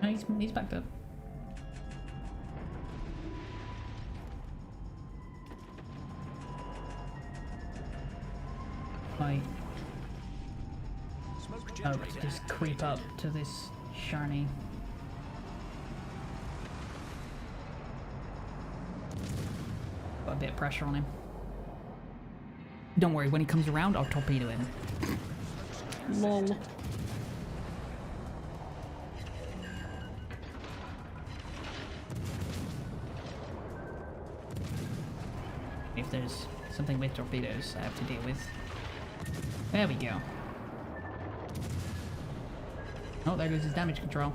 No, he's backed up. Right. Oh, just creep up to this Sharny. Got a bit of pressure on him. Don't worry, when he comes around, I'll torpedo him. Lol. If there's something with torpedoes I have to deal with. There we go. Oh, there goes his damage control.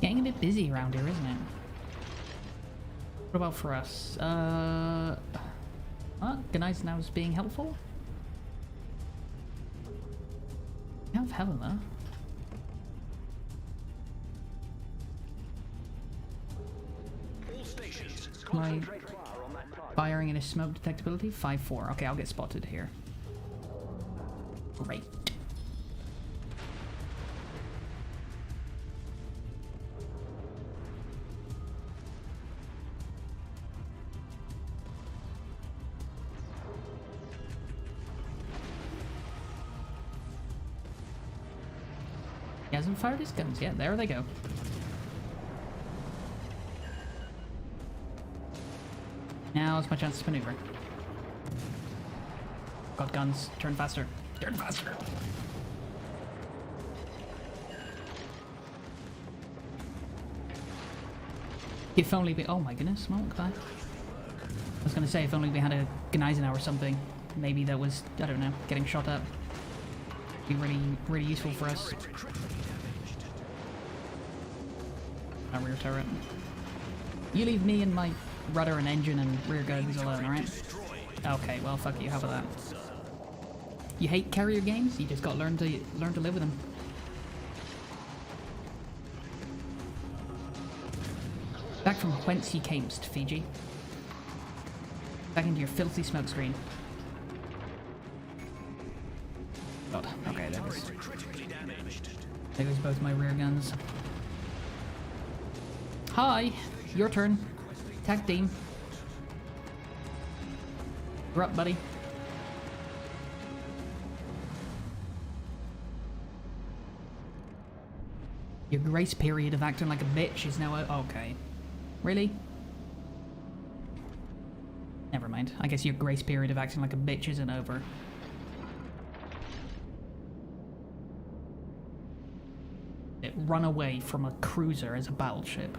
Getting a bit busy around here, isn't it? What about for us? Gneisenau now is being helpful. We have Helena. My firing and a smoke detectability 5-4. Okay, I'll get spotted here. Great. He hasn't fired his guns yet. There they go. Now's my chance to maneuver. Got guns. Turn faster. Turn faster. If only we... Oh my goodness, Monk, that. I was going to say, if only we had a Gneisenau or something. Maybe that was, I don't know, getting shot at. Be really, really useful for us. Our rear turret. You leave me and my rudder and engine and rear guns alone, alright? Okay, well, fuck you. How about that? You hate carrier games? You just got to learn to live with them. Back from whence you camest, Fiji. Back into your filthy smokescreen. God, okay, there goes. There goes both my rear guns. Hi, your turn. Tag team. You're up, buddy. Your grace period of acting like a bitch is now okay. Really? Never mind. I guess your grace period of acting like a bitch isn't over. It run away from a cruiser as a battleship.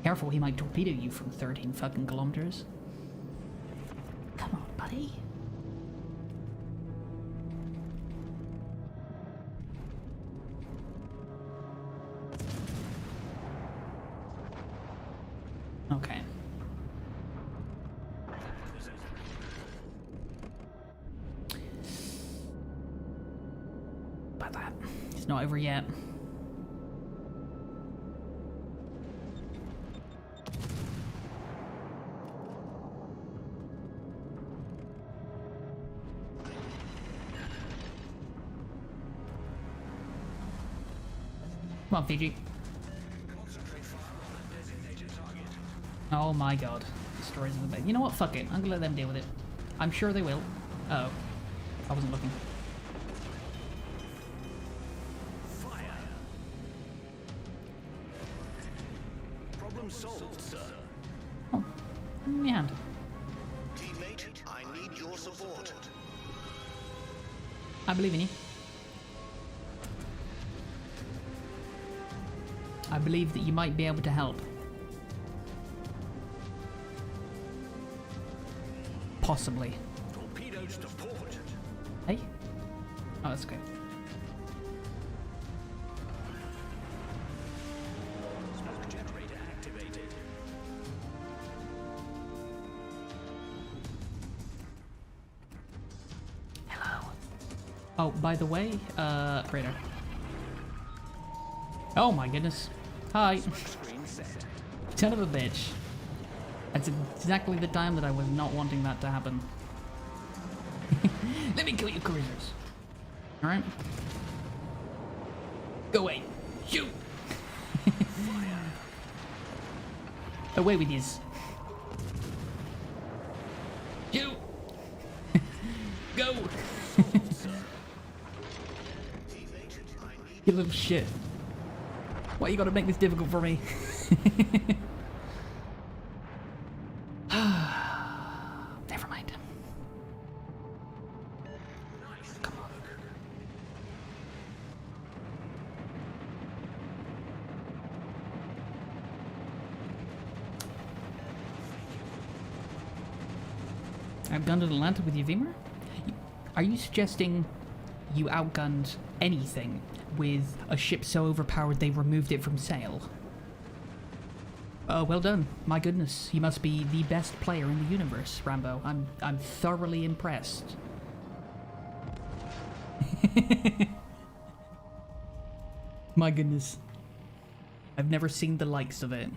Careful, he might torpedo you from 13 fucking kilometers. Come on, buddy. Okay. About that. It's not over yet. Come on, Fiji. Oh my god. Destroys the bed. You know what? Fuck it. I'm gonna let them deal with it. I'm sure they will. Uh oh. I wasn't looking. Fire. Problem solved, sir. Oh. In my hand. Teammate, I need your support. I believe in you. I believe that you might be able to help. Possibly. Torpedoes to port. Hey? Oh, that's okay. Smoke generator activated. Hello. Oh, by the way, radar. Oh my goodness. Hi. Screen set. Son of a bitch. That's exactly the time that I was not wanting that to happen. Let me kill you, cruisers. Alright? Go away. Shoot! Away with yous. Shoot! Go! You little shit. Why you gotta make this difficult for me? Never mind. Come on. Outgunned Atlanta with your Vimmer? Are you suggesting you outgunned anything with a ship so overpowered they removed it from sail? Oh, well done. My goodness, you must be the best player in the universe, Rambo. I'm thoroughly impressed. My goodness. I've never seen the likes of it.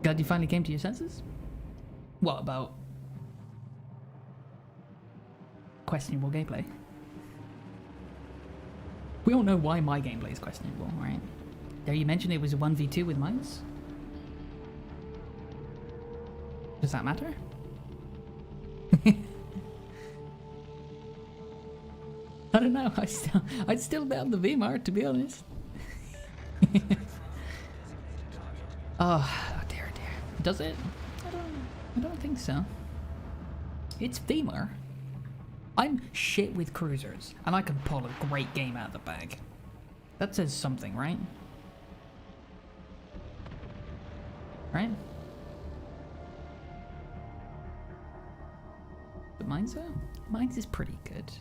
Glad you finally came to your senses? What about questionable gameplay? We all know why my gameplay is questionable, right? Dare you mention it was a 1v2 with mines? Does that matter? I don't know. I'd still bet on the Weimar, to be honest. Oh dear, dear. Does it? I don't think so. It's Weimar. I'm shit with cruisers, and I can pull a great game out of the bag. That says something, right? Right? But mine's though? Mine's is pretty good.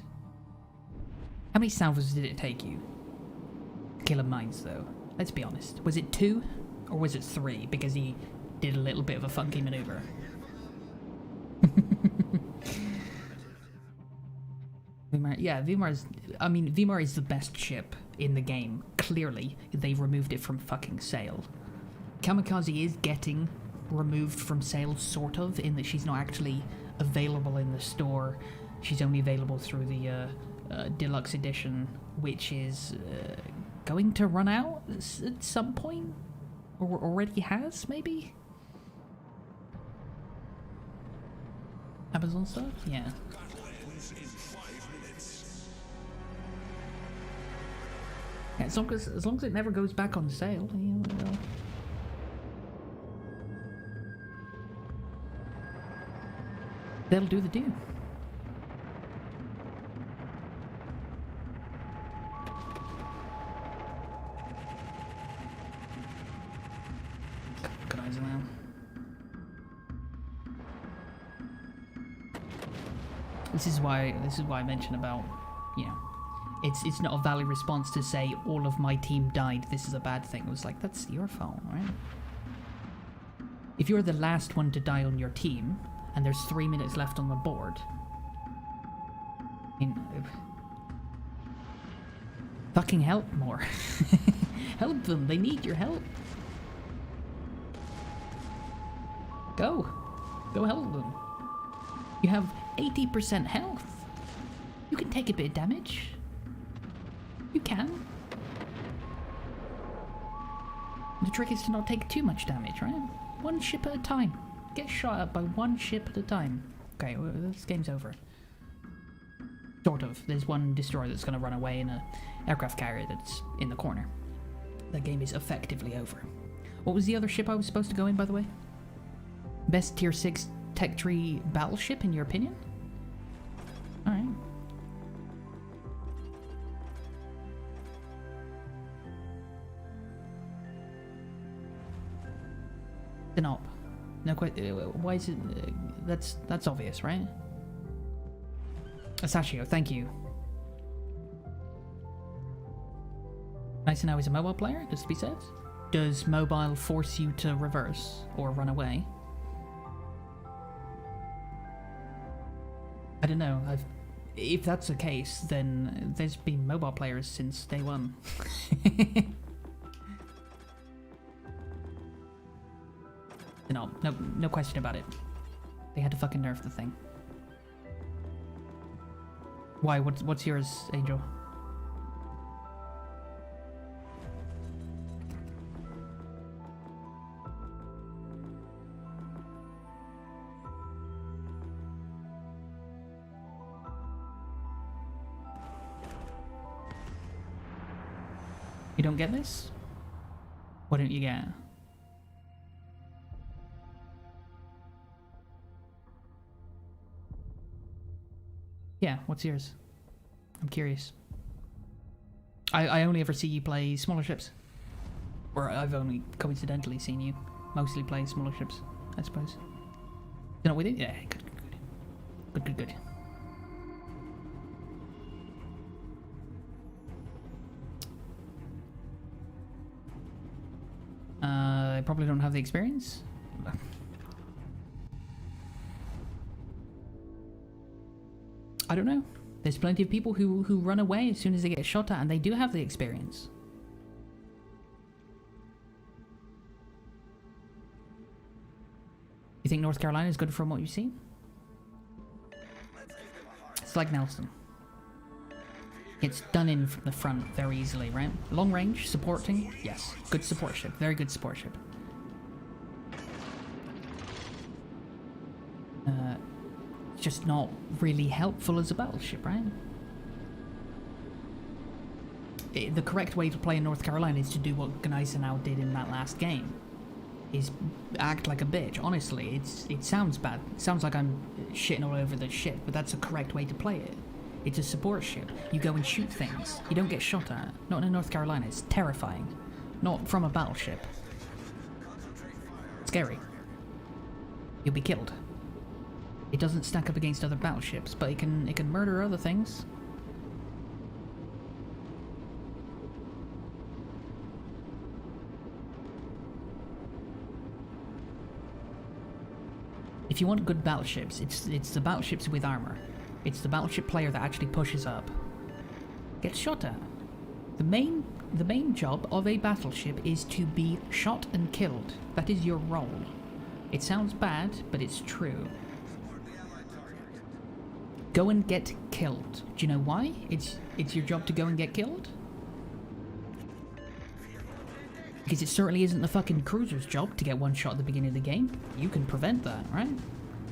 How many salvos did it take you to kill a mines though? Let's be honest. Was it 2 or was it 3? Because he did a little bit of a funky maneuver. Weimar, yeah, Weimar's. I mean, Weimar is the best ship in the game. Clearly, they removed it from fucking sale. Kamikaze is getting removed from sale, sort of, in that she's not actually available in the store. She's only available through the deluxe edition, which is going to run out at some point, or already has, maybe. Amazon stuff, yeah. Battle ends in 5 minutes. Yeah, as long as it never goes back on sale, you know, that'll do the do. Good eyes on them. This is why I mentioned about, you know, it's not a valid response to say all of my team died, this is a bad thing. It was like, that's your fault, right? If you're the last one to die on your team and there's 3 minutes left on the board, I mean, fucking help more. Help them, they need your help. Go help them. You have 80% health. You can take a bit of damage. You can. The trick is to not take too much damage, right? One ship at a time. Get shot at by one ship at a time. Okay, well, this game's over. Sort of. There's one destroyer that's going to run away and an aircraft carrier that's in the corner. That game is effectively over. What was the other ship I was supposed to go in, by the way? Best tier 6 tech tree battleship, in your opinion? Alright. Denop. No question. Why is it? That's obvious, right? Asashio, thank you. Nice to know he's a mobile player, just to be said. Does mobile force you to reverse or run away? I don't know. If that's the case, then there's been mobile players since day one. No question about it. They had to fucking nerf the thing. Why? What's yours, Angel? You don't get this? What don't you get? Yeah, what's yours? I'm curious. I only ever see you play smaller ships. Or I've only coincidentally seen you mostly play smaller ships, I suppose. You know, with it? Yeah, good. I probably don't have the experience. I don't know. There's plenty of people who run away as soon as they get shot at, and they do have the experience. You think North Carolina is good from what you've seen? It's like Nelson. It's done in from the front very easily, right? Long range, supporting, yes. Good support ship, very good support ship. Just not really helpful as a battleship, right? the correct way to play in North Carolina is to do what Gneisenau did in that last game. Is act like a bitch. Honestly, it sounds bad. It sounds like I'm shitting all over the ship, but that's the correct way to play it. It's a support ship. You go and shoot things. You don't get shot at. Not in North Carolina. It's terrifying. Not from a battleship. Scary. You'll be killed. It doesn't stack up against other battleships, but it can murder other things. If you want good battleships, it's the battleships with armor. It's the battleship player that actually pushes up. Gets shot at. The main job of a battleship is to be shot and killed. That is your role. It sounds bad, but it's true. Go and get killed. Do you know why? It's your job to go and get killed? Because it certainly isn't the fucking cruiser's job to get one shot at the beginning of the game. You can prevent that, right?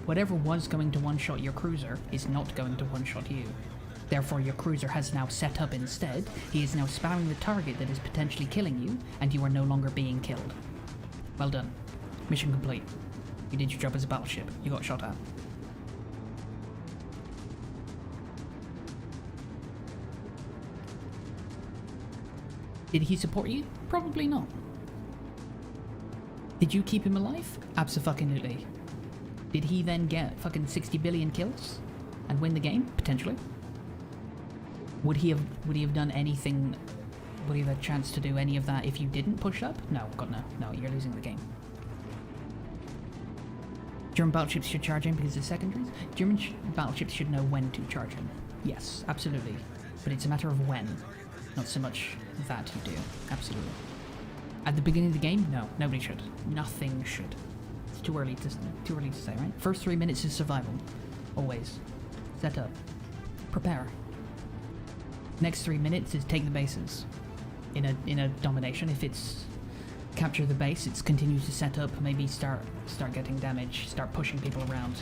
Whatever was going to one-shot your cruiser is not going to one-shot you. Therefore, your cruiser has now set up instead. He is now spamming the target that is potentially killing you, and you are no longer being killed. Well done. Mission complete. You did your job as a battleship. You got shot at. Did he support you? Probably not. Did you keep him alive? Abso-fucking-lutely. Did he then get fucking 60 billion kills and win the game? Potentially. Would he have done anything? Would he have had a chance to do any of that if you didn't push up? No, God no. No, you're losing the game. German battleships should charge in because of secondaries. German battleships should know when to charge in. Yes, absolutely. But it's a matter of when. Not so much that you do. Absolutely. At the beginning of the game, no, nobody should. Nothing should. It's too early to say, right? First 3 minutes is survival. Always. Set up. Prepare. Next 3 minutes is take the bases. In a domination, if it's capture the base, it's continue to set up, maybe start getting damage, start pushing people around.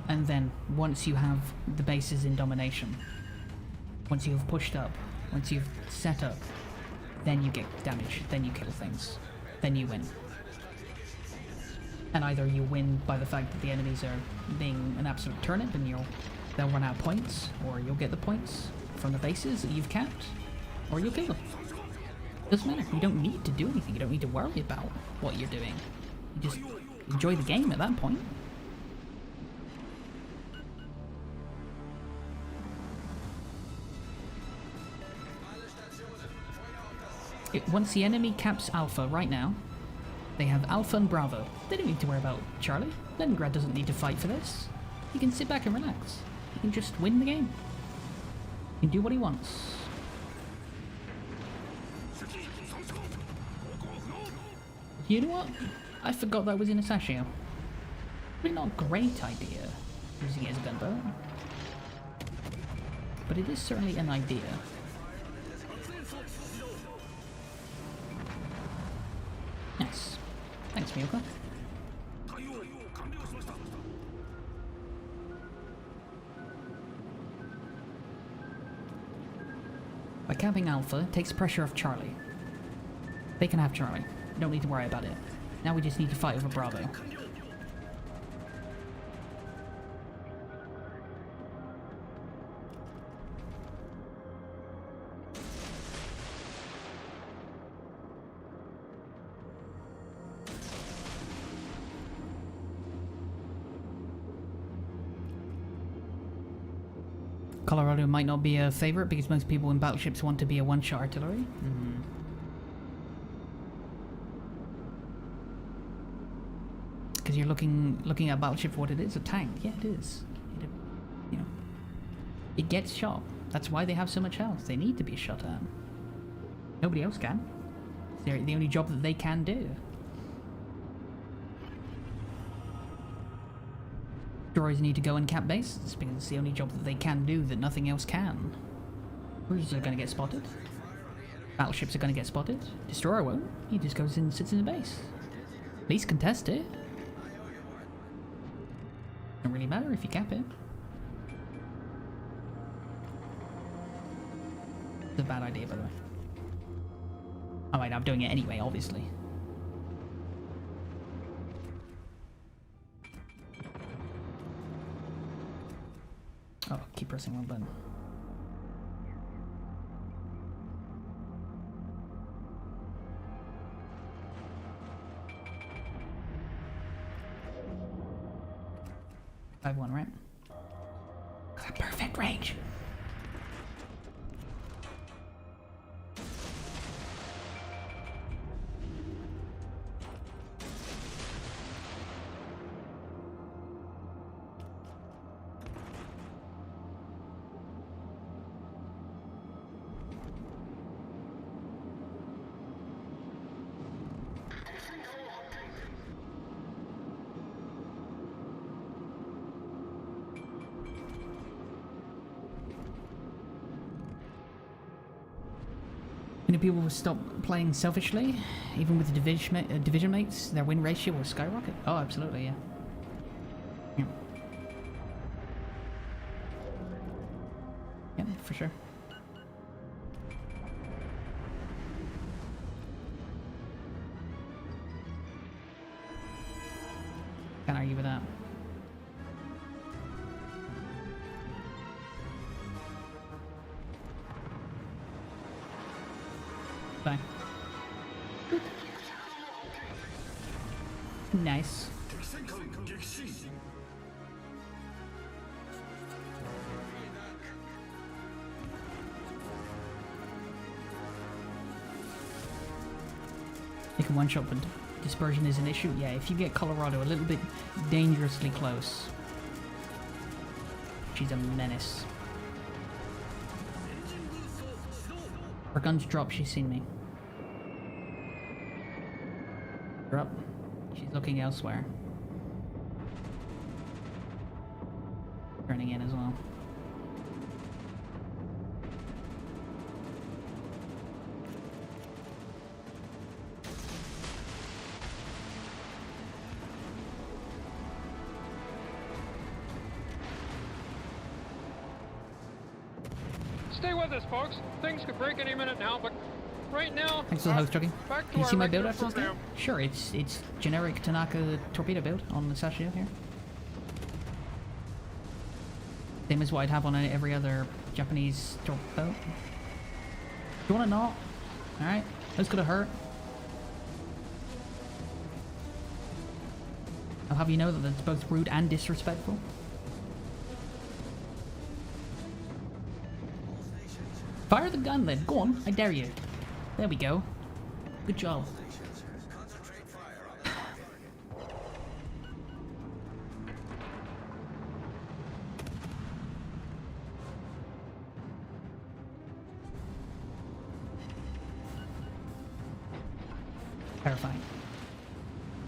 And then, once you have the bases in domination, once you've pushed up, once you've set up, then you get damage, then you kill things, then you win. And either you win by the fact that the enemies are being an absolute turnip and they'll run out of points, or you'll get the points from the bases that you've capped, or you'll kill them. Doesn't matter. You don't need to do anything. You don't need to worry about what you're doing. You just enjoy the game at that point. Once the enemy caps Alpha right now, they have Alpha and Bravo. They don't need to worry about Charlie. Leningrad doesn't need to fight for this. He can sit back and relax. He can just win the game. He can do what he wants. You know what? I forgot that was in a Sashio. Probably not a great idea, using it as a gunboat. But it is certainly an idea. Nice. Thanks, Miyoko. By capping Alpha, it takes pressure off Charlie. They can have Charlie. We don't need to worry about it. Now we just need to fight over Bravo. Colorado might not be a favorite because most people in battleships want to be a one-shot artillery. Because you're looking at battleship for what it is, a tank. Yeah, it is. It gets shot. That's why they have so much health. They need to be shot at. Nobody else can. They're the only job that they can do. Destroyers need to go and cap bases because it's the only job that they can do that nothing else can. Cruisers are going to get spotted. Battleships are going to get spotted. Destroyer won't. He just goes and sits in the base. At least contest it. Doesn't really matter if you cap it. It's a bad idea, by the way. Alright, I'm doing it anyway, obviously. Oh, keep pressing one button. One, right? Got a perfect range. Many people will stop playing selfishly, even with the division mates. Their win ratio will skyrocket. Oh, absolutely, yeah. Yeah, yeah, for sure. Can't argue with that. Bye. Nice. You can one-shot, but dispersion is an issue. Yeah, if you get Colorado a little bit dangerously close, she's a menace. Her guns drop, she's seen me. Drop. She's looking elsewhere. Turning in as well. Stay with us, folks. Things could break any minute now, but right now... Thanks for the host, Chucky. Back to Can you our see my build regular after this game? program. Sure, it's generic Tanaka torpedo build on the Sashio here. Same as what I'd have on every other Japanese torpedo. You wanna not? Alright, that's gonna hurt. I'll have you know that that's both rude and disrespectful. Fire the gun then, go on, I dare you. There we go. Good job. Terrifying.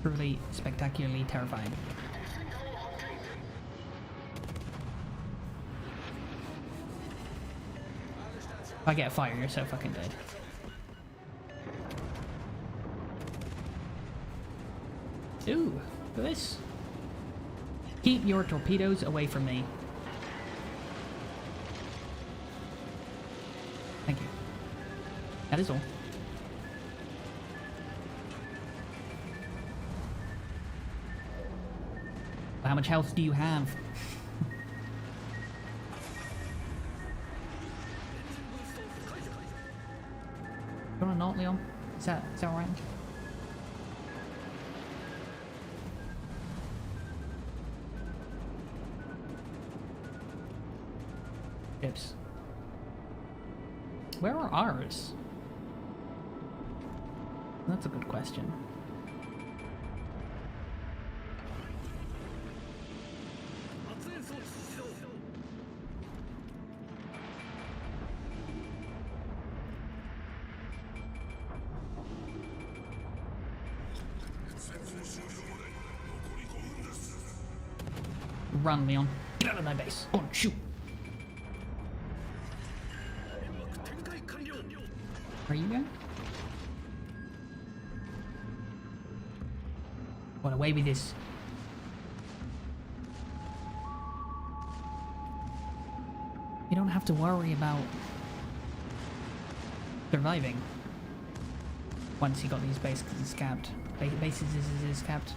Truly, spectacularly terrifying. If I get a fire, you're so fucking dead. Ooh, look at this. Keep your torpedoes away from me. Thank you. That is all. How much health do you have? You want to not, Leon? Is that alright? Ships. Where are ours? That's a good question. Run, Leon. Get out of my base. Go on, shoot. Where are you going? What, away with this. don't have to worry about surviving once he got these bases capped. Bases is capped.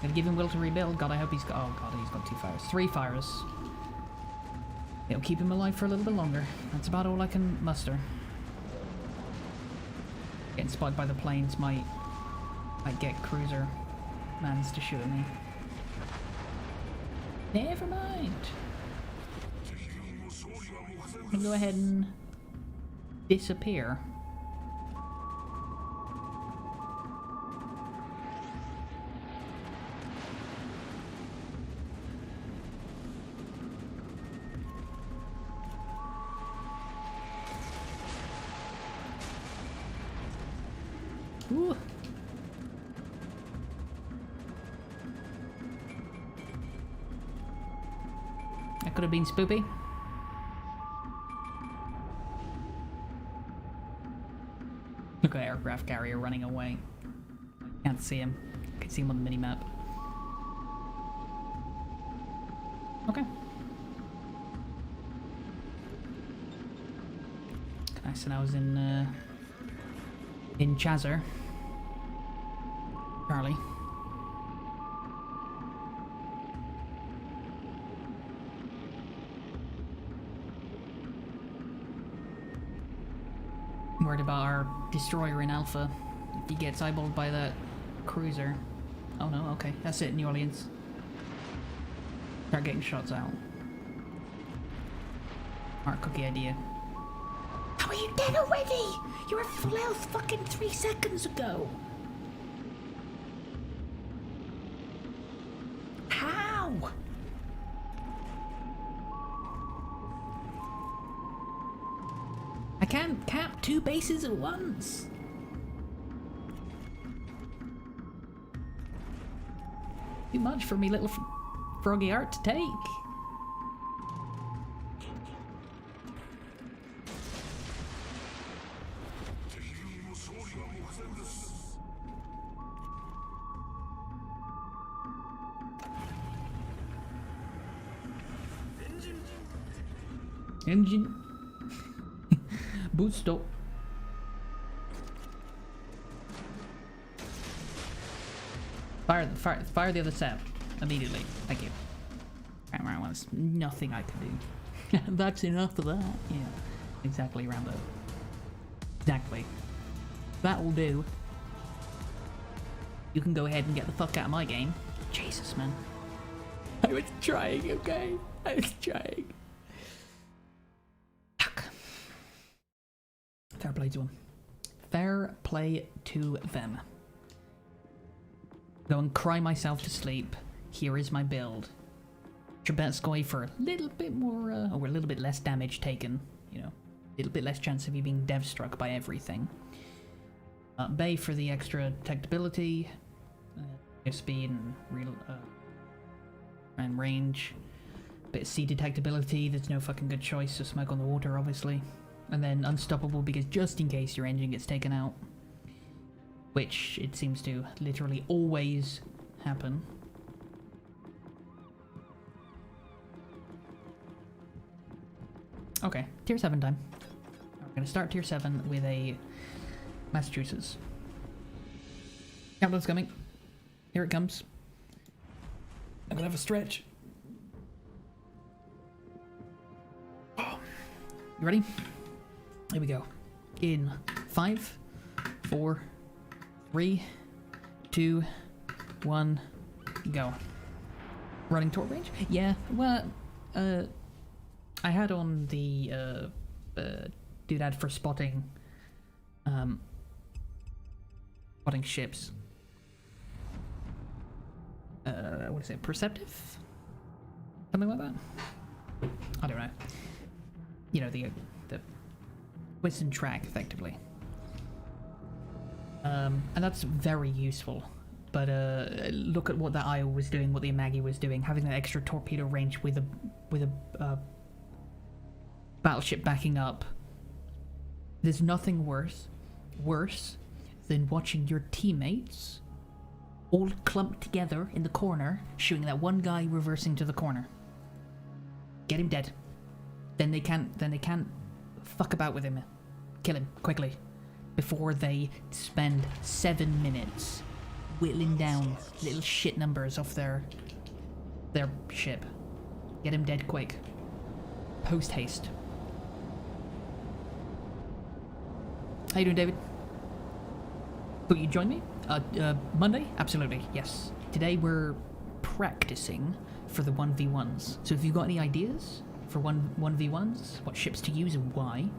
Gonna give him will to rebuild. God, I hope he's got. Oh god, he's got 2 fires. 3 fires. It'll keep him alive for a little bit longer. That's about all I can muster. Getting spotted by the planes might get cruiser mans to shoot at me. Never mind. I'll go ahead and disappear. Ooh. That could have been spoopy. Look at the aircraft carrier running away. Can't see him. Can see him on the mini-map. Okay. Nice, and I was in Chaser. Charlie. Worried about our destroyer in Alpha. If he gets eyeballed by that cruiser. Oh no, okay. That's it, New Orleans. Start getting shots out. Smart cookie idea. How are you dead already? You were full health fucking 3 seconds ago. How? I can't cap 2 bases at once. Too much for me little froggy art to take. Engine. Boot stop. Fire the other set immediately. Thank you. Right, well, there's nothing I can do. That's enough of that. Yeah, exactly, Rambo. Exactly. That will do. You can go ahead and get the fuck out of my game. Jesus, man. I was trying, okay? I was trying. Fair play to them. Fair play to them. Go and cry myself to sleep. Here is my build. Trubetskoy for a little bit more, or a little bit less damage taken. You know, a little bit less chance of you being dev struck by everything. Bay for the extra detectability, speed and real and range. Bit of sea detectability. There's no fucking good choice. So smoke on the water, obviously. And then unstoppable because just in case your engine gets taken out, which it seems to literally always happen. Okay, tier 7 time. We're gonna start tier 7 with a Massachusetts. Countdown's coming. Here it comes. I'm gonna have a stretch. Oh. You ready? Here we go. In 5, 4, 3, 2, 1, go. Running toward range? Yeah, well, I had on the doodad for spotting ships. What is it? Perceptive? Something like that? I don't know. You know, the twist and track, effectively. And that's very useful. But look at what that Io was doing, what the Amagi was doing, having that extra torpedo range with a battleship backing up. There's nothing worse than watching your teammates all clumped together in the corner, shooting that one guy reversing to the corner. Get him dead. then they can't fuck about with him. Kill him quickly before they spend 7 minutes whittling down little shit numbers off their ship. Get him dead quick. Post haste. How you doing, David? Will you join me? Monday? Absolutely, yes. Today we're practicing for the 1v1s. So if you've got any ideas for 1v1s, what ships to use and why,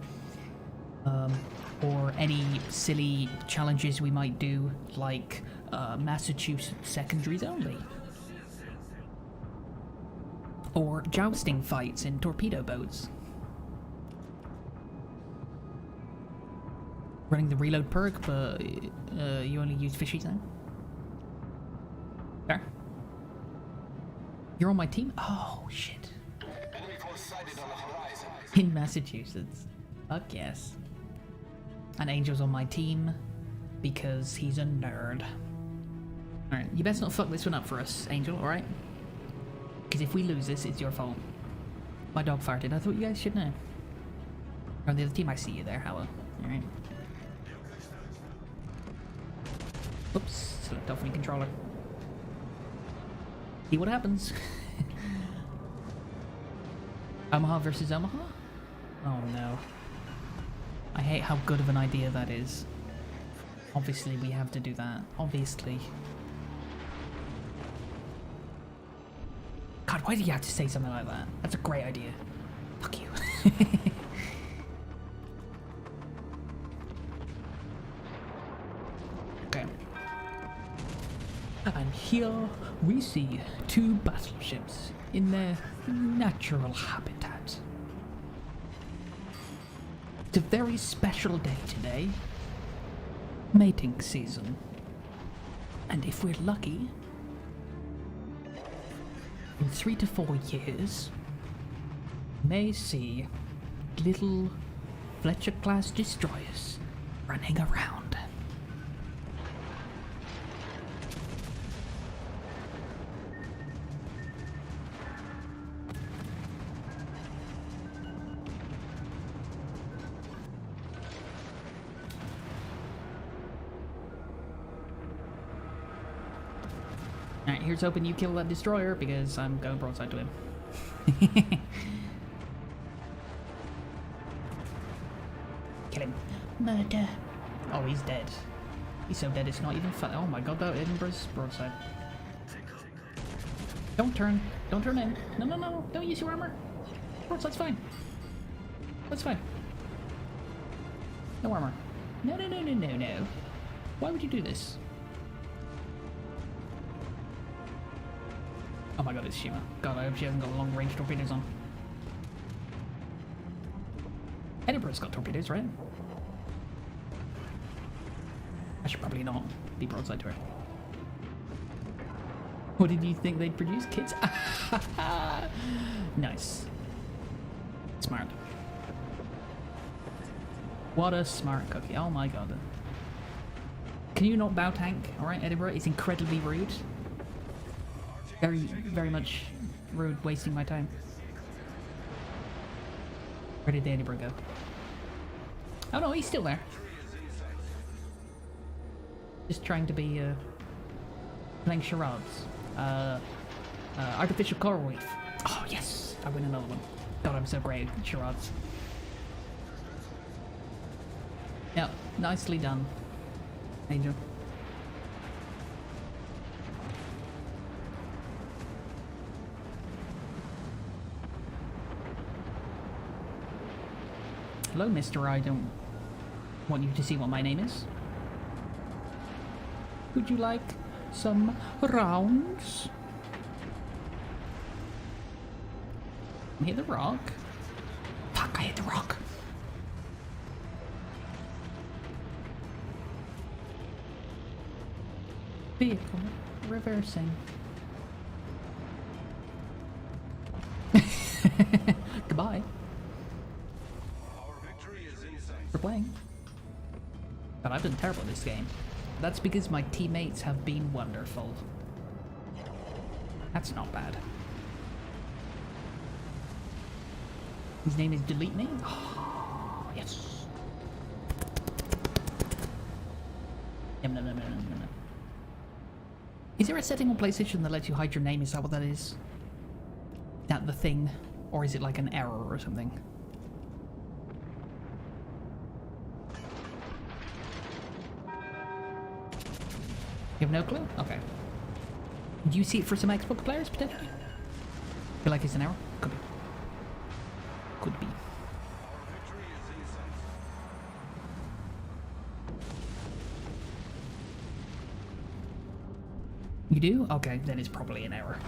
or any silly challenges we might do, like Massachusetts secondaries only, or jousting fights in torpedo boats, running the reload perk, but you only use fishies now. Fair. You're on my team? Oh shit. Enemy force sighted on the horizon. In Massachusetts. Fuck yes. And Angel's on my team because he's a nerd. Alright, you best not fuck this one up for us, Angel, alright? Because if we lose this, it's your fault. My dog farted. I thought you guys should know. You're on the other team. I see you there, Howell. Alright. Oops, select off my controller. See what happens. Omaha versus Omaha? Oh no. I hate how good of an idea that is. Obviously we have to do that. Obviously. God, why do you have to say something like that? That's a great idea. Fuck you. Okay. And here we see 2 battleships in their natural habitat. It's a very special day today. Mating season. And if we're lucky, in 3 to 4 years, may see little Fletcher-class destroyers running around. Alright, here's hoping you kill that destroyer because I'm going broadside to him. Kill him. Murder. Oh, he's dead. He's so dead it's not even fun. Oh my god, that Edinburgh's broadside. Don't turn. Don't turn in. No, no, no. Don't use your armor. Broadside's fine. That's fine. No armor. No, no, no, no, no, no. Why would you do this? Oh my god, it's Shima. God, I hope she hasn't got long range torpedoes on. Edinburgh's got torpedoes, right? I should probably not be broadside to her. What did you think they'd produce? Kids? Nice. Smart. What a smart cookie. Oh my god. Can you not bow tank? Alright, Edinburgh, it's incredibly rude. Very, very much rude, wasting my time. Where did the Edinburgh go? Oh no, he's still there. Just trying to be, playing charades. Artificial coral reef. Oh yes, I win another one. God, I'm so great at charades. Yep, nicely done, Angel. Hello, mister, I don't want you to see what my name is. Would you like some rounds? Hit the rock. Fuck, I hit the rock. Vehicle reversing. Goodbye. For playing. But I've been terrible at this game. That's because my teammates have been wonderful. That's not bad. His name is Delete Name? Oh, yes. Yum, nom, nom, nom, nom, nom. Is there a setting on PlayStation that lets you hide your name? Is that what that is? Is that the thing? Or is it like an error or something? You have no clue? Okay. Do you see it for some Xbox players, potentially? Feel like it's an error? Could be. Could be. You do? Okay, then it's probably an error.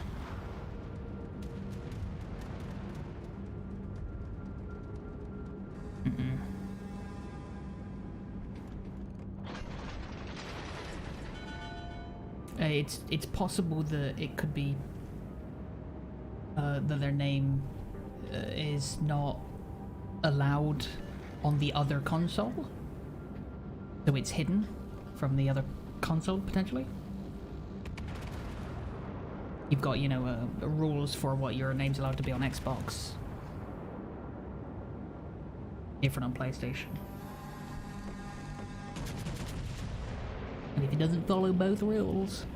It's possible that it could be that their name is not allowed on the other console, so it's hidden from the other console potentially. You've got, you know, rules for what your name's allowed to be on Xbox, different on PlayStation. And if it doesn't follow both rules,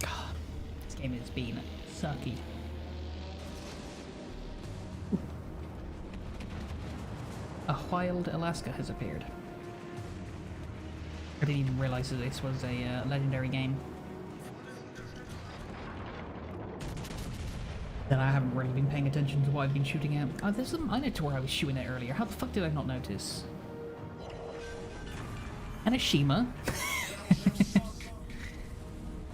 God, this game has been sucky. A wild Alaska has appeared. I didn't even realize that this was a legendary game. Then I haven't really been paying attention to what I've been shooting at. Oh, there's a Minotaur I was shooting at earlier. How the fuck did I not notice? And a Shima.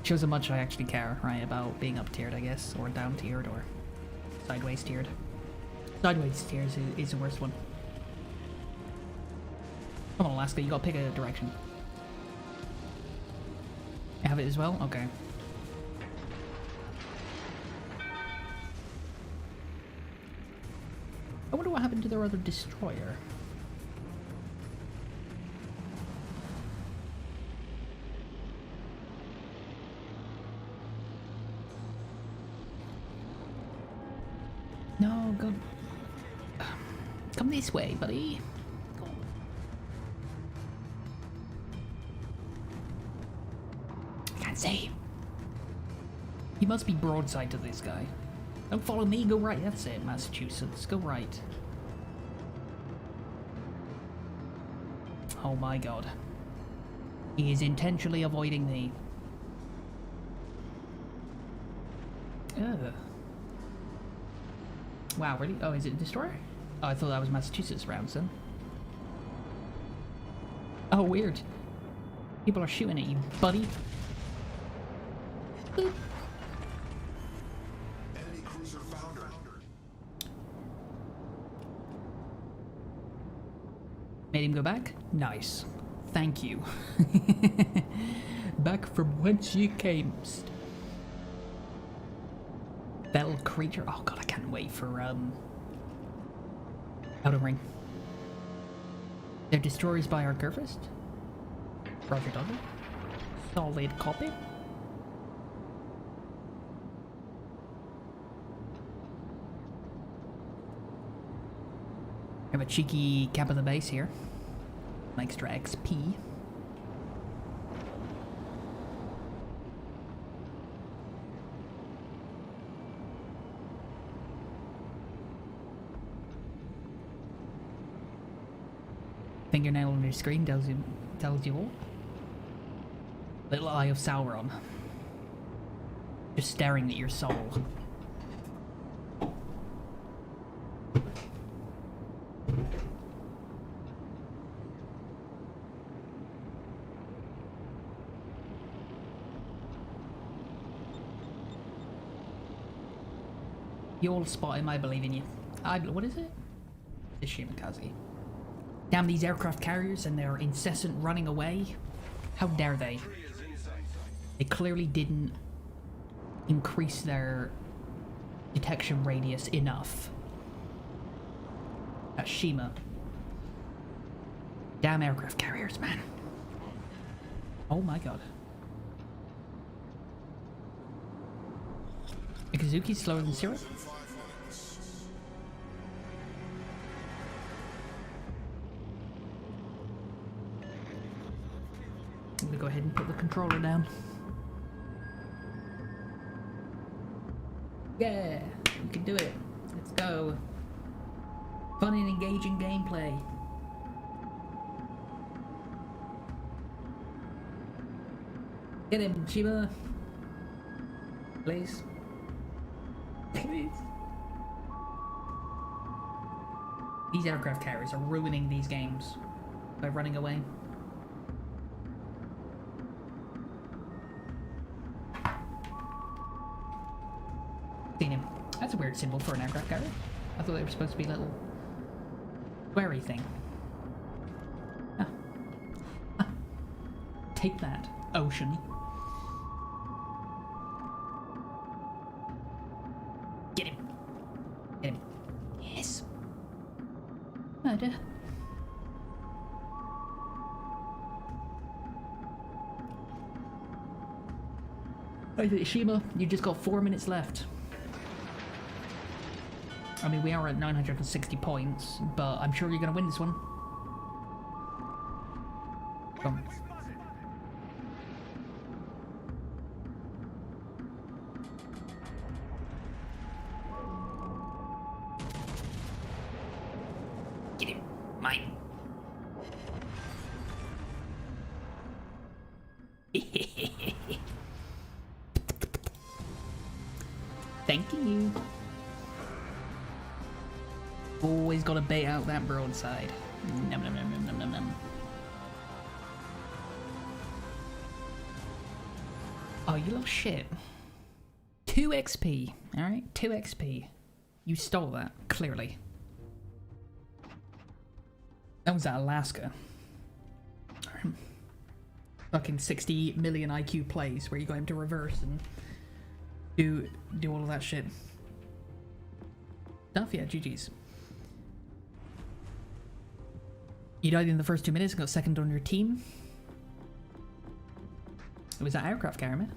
Shows how much I actually care, right, about being up tiered, I guess, or down tiered, or sideways tiered. Sideways tiered is the worst one. Come on, Alaska, you gotta pick a direction. You have it as well? Okay. I wonder what happened to their other destroyer. No, go... Come this way, buddy. Can't see. You must be broadside to this guy. Don't follow me, go right. That's it, Massachusetts. Go right. Oh my god. He is intentionally avoiding me. Ugh. Wow, really? Oh, is it a destroyer? Oh, I thought that was Massachusetts rounds then. Oh, weird. People are shooting at you, buddy. Boop. Enemy cruiser foundered. Made him go back? Nice. Thank you. Back from whence you camest. Fell creature. Oh god, I can't wait for Outer Ring. They're destroyers by Arcurfist. Roger Dogger. Solid copy. Have a cheeky cap of the base here. Some extra XP. Fingernail on your screen tells you all. Little Eye of Sauron. Just staring at your soul. You all spot him, I believe in you. What is it? It's Shimakaze. Damn these aircraft carriers and their incessant running away. How dare they? They clearly didn't increase their detection radius enough. That's Shima. Damn aircraft carriers, man. Oh my god. Ikazuki's slower than Zero? I'm gonna go ahead and put the controller down. Yeah, we can do it. Let's go. Fun and engaging gameplay. Get him, Shiba. Please. Please. These aircraft carriers are ruining these games by running away. Seen him. That's a weird symbol for an aircraft carrier. I thought they were supposed to be a little squarey thing. Ah. Ah. Take that, ocean. Get him. Get him. Yes. Murder. Right, Shima, you just got 4 minutes left. I mean, we are at 960 points, but I'm sure you're going to win this one. Come. Get him. Mine. Thank you. Always gotta bait out that broadside. Nom nom nom nom nom nom nom. Oh, you little shit. 2 XP, alright? 2 XP. You stole that, clearly. That was at Alaska. Fucking 60 million IQ plays where you got him to reverse and do all of that shit. Stuff, yeah, GG's. You died in the first 2 minutes and got second on your team. It was that aircraft carrier, man.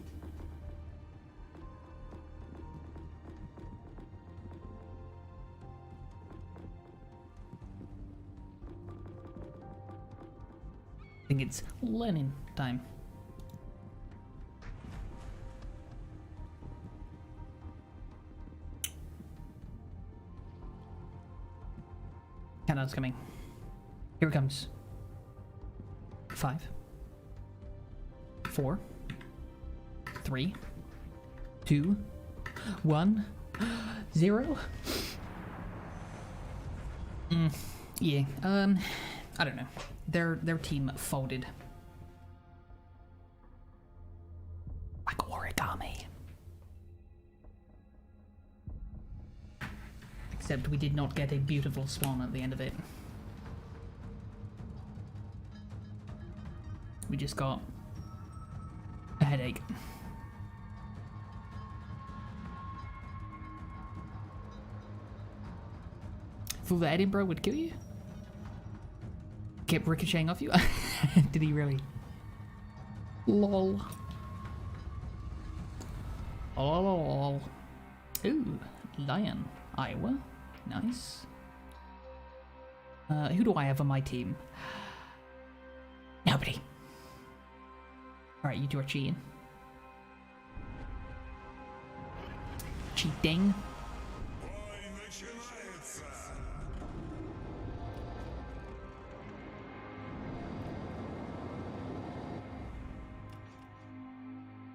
I think it's Lenin time. Countdown's coming. Here it comes. 5, 4, 3, 2, 1, 0. Yeah. I don't know. Their team folded. Like origami. Except we did not get a beautiful swan at the end of it. We just got a headache. Thought that Edinburgh would kill you? Kept ricocheting off you? Did he really? Lol. Oh. Ooh, Lion. Iowa. Nice. Who do I have on my team? Nobody. Alright, you two are cheating. Cheating.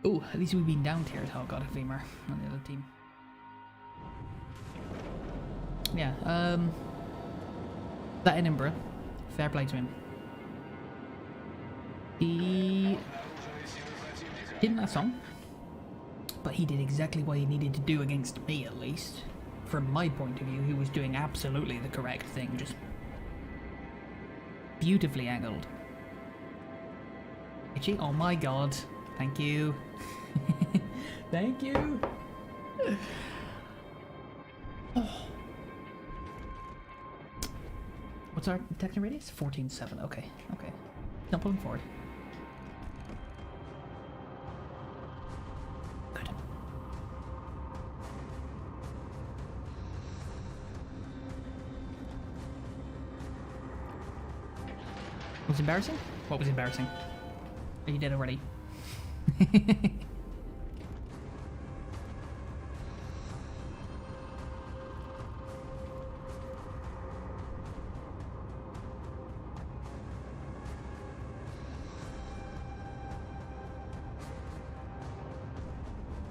Oh, at least we've been down tiered. Oh god, a femur on the other team. Yeah, that Edinburgh, fair play to him. He didn't that song, but he did exactly what he needed to do against me, at least. From my point of view, he was doing absolutely the correct thing, just beautifully angled. Itchy? Oh my god. Thank you. Thank you. Oh. What's our detection radius? 14.7. Okay. Not pulling forward. Was embarrassing? What was embarrassing? Oh, you did already.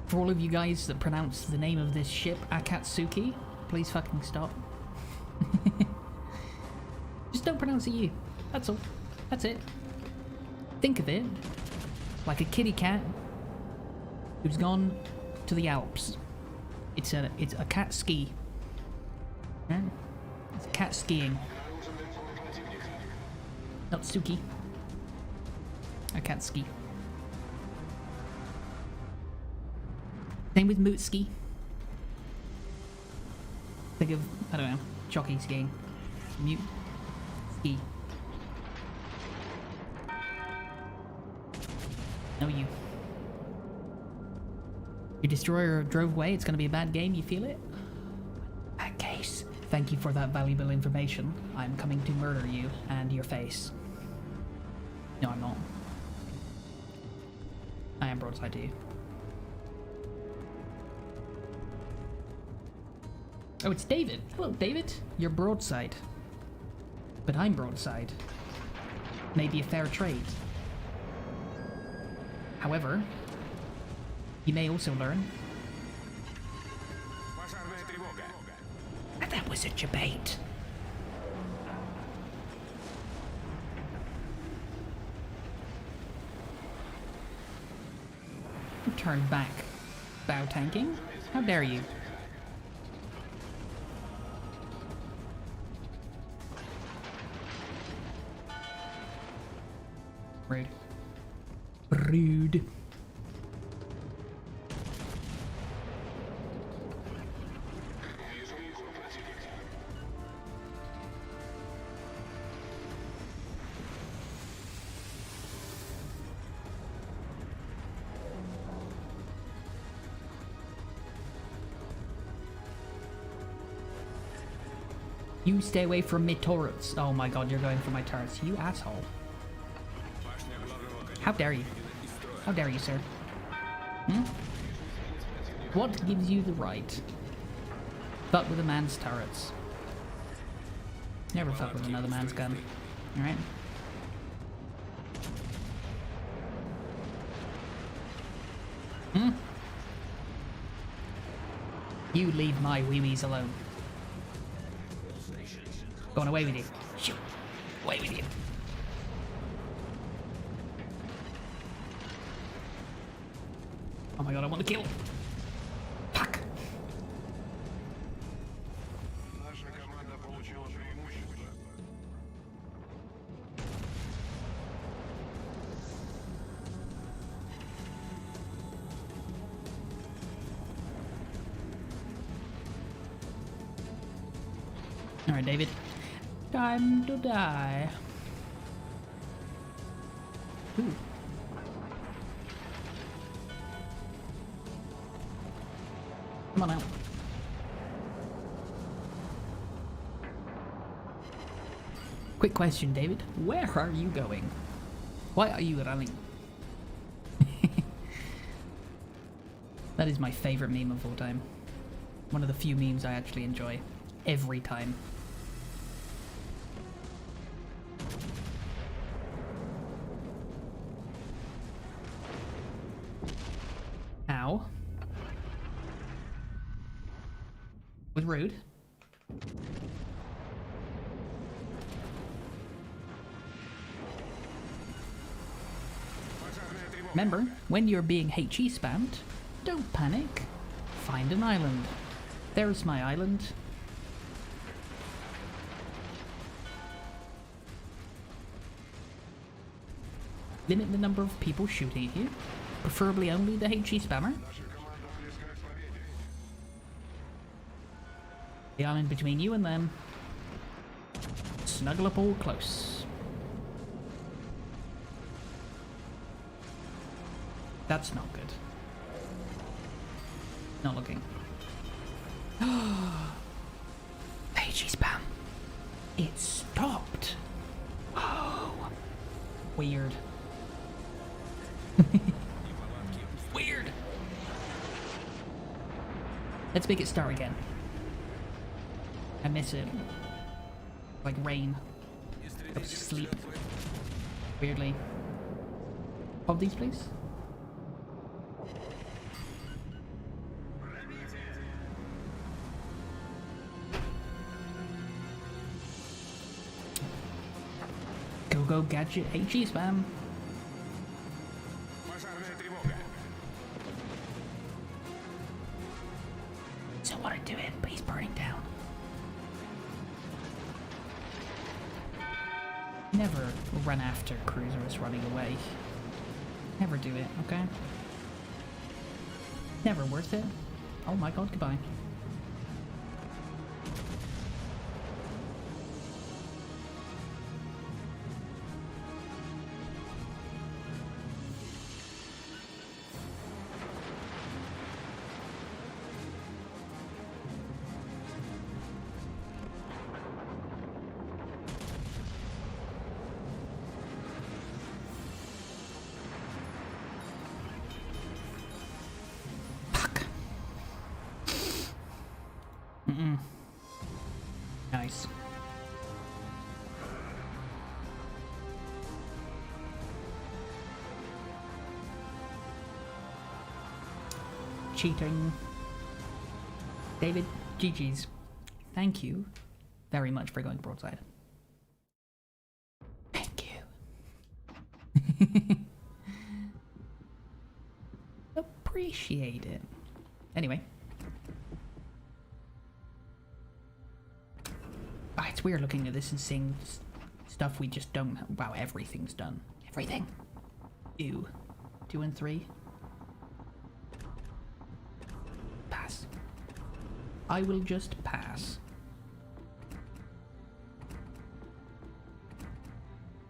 For all of you guys that pronounce the name of this ship Akatsuki, please fucking stop. Just don't pronounce it you. That's all. That's it. Think of it like a kitty cat who's gone to the Alps. It's a cat ski. Yeah? It's a cat skiing. Not Suki. A cat ski. Same with Mootski. Think of, I don't know, jockey skiing. Mute ski. No, you. Your destroyer drove away, it's gonna be a bad game, you feel it? Bad case. Thank you for that valuable information. I'm coming to murder you and your face. No, I'm not. I am broadside to you. Oh, it's David. Hello, David. You're broadside. But I'm broadside. Maybe a fair trade. However, you may also learn that was a debate. Turn back. Bow tanking? How dare you? Rude. Rude. You stay away from me turrets. Oh my god, you're going for my turrets. You asshole. How dare you? How dare you, sir? Hmm? What gives you the right? Fuck with a man's turrets. Never fuck with another man's gun. Alright? Hmm? You leave my wee-wees alone. Going away with you. Shoot. Away with you. Oh my god, I want to kill. Fuck. Alright, David. Time to die. Ooh. Come on out. Quick question, David. Where are you going? Why are you running? That is my favorite meme of all time. One of the few memes I actually enjoy. Every time. Ow. Was rude. Remember, when you're being HE spammed, don't panic. Find an island. There's my island. Limit the number of people shooting at you. Preferably only the HE spammer. The island between you and them. Snuggle up all close. That's not good. Not looking. HE spam. It stopped. Oh, Weird. Weird. Let's make it start again. I miss it. Like rain. Go to sleep. Weirdly. Of these, please. Go gadget HE spam. Más arma de trevoga. So what are doing? But he's burning down. Never run after cruisers running away. Never do it, okay? Never worth it. Oh my god, goodbye. Nice. Cheating. David, GG's. Thank you very much for going broadside. Thank you. Appreciate it. Anyway. It's weird looking at this and seeing stuff we just don't. Wow, everything's done. Everything. Ew. 2 and 3. Pass. I will just pass.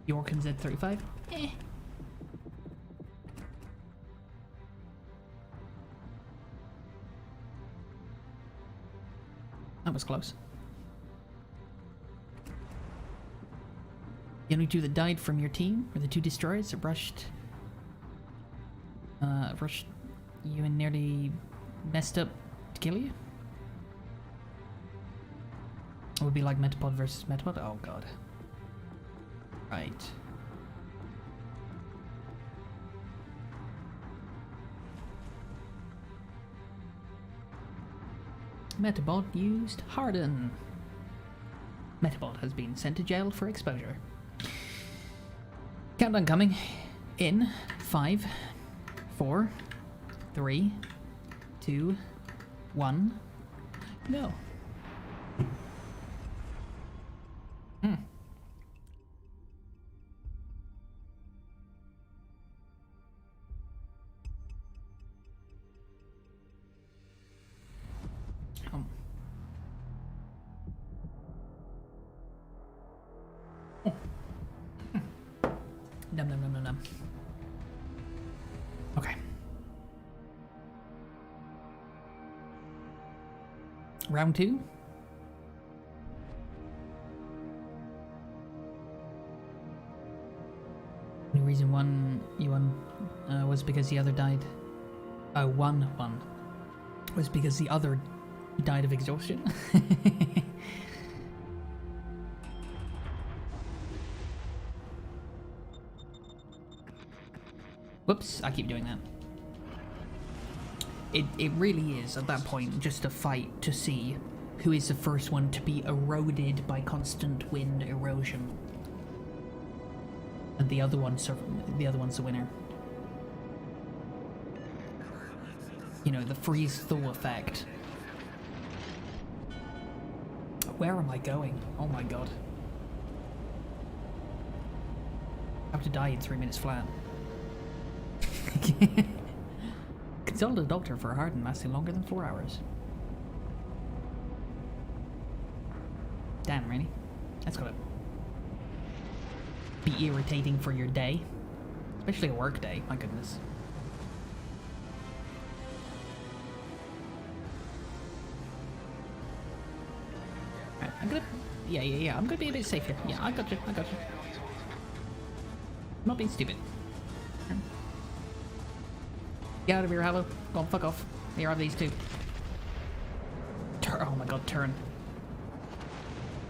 Yorkins at 35. Eh. That was close. The only two that died from your team were the 2 destroyers that rushed you and nearly messed up to kill you? It would be like Metapod versus Metapod? Oh god. Right. Metabot used Harden. Metabot has been sent to jail for exposure. Countdown coming in 5, 4, 3, 2, 1, go. Num. Okay. Round 2. The reason you won was because the other died. One was because the other died of exhaustion. Whoops, I keep doing that. It really is, at that point, just a fight to see who is the first one to be eroded by constant wind erosion. And the other one's the winner. You know, the freeze-thaw effect. Where am I going? Oh my god. I have to die in 3 minutes flat. Consult a doctor for a harden lasting longer than 4 hours. Damn, really? That's gotta be irritating for your day. Especially a work day, my goodness. Right, I'm gonna... Yeah, I'm gonna be a bit safe here. Yeah, I got you. I'm not being stupid. Get out of here, Halo. Go on, fuck off. Here are these two. Oh my god, turn.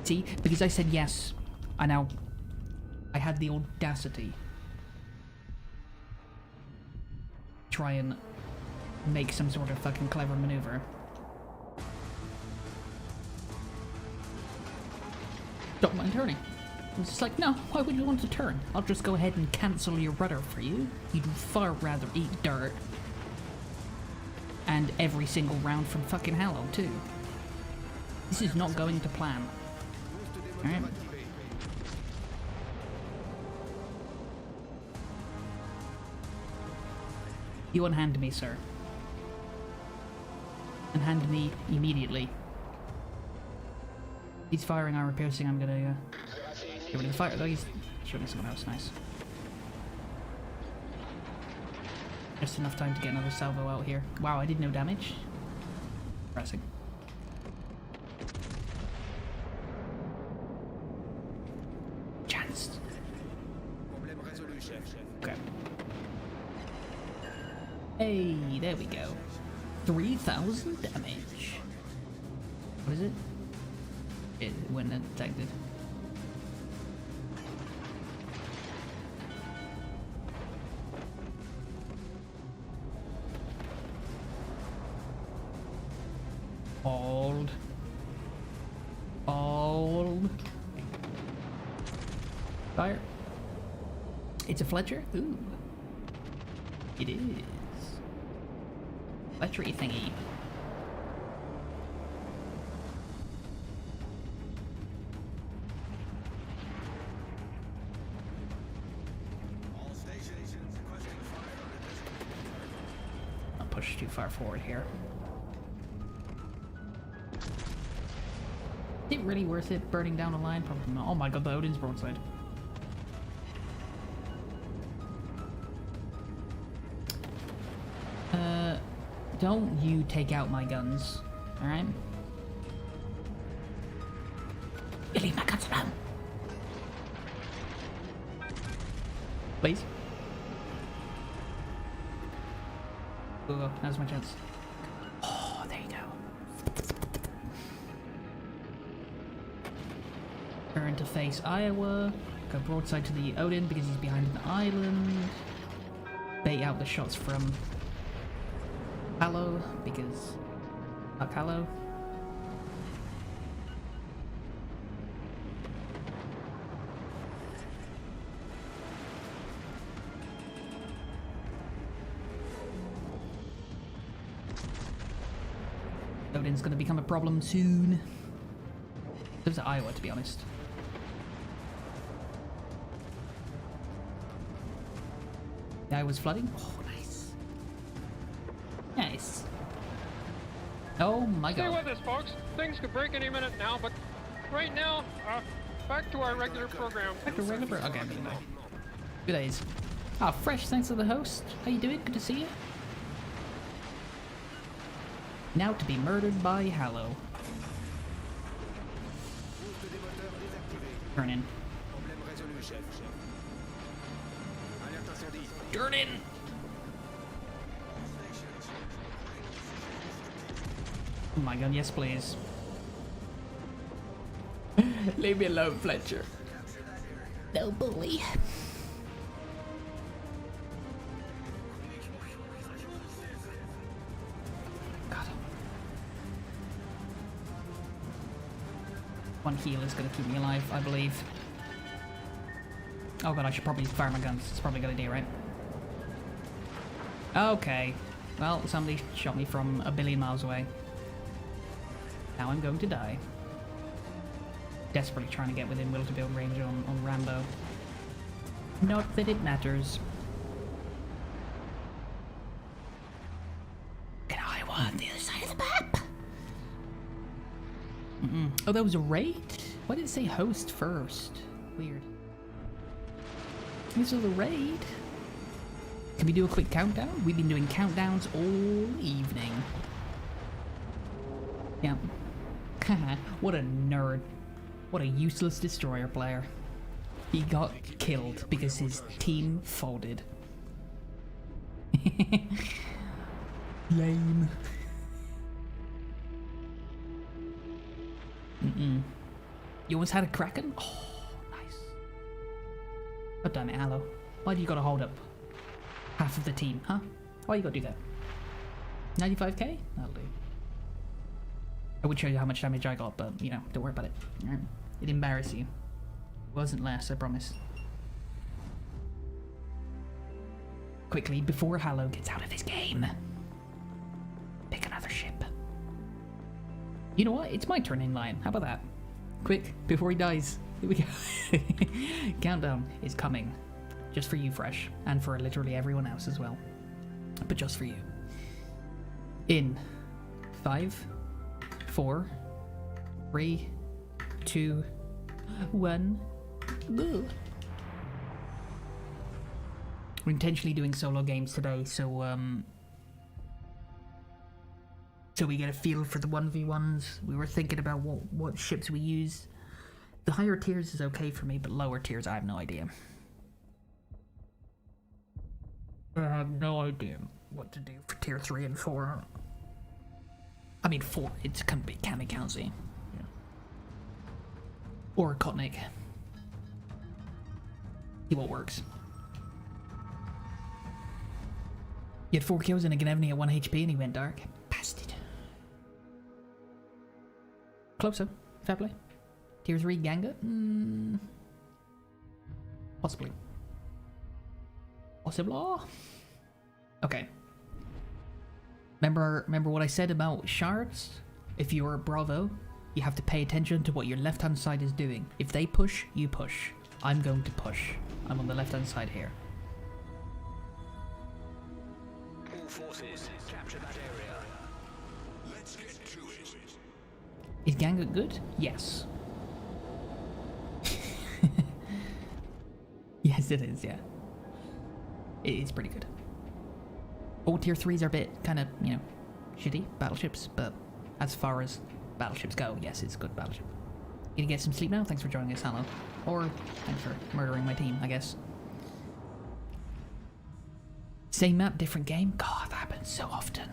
See? Because I said yes. I know. I had the audacity. Try and make some sort of fucking clever maneuver. Don't mind turning. It's just like, no, why would you want to turn? I'll just go ahead and cancel your rudder for you. You'd far rather eat dirt. And every single round from fucking Halo, too. This is not going to plan. Alright. You unhand me, sir. Unhand me immediately. He's firing armor piercing, I'm gonna get rid of the fire though, he's shooting someone else, nice. Just enough time to get another salvo out here. Wow, I did no damage. Pressing. Chance. Okay. Hey, there we go. 3,000 damage. What is it? It when detected. Hold. Hold. Fire. It's a Fletcher? Ooh. It is. Fletchery thingy. I'll push too far forward here. Is it really worth it burning down a line? Probably not. Oh my god, the Odin's broadside. Don't you take out my guns, alright? You leave my guns alone. Please. Oh, now's my chance. Oh, there you go. Turn to face Iowa. Go broadside to the Odin because he's behind an island. Bait out the shots from Halo because fuck Halo. Odin's gonna become a problem soon. Those are Iowa, to be honest. The Iowa's flooding. Oh, nice. Nice. Oh my Stay god. with us, folks. Things could break any minute now, but right now, back to our regular program. Back to regular. Okay, I'm being Good days. Ah, fresh. Thanks to the host. How you doing? Good to see you. Now to be murdered by Halo. Turn in. Turn in. Oh my god, yes please. Leave me alone, Fletcher. No bully. God. One heal is gonna keep me alive, I believe. Oh god, I should probably fire my guns. It's probably a good idea, right? Okay. Well, somebody shot me from a billion miles away. Now I'm going to die. Desperately trying to get within will to build range on Rambo. Not that it matters. Can I want the other side of the map? Oh, that was a raid? Why did it say host first? Weird. This was a raid. Can we do a quick countdown? We've been doing countdowns all evening. Yeah. What a nerd. What a useless destroyer player. He got killed because his team folded. Lame. You almost had a Kraken? Oh, nice. God damn it, Aloe. Why do you gotta hold up half of the team, huh? Why you gotta do that? 95k? That'll do. I would show you how much damage I got, but, you know, don't worry about it. Alright. It'd embarrass you. It wasn't less, I promise. Quickly, before Hallow gets out of this game. Pick another ship. You know what? It's my turn in line. How about that? Quick, before he dies. Here we go. Countdown is coming. Just for you, Fresh. And for literally everyone else as well. But just for you. In 5, 4, 3, 2, 1. Ugh. We're intentionally doing solo games today, so we get a feel for the 1v1s. We were thinking about what ships we use. The higher tiers is okay for me, but lower tiers I have no idea. I have no idea what to do for tier 3 and 4. I mean 4, it's gonna be Kamikaze. Yeah. Or Kotnik. See what works. He had 4 kills and a Gnevny at 1 HP and he went dark. Bastard. Closer. Fair play. Tier 3 Ganga? Possibly. Possible. Okay. Remember what I said about shards? If you're a Bravo, you have to pay attention to what your left-hand side is doing. If they push, you push. I'm going to push. I'm on the left-hand side here. All forces, capture that area. Let's get to it. Is Ganga good? Yes. Yes, it is, yeah. It is pretty good. All tier 3s are a bit kind of, you know, shitty battleships, but as far as battleships go, yes, it's a good battleship. Gonna get some sleep now? Thanks for joining us, Hallow. Or thanks for murdering my team, I guess. Same map, different game? God, that happens so often.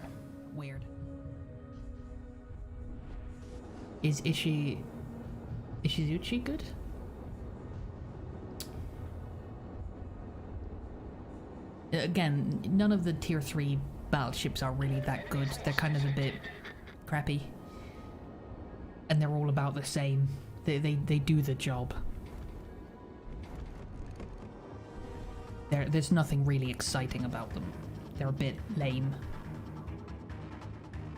Weird. Is Ishizuchi good? Again, none of the tier 3 battleships are really that good. They're kind of a bit crappy. And they're all about the same. They do the job. There's nothing really exciting about them. They're a bit lame.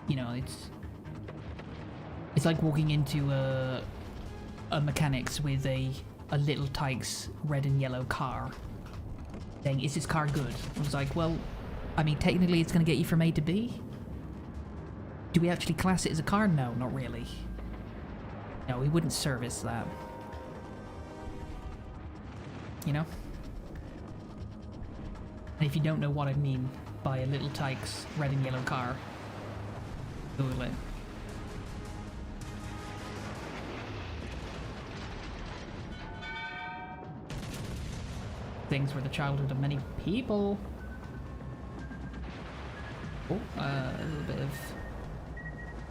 You know, it's like walking into a mechanics with a Little Tykes red and yellow car. Saying, is this car good? I was like, well, I mean, technically it's going to get you from A to B. Do we actually class it as a car? No, not really. No, we wouldn't service that. You know? And if you don't know what I mean by a Little Tykes red and yellow car, Google it. Things were the childhood of many people. Oh, a little bit of...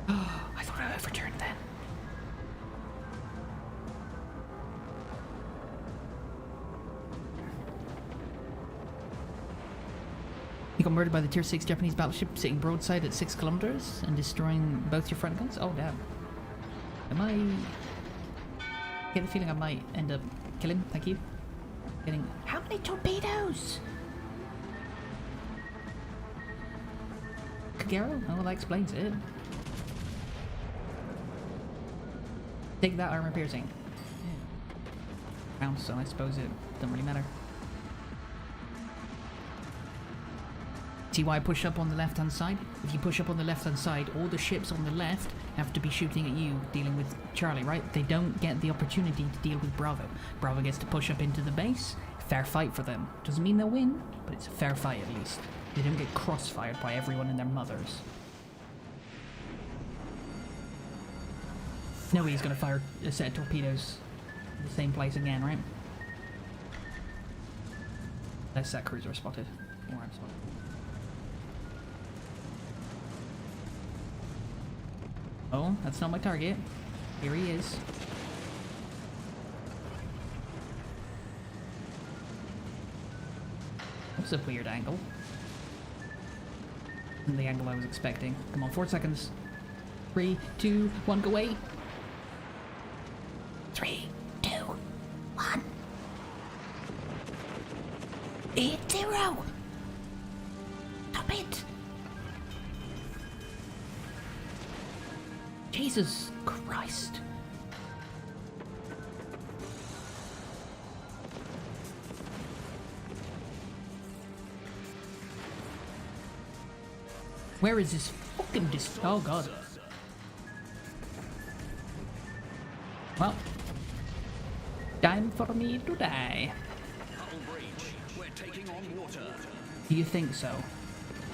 Oh, I thought I overturned then. You got murdered by the tier 6 Japanese battleship sitting broadside at 6 kilometers and destroying both your front guns? Oh, damn. Am I... get the feeling I might end up killing, thank you. Getting... How many torpedoes? Kagero? Oh, well, that explains it. Take that, armor piercing. Bounce, so I suppose it doesn't really matter. See why I push up on the left hand side? If you push up on the left hand side, all the ships on the left have to be shooting at you, dealing with Charlie, right? They don't get the opportunity to deal with Bravo. Bravo gets to push up into the base. Fair fight for them. Doesn't mean they'll win, but it's a fair fight at least. They don't get crossfired by everyone and their mothers. No way he's gonna fire a set of torpedoes in the same place again, right? Unless that cruiser spotted. Or I'm spotted. Oh, that's not my target. Here he is. That's a weird angle. Isn't the angle I was expecting. Come on, 4 seconds. 3, 2, 1, go away. 3, 2, 1. 8-0. Stop it. Jesus Christ. Where is this fucking oh god. Well, time for me to die. Hull breach. We're taking on water. Do you think so?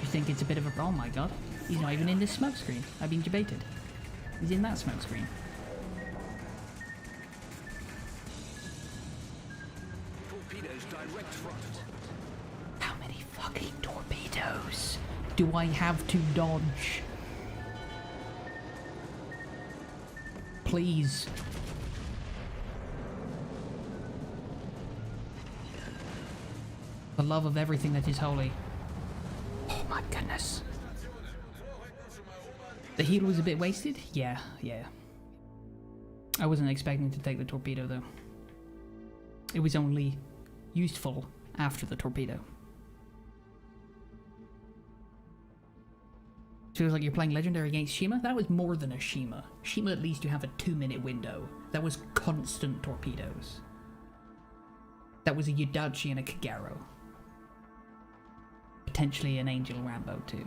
You think it's a bit of a oh my god. He's not even in this smoke screen. I've been debated. He's in that smoke screen. Torpedoes direct front. How many fucking torpedoes do I have to dodge? Please. For the love of everything that is holy. Oh my goodness. The heal was a bit wasted? Yeah. I wasn't expecting to take the torpedo though. It was only useful after the torpedo. Feels like you're playing Legendary against Shima? That was more than a Shima. Shima at least you have a 2-minute window. That was constant torpedoes. That was a Yudachi and a Kagero. Potentially an Angel Rambo too.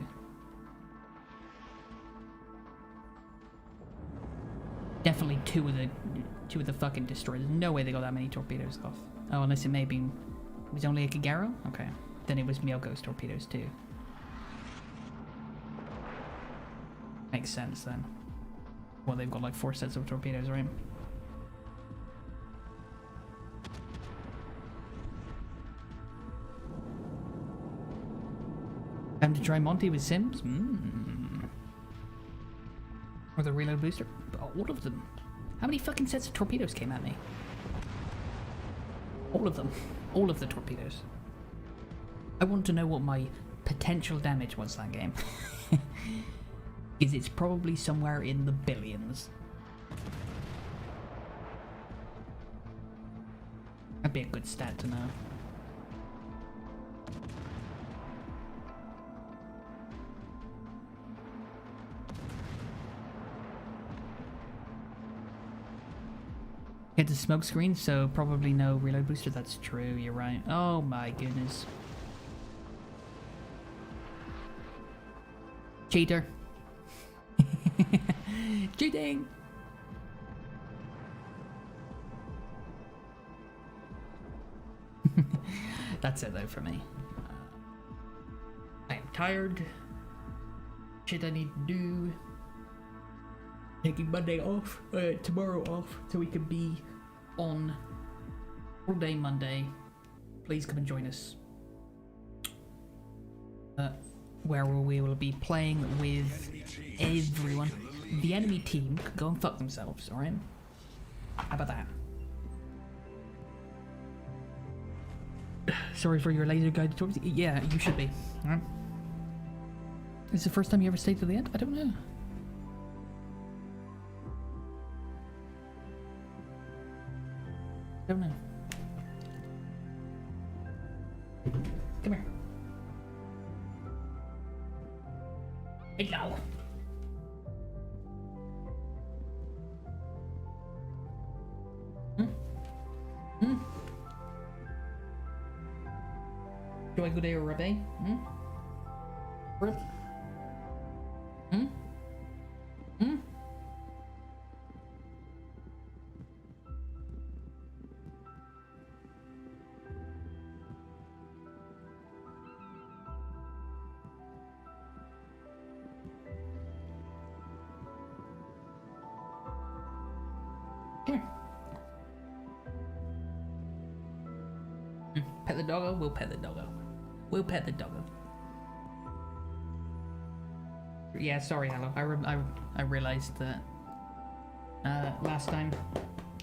Definitely two of the fucking destroyers. There's no way they got that many torpedoes off. Oh, unless it may be... It was only a Kagero? Okay. Then it was Miyoko's torpedoes too. Makes sense then. Well, they've got like 4 sets of torpedoes, right? Time to try Monty with Sims? Or the reload booster? All of them. How many fucking sets of torpedoes came at me? All of them. All of the torpedoes. I want to know what my potential damage was that game. Because it's probably somewhere in the billions. That'd be a good stat to know. Get the smoke screen, so probably no reload booster. That's true, you're right. Oh my goodness. Cheater. Cheating! That's it though for me. I am tired. Shit I need to do. Taking Monday off, tomorrow off, so we can be on all day Monday. Please come and join us. Where we will be playing with everyone. The enemy team could go and fuck themselves, alright? How about that? Sorry for your laser guided tours. Yeah, you should be. Alright? Is this the first time you ever stayed to the end? I don't know. I don't know. Come here. Hello. Do I go there, Rabbi? Really? Pet the doggo? We'll pet the doggo. We'll pet the doggo. Yeah, sorry, Hello. I realized that last time,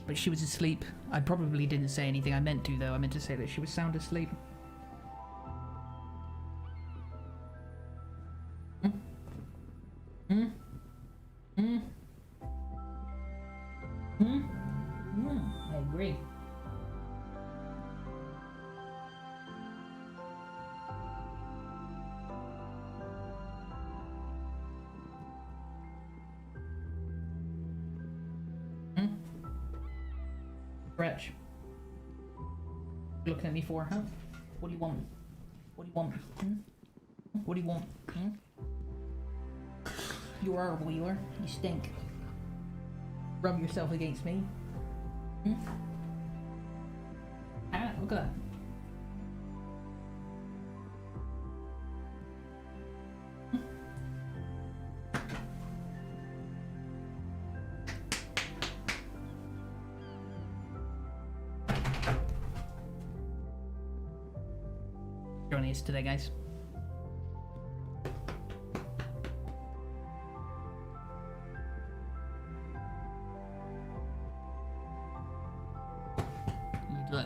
but she was asleep. I probably didn't say anything. I meant to, though. I meant to say that she was sound asleep. I agree. Stretch. You're looking at me for, huh? What do you want? What do you want? What do you want? You're horrible, you are. You stink. Rub yourself against me. Ah, look at that. Joining us today, guys.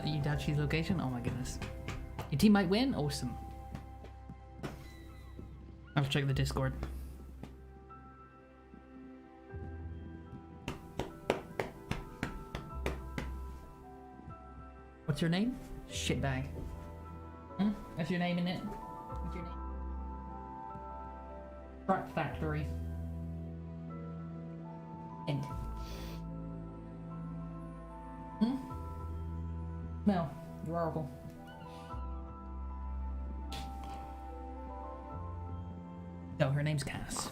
You Dachi's location? Oh my goodness. Your team might win? Awesome. I'll check the Discord. What's your name? Shitbag. That's your name in it? What's your name? Crack Factory. Int. No, you're horrible. No, her name's Cass.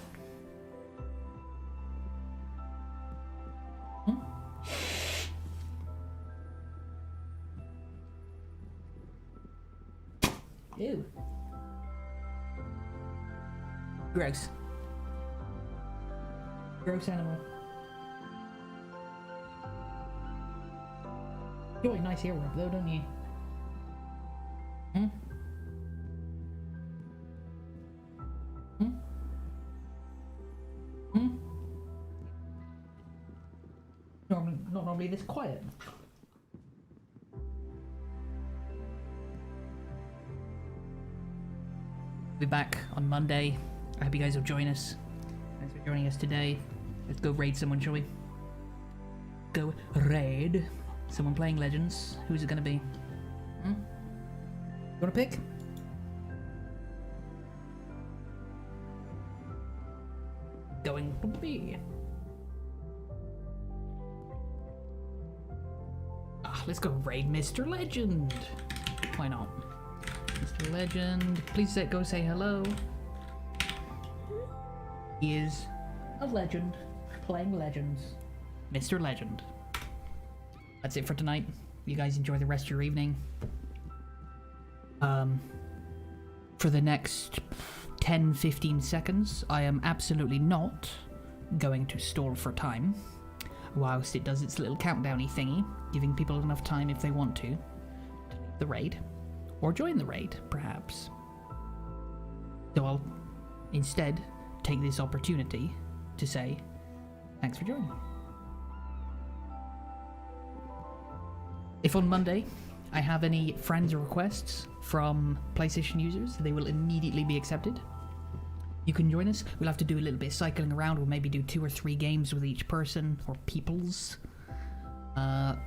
Ew. Gross. Gross animal. You got a nice hair rub though, don't you? Not normally this quiet. Be back on Monday. I hope you guys will join us. Thanks for joining us today. Let's go raid someone, shall we? Go raid someone playing Legends. Who's it gonna be? You wanna pick? Going to be. Let's go raid Mr. Legend. Why not? Mr. Legend, please go say hello. He is a legend playing Legends. Mr. Legend. That's it for tonight. You guys enjoy the rest of your evening. For the next 10-15 seconds, I am absolutely not going to stall for time whilst it does its little countdowny thingy, giving people enough time if they want to leave the raid or join the raid, perhaps. So I'll instead take this opportunity to say thanks for joining. If on Monday I have any friends or requests from PlayStation users, they will immediately be accepted. You can join us. We'll have to do a little bit of cycling around. We'll maybe do 2 or 3 games with each person or peoples. But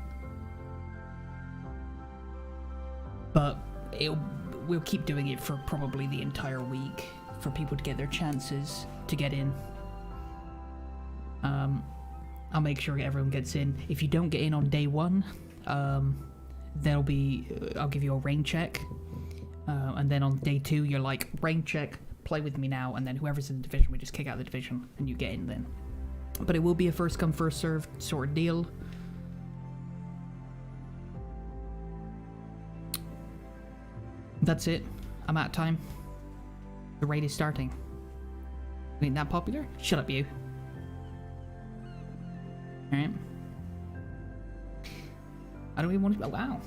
we'll keep doing it for probably the entire week for people to get their chances to get in. I'll make sure everyone gets in. If you don't get in on day 1, I'll give you a rain check, and then on day 2 you're like, rain check, play with me now, and then whoever's in the division, we just kick out the division and you get in then. But it will be a first come first served sort of deal. That's it. I'm out of time. The raid is starting. You ain't that popular? Shut up, you. Alright. I don't even want to. Oh, wow.